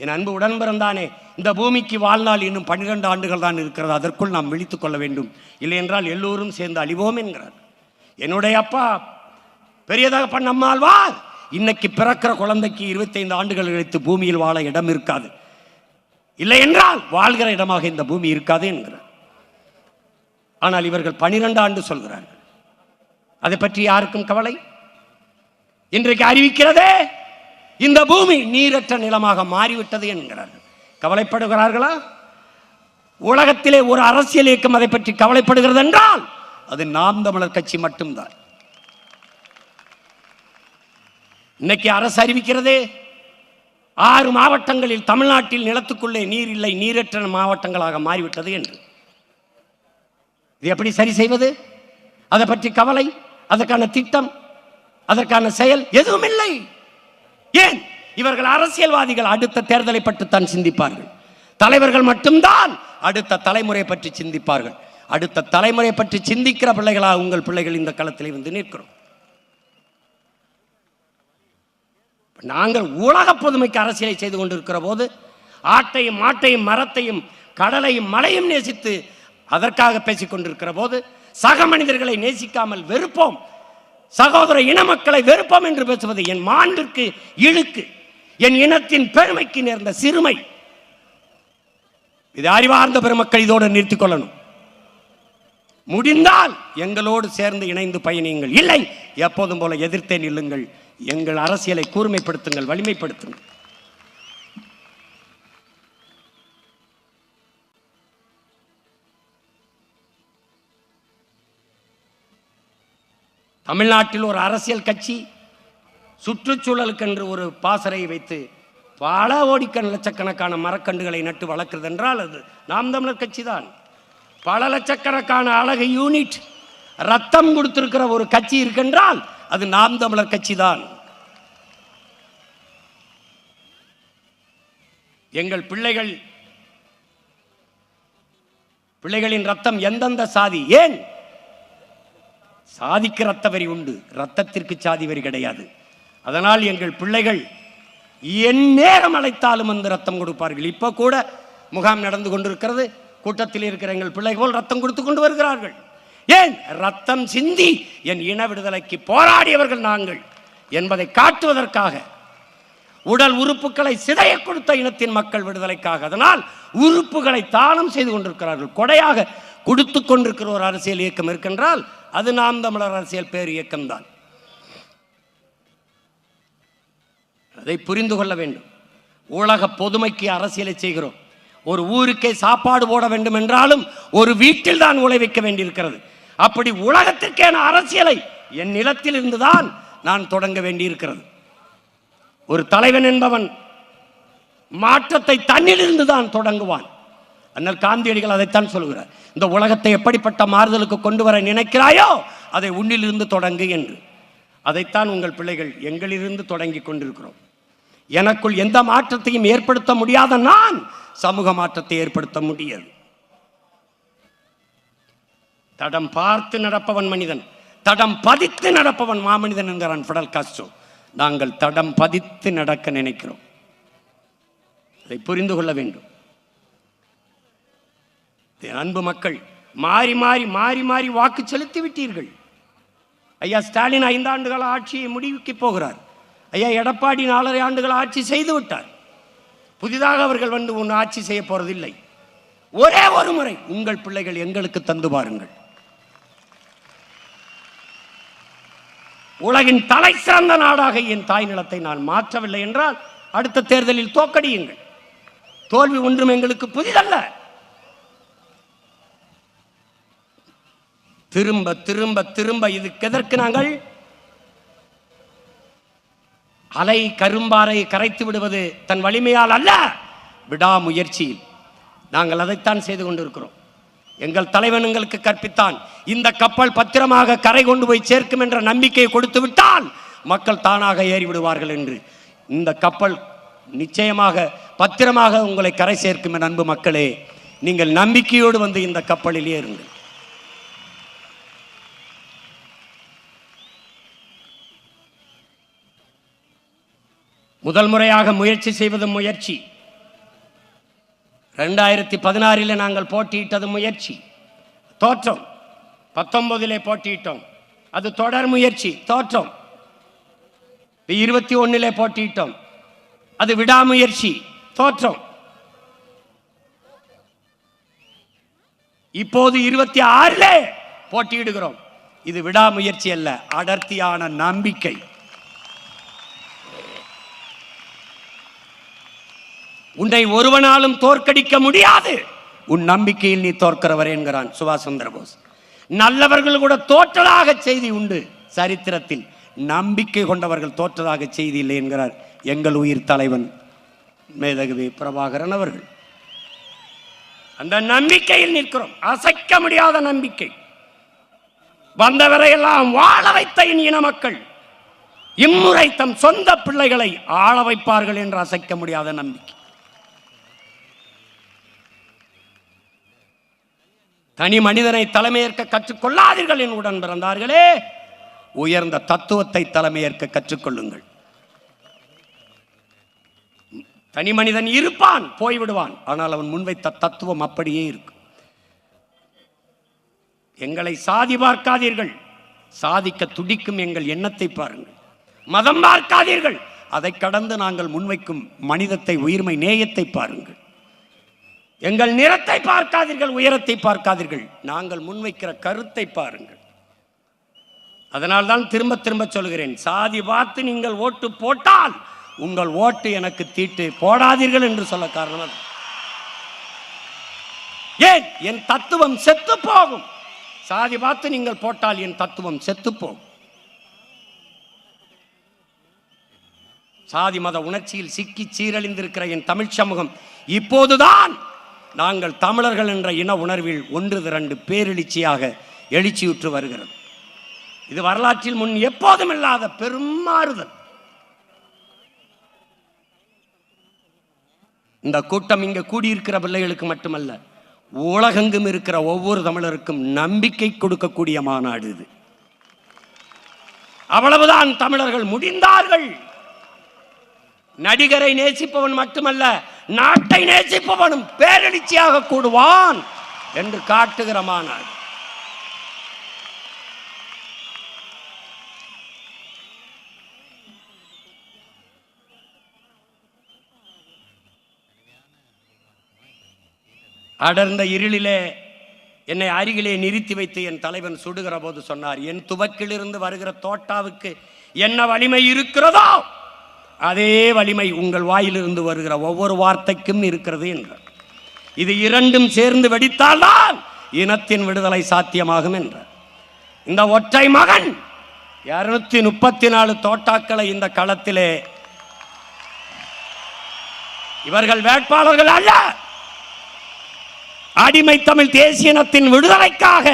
என் அன்பு உடன் பிறந்தானே, இந்த பூமிக்கு வாழ்நாள் இன்னும் 12 ஆண்டுகள் தான் இருக்கிறது, அதற்குள் நாம் விழித்துக் கொள்ள வேண்டும், இல்லை என்றால் எல்லோரும் சேர்ந்து அழிவோம் என்கிறார். என்னுடைய அப்பா பெரியதாக நம்மாழ்வார் இன்னைக்கு பிறக்கிற குழந்தைக்கு 25 ஆண்டுகள் கழித்து பூமியில் வாழ இடம் இருக்காது, இல்லை என்றால் வாழ்கிற இடமாக இந்த பூமி இருக்காது என்கிறார். ஆனால் இவர்கள் 12 ஆண்டு சொல்கிறார்கள். அதை பற்றி யாருக்கும் கவலை? இன்றைக்கு அறிவிக்கிறதே இந்த பூமி நீரற்ற நிலமாக மாறிவிட்டது என்கிறார்கள். கவலைப்படுகிறார்களா? உலகத்திலே ஒரு அரசியல் இயக்கம் அதை பற்றி கவலைப்படுகிறது என்றால் அது நாம் தமிழர் கட்சி மட்டும்தான். இன்னைக்கு அரசு அறிவிக்கிறதே 6 மாவட்டங்களில் தமிழ்நாட்டில் நிலத்துக்குள்ளே நீர் இல்லை, நீரற்ற மாவட்டங்களாக மாறிவிட்டது என்று. இது எப்படி சரி செய்வது? அதை பற்றி கவலை, அதற்கான திட்டம், அதற்கான செயல் எதுவும் இல்லை. ஏன்? இவர்கள் அரசியல்வாதிகள் அடுத்த தேர்தலை பற்றித்தான் சிந்திப்பார்கள். தலைவர்கள் மட்டும்தான் அடுத்த தலைமுறை பற்றி சிந்திப்பார்கள். அடுத்த தலைமுறை பற்றி சிந்திக்கிற பிள்ளைகளா உங்கள் பிள்ளைகள் இந்த களத்தில் வந்து நிற்கிறோம். நாங்கள் உலக பொதுமைக்கு அரசியலை செய்து கொண்டிருக்கிற போது ஆட்டையும் மாட்டையும் மரத்தையும் கடலையும் மலையும் நேசித்து அதற்காக பேசிக் கொண்டிருக்கிற போது சக மனிதர்களை நேசிக்காமல் வெறுப்போம், சகோதர இன மக்களை வெறுப்போம் என்று பேசுவது என் மாண்பிற்கு இழுக்கு, என் இனத்தின் பெருமைக்கு நேர்ந்த சிறுமை. இது அறிவார்ந்த பெருமக்கள் இதோடு நிறுத்திக் கொள்ளணும். முடிந்தால் எங்களோடு சேர்ந்து இணைந்து பயணியுங்கள், இல்லை எப்போதும் போல எதிர்த்தே நில்லுங்கள். எங்கள் அரசியலை கூர்மைப்படுத்துங்கள், வலிமைப்படுத்துங்கள். தமிழ்நாட்டில் ஒரு அரசியல் கட்சி சுற்றுச்சூழலுக்கென்று ஒரு பாசறை வைத்து பல லட்சக்கணக்கான மரக்கன்றுகளை நட்டு வளர்க்கிறது என்றால் அது நாம் தமிழர் கட்சி தான். பல லட்சக்கணக்கான அழகு யூனிட் ரத்தம் கொடுத்திருக்கிற ஒரு கட்சி இருக்கின்றால் அது நாம் தமிழர் கட்சி தான். எங்கள் பிள்ளைகளின் ரத்தம் எந்தெந்த சாதி, ஏன் சாதிக்கு ரத்த வரி உண்டு, ரத்தத்திற்கு சாதி வரி கிடையாது. அதனால் எங்கள் பிள்ளைகள் என் நேரம் அழைத்தாலும் அந்த ரத்தம் கொடுப்பார்கள். இப்போ கூட முகாம் நடந்து கொண்டிருக்கிறது, கூட்டத்தில் இருக்கிற எங்கள் பிள்ளைகள் ரத்தம் கொடுத்து கொண்டு வருகிறார்கள். ஏன்? ரத்தம் சிந்தி என் இன விடுதலைக்கு போராடியவர்கள் நாங்கள் என்பதை காட்டுவதற்காக. உடல் உறுப்புகளை சிதைய கொடுத்த இனத்தின் மக்கள் விடுதலைக்காக. அதனால் உறுப்புகளை தானம் செய்து கொண்டிருக்கிறார்கள், கொடையாக கொடுத்து கொண்டிருக்கிற ஒரு அரசியல் இயக்கம் இருக்கின்றால் அது நாம் தமிழர் அரசியல் பேர் இயக்கம்தான். அதை புரிந்து கொள்ள வேண்டும். உலக பொதுமைக்கு அரசியலை செய்கிறோம். ஒரு ஊருக்கே சாப்பாடு போட வேண்டும் என்றாலும் ஒரு வீட்டில் தான் உழை வைக்க வேண்டியிருக்கிறது. அப்படி உலகத்திற்கேன அரசியலை என் நிலத்தில் இருந்துதான் நான் தொடங்க வேண்டியிருக்கிறது. ஒரு தலைவன் என்பவன் மாற்றத்தை தன்னிலிருந்து தான் தொடங்குவான். அண்ணல் காந்தியடிகள் அதைத்தான் சொல்கிறார், இந்த உலகத்தை எப்படிப்பட்ட மாறுதலுக்கு கொண்டு வர நினைக்கிறாயோ அதை உன்னிலிருந்து தொடங்கு என்று. அதைத்தான் உங்கள் பிள்ளைகள் எங்களிலிருந்து தொடங்கி கொண்டிருக்கிறோம். எனக்குள் எந்த மாற்றத்தையும் ஏற்படுத்த முடியாத நான் சமூக மாற்றத்தை ஏற்படுத்த முடியாது. தடம் பார்த்து நடப்பவன் மனிதன், தடம் பதித்து நடப்பவன் மாமனிதன் என்கிறான் ஃபிடல் காஸ்ட்ரோ. நாங்கள் தடம் பதித்து நடக்க நினைக்கிறோம். அதை புரிந்து கொள்ள வேண்டும். அன்பு மக்கள், மாறி மாறி மாறி மாறி வாக்கு செலுத்தி விட்டீர்கள். ஐயா ஸ்டாலின் 5 ஆண்டுகள் ஆட்சியை முடிவுக்கு போகிறார். ஐயா எடப்பாடி 4.5 ஆண்டுகள் ஆட்சி செய்து விட்டார். புதிதாக அவர்கள் வந்து ஒன்று ஆட்சி செய்ய போறதில்லை. ஒரே ஒரு முறை உங்கள் பிள்ளைகள் எங்களுக்கு தந்து பாருங்கள். உலகின் தலை சிறந்த நாடாக என் தாய் நிலத்தை நான் மாற்றவில்லை என்றால் அடுத்த தேர்தலில் தோக்கடியுங்கள். தோல்வி ஒன்றும் எங்களுக்கு புதிதல்ல. திரும்ப திரும்ப திரும்ப இதுக்கு எதற்கு நாங்கள் அலை கரும்பாறை கரைத்து விடுவது தன் வலிமையால் அல்ல, விடாமுயற்சியில். நாங்கள் அதைத்தான் செய்து கொண்டிருக்கிறோம். எங்கள் தலைவன் எங்களுக்கு கற்பித்தான், இந்த கப்பல் பத்திரமாக கரை கொண்டு போய் சேர்க்கும் என்ற நம்பிக்கையை கொடுத்து விட்டால் மக்கள் தானாக ஏறிவிடுவார்கள் என்று. இந்த கப்பல் நிச்சயமாக பத்திரமாக உங்களை கரை சேர்க்கும் என் அன்பு மக்களே. நீங்கள் நம்பிக்கையோடு வந்து இந்த கப்பலில் ஏறுங்கள். முதல் முறையாக முயற்சி செய்வது முயற்சி. 2016 நாங்கள் போட்டியிட்டது முயற்சி, தோற்றோம். 19 போட்டியிட்டோம், அது தொடர் முயற்சி, தோற்றோம். 21 போட்டியிட்டோம், அது விடாமுயற்சி, தோற்றோம். இப்போது 26 போட்டியிடுகிறோம். இது விடாமுயற்சி அல்ல, அடர்த்தியான நம்பிக்கை. உன்னை ஒருவனாலும் தோற்கடிக்க முடியாது, உன் நம்பிக்கையில் நீ தோற்கிறவர் என்கிறான் சுபாஷ் சந்திர போஸ். நல்லவர்கள் கூட தோற்றதாக செய்தி உண்டு சரித்திரத்தில், நம்பிக்கை கொண்டவர்கள் தோற்றதாக செய்தி இல்லை என்கிறார் எங்கள் உயிர் தலைவன் மேதகவி பிரபாகரன் அவர்கள். அந்த நம்பிக்கையில் நிற்கிறோம், அசைக்க முடியாத நம்பிக்கை. வந்தவரையெல்லாம் வாழ வைத்த இன மக்கள் இம்முறை தம் சொந்த பிள்ளைகளை ஆள வைப்பார்கள் என்று அசைக்க முடியாத நம்பிக்கை. தனி மனிதனை தலைமையேற்க கற்றுக்கொள்ளாதீர்கள் என் உடன் பிறந்தார்களே, உயர்ந்த தத்துவத்தை தலைமையேற்க கற்றுக்கொள்ளுங்கள். தனி மனிதன் இருப்பான், போய்விடுவான், ஆனால் அவன் முன்வைத்த தத்துவம் அப்படியே இருக்கும். எங்களை சாதி பார்க்காதீர்கள், சாதிக்க துடிக்கும் எங்கள் எண்ணத்தை பாருங்கள். மதம் பார்க்காதீர்கள், அதை கடந்து நாங்கள் முன்வைக்கும் மனிதத்தை, உயிர்மை, நேயத்தை பாருங்கள். எங்கள் நிறத்தை பார்க்காதீர்கள், உயரத்தை பார்க்காதீர்கள், நாங்கள் முன்வைக்கிற கருத்தை பாருங்கள். அதனால்தான் திரும்ப திரும்ப சொல்கிறேன், சாதி பார்த்து நீங்கள் ஓட்டு போட்டால் உங்கள் ஓட்டு எனக்கு தீட்டு போடாதீர்கள் என்று சொல்ல காரணம் ஏன்? என் தத்துவம் செத்து போகும். சாதி பார்த்து நீங்கள் போட்டால் என் தத்துவம் செத்து போகும். சாதி மத உணர்ச்சியில் சிக்கி சீரழிந்திருக்கிற என் தமிழ் சமூகம் இப்போதுதான் நாங்கள் தமிழர்கள் என்ற இன உணர்வில் ஒன்று திரண்டு பேரெழுச்சியாக எழுச்சியுற்று வருகிறது. இது வரலாற்றில் முன் எப்போதும் இல்லாத பெரும் மாறுதல். இந்த கூட்டம் இங்கு கூடியிருக்கிற பிள்ளைகளுக்கு மட்டுமல்ல, உலகெங்கும் இருக்கிற ஒவ்வொரு தமிழருக்கும் நம்பிக்கை கொடுக்கக்கூடிய மாநாடு இது. அவ்வளவுதான், தமிழர்கள் முடிந்தார்கள். நடிகரை நேசிப்பவன் மட்டுமல்ல, நாட்டை நேசிப்பவனும் பேரெழுச்சியாக கூடுவான் என்று காட்டுகிற மாநாடு. அடர்ந்த இருளிலே என்னை அருகிலே நிறுத்தி வைத்து என் தலைவன் சுடுகிற போது சொன்னார், என் துவக்கிலிருந்து வருகிற தோட்டாவுக்கு என்ன வலிமை இருக்கிறதோ அதே வலிமை உங்கள் வாயிலிருந்து வருகிற ஒவ்வொரு வார்த்தைக்கும் இருக்கிறது என்றார். இது இரண்டும் சேர்ந்து வெடித்தால்தான் இனத்தின் விடுதலை சாத்தியமாகும் என்றார். இந்த ஒற்றை மகன் 234 தோட்டாக்களை இந்த களத்திலே, இவர்கள் வேட்பாளர்கள் அல்ல, அடிமை தமிழ் தேசியனத்தின் விடுதலைக்காக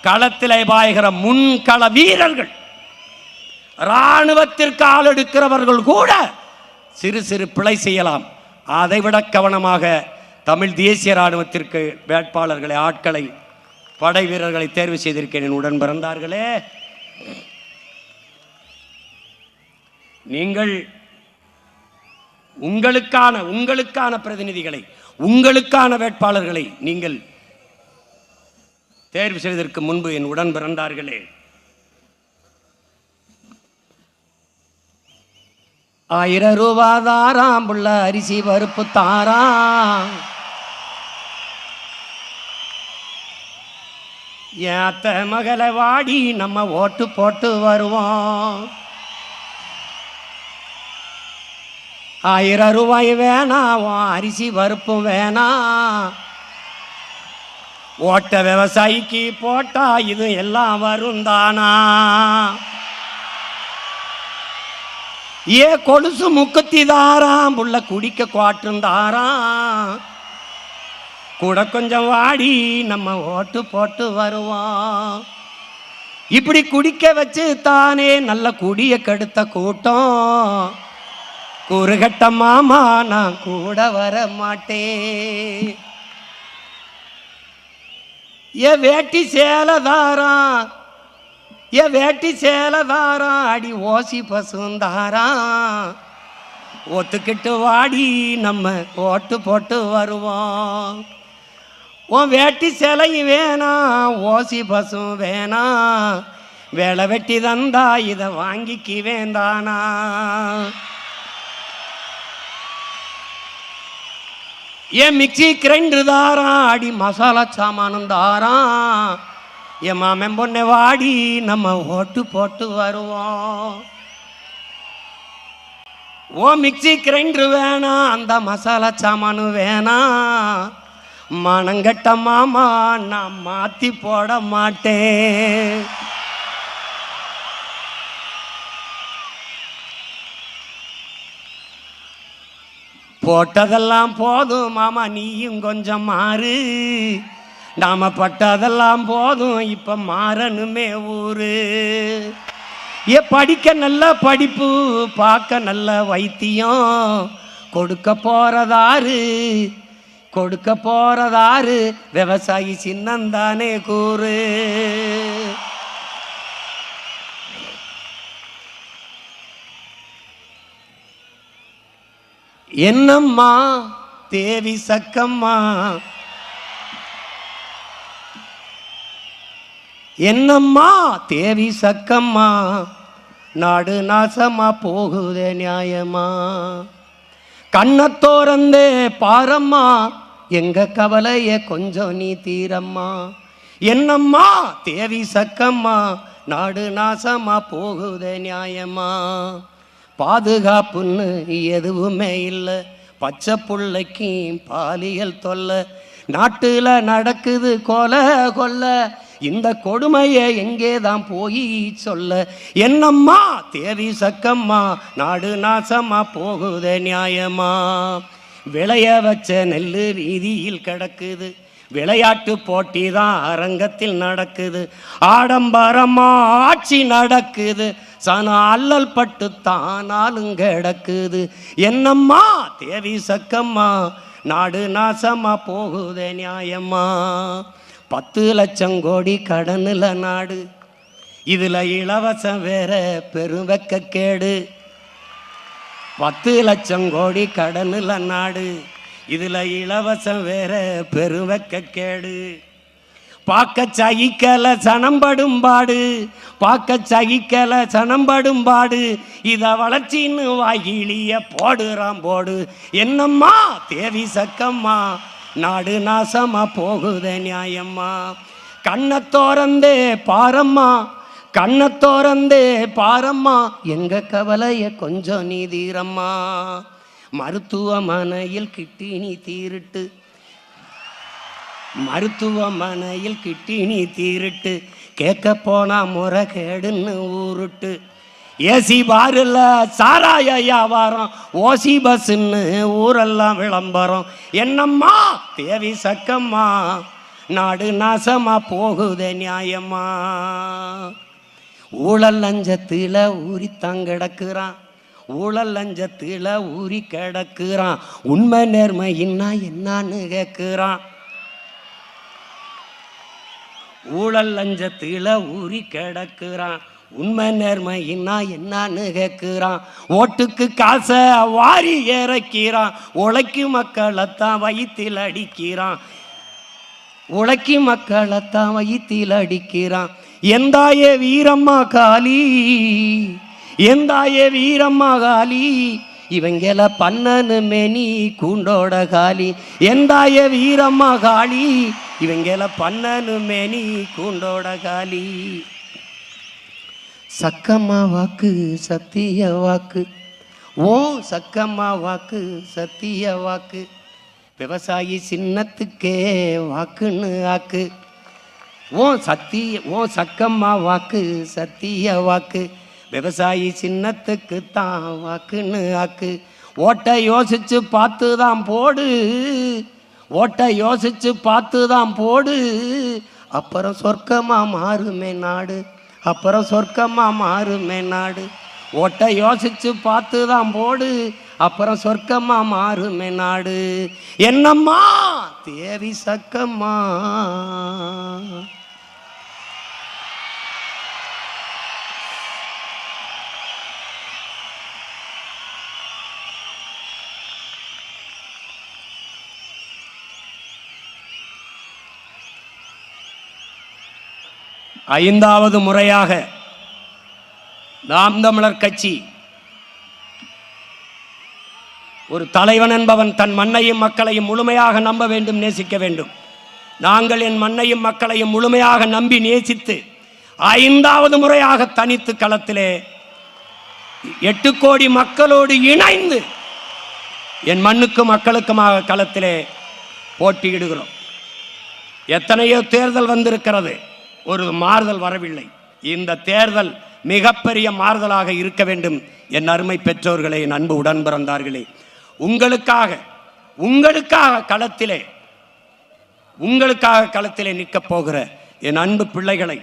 களத்திலே பாய்கிற முன்கள வீரர்கள். இராணுவத்திற்கு ஆள் எடுக்கிறவர்கள் கூட சிறு சிறு பிழை செய்யலாம். அதைவிட கவனமாக தமிழ் தேசிய இராணுவத்திற்கு வேட்பாளர்களை, ஆட்களை, படை வீரர்களை தேர்வு செய்திருக்கிறேன். உடன் பிறந்தார்களே, நீங்கள் உங்களுக்கான பிரதிநிதிகளை, உங்களுக்கான வேட்பாளர்களை நீங்கள் தேர்வு செய்வதற்கு முன்பு என் உடன் பிறந்தார்களே, 1000 ரூபாய் தாராம் புள்ள, அரிசி பருப்பு தாராம், ஏத்த மகளை வாடி நம்ம ஓட்டு போட்டு வருவோம். 1000 ரூபாய் வேணாம், அரிசி பருப்பும் வேணாம், ஓட்ட விவசாயிக்கு போட்டா இது எல்லாம் வரும் தானா. ஏ கொலுசு முக்கத்தி தாராம் புள்ள, குடிக்க குவாட்டும் தாராம், கூட கொஞ்சம் வாடி நம்ம ஓட்டு போட்டு வருவோம். இப்படி குடிக்க வச்சு தானே நல்ல குடிய கெடுத்த கூட்டம். கூறுகட்ட மாமா நான் கூட வர மாட்டேன். ஏ வேட்டி சேலதாராம், ஏ வேட்டி சேலதாராம், அடி ஓசி பசுந்தாராம், ஒத்துக்கிட்டு வாடி நம்ம ஓட்டு போட்டு வருவோம். உன் வேட்டி சேலையும் வேணாம், ஓசி பசும் வேணாம், வேலை வெட்டி தந்தா இதை வாங்கிக்கி வேண்டானா. ஏன் மிக்சி கிரைண்டர் தாராம், அடி மசாலா சாமானும் தாராம், என் மாமன் பொண்ணை வாடி நம்ம ஓட்டு போட்டு வருவோம். ஓ மிக்சி கிரைண்டர் வேணாம், அந்த மசாலா சாமானு வேணாம், மனங்கட்ட மாமா நான் மாற்றி போட மாட்டேன். போட்டதெல்லாம் போதும் மாமா, நீயும் கொஞ்சம் மாறு, நாம பட்டதெல்லாம் போதும், இப்ப மாறணுமே ஊரு. படிக்க நல்ல படிப்பு, பார்க்க நல்ல வைத்தியம், கொடுக்க போறதாரு விவசாயி சின்னந்தானே கூறு. என்னம்மா தேவி சக்கம்மா, என்னம்மா தேவி சக்கம்மா, நாடு நாசமா போகுதே நியாயமா. கண்ணத்தோரந்தே பாரம்மா, எங்க கவலைய கொஞ்சம் நீ தீரம்மா. என்னம்மா தேவி சக்கம்மா, நாடு நாசமா போகுதே நியாயமா. பாதுகாப்புன்னு எதுவுமே இல்லை, பச்சை புள்ளைக்கும் பாலியல் தொல்லை, நாட்டுல நடக்குது கொலை கொல்ல, இந்த கொடுமையை எங்கே தான் போய் சொல்ல. என்னம்மா தேவி சக்கம்மா, நாடு நாசமா போகுதே நியாயமா. விளைய வச்ச நெல்லு வீதியில் கிடக்குது, விளையாட்டு போட்டி தான் அரங்கத்தில் நடக்குது, ஆடம்பரமா ஆட்சி நடக்குது, சன அல்லல் பட்டு தானாலும் கிடக்குது. என்னம்மா தேவி சக்கம்மா, நாடு நாசமா போகுதே நியாயமா. 10 லட்சம் கோடி கடனில் நாடு, இதுல இலவசம் வேற பெருவெக்க கேடு. 10 லட்சம் கோடி கடனில் நாடு, இதுல இலவசம் வேற பெருவெக்க கேடு. பார்க்க சகிக்கல சனம்படும் பாடு, பார்க்க சகிக்கல சனம்படும் பாடு, இத வளர்ச்சின்னு வாயிலிய போடுறான் போடு. என்னம்மா தேவி சக்கம்மா, நாடு நாசமா போகுதே நியாயம்மா. கண்ணத்தோரந்தே பாரம்மா, கண்ணத்தோரந்தே பாரம்மா, எங்க கவலைய கொஞ்சம் நீ தீரம்மா. மருத்துவமனையில் கிட்டினி தீருட்டு, மருத்துவமனையில் கிட்டினி தீருட்டு, கேட்க போனா முறைகேடுன்னு ஊருட்டு. ஏசி பாருல சாராய வியாபாரம், ஓசி பஸ்ன்னு ஊரெல்லாம் விளம்பரம். என்னம்மா தேவி சக்கம்மா, நாடு நாசமா போகுதே நியாயமா. ஊழல் லஞ்சத்துல ஊறித்தான் கிடக்குறான், ஊழல் லஞ்சத்துல ஊறி கிடக்குறான், உண்மை நேர்மை என்னன்னு கேட்குறான். ஊழல் லஞ்சத்துல ஊறி கிடக்குறான், உண்மை நேர்மை என்னன்னு கேட்குறான். ஓட்டுக்கு காசை வாரி இறக்கிறான், உழைக்கும் மக்களைத்தான் வயிற்றில் அடிக்கிறான், உழைக்கும் மக்களைத்தான் வயிற்றில் அடிக்கிறான். எந்தாயே வீரம்மா காளி, எந்தாயே வீரம்மா காளி, இவங்கள பண்ணனு மேனி கூண்டோட காளி. எந்தாயே வீரம்மா காளி, இவங்கள பண்ணனு மேனி கூண்டோட காளி. சக்கம்மா வாக்கு சத்திய வாக்கு, ஓ சக்கம்மா வாக்கு சத்திய வாக்கு, விவசாயி சின்னத்துக்கே வாக்குன்னு ஆக்கு. ஓ சக்கம்மா வாக்கு சத்திய வாக்கு, விவசாயி சின்னத்துக்கு தான் வாக்குன்னு ஆக்கு. ஓட்டை யோசிச்சு பார்த்து தான் போடு, ஓட்டை யோசிச்சு பார்த்து தான் போடு, அப்புறம் சொர்க்கமா மாறுமே நாடு, அப்புறம் சொர்க்கமா மாறுமே நாடு. ஓட்டை யோசிச்சு பார்த்து தான் போடு, அப்புறம் சொர்க்கமா மாறுமே நாடு. என்னம்மா தேவி சக்கம்மா. ஐந்தாவது முறையாக நாம் தமிழர் கட்சி, ஒரு தலைவன் என்பவன் தன் மண்ணையும் மக்களையும் முழுமையாக நம்ப வேண்டும், நேசிக்க வேண்டும். நாங்கள் என் மண்ணையும் மக்களையும் முழுமையாக நம்பி நேசித்து 5வது முறையாக தனித்து களத்திலே 8 கோடி மக்களோடு இணைந்து என் மண்ணுக்கும் மக்களுக்குமாக களத்திலே போட்டியிடுகிறோம். எத்தனையோ தேர்தல் வந்திருக்கிறது, ஒரு மாறுதல் வரவில்லை. இந்த தேர்தல் மிகப்பெரிய மாறுதலாக இருக்க வேண்டும். என் அருமை பெற்றோர்களே, என் அன்பு உடன் பிறந்தார்களே, உங்களுக்காக களத்திலே நிற்கப் போகிற என் அன்பு பிள்ளைகளை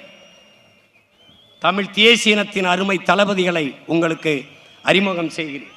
தமிழ் தேசிய இனத்தின் அருமை தளபதிகளை உங்களுக்கு அறிமுகம் செய்கிறேன்.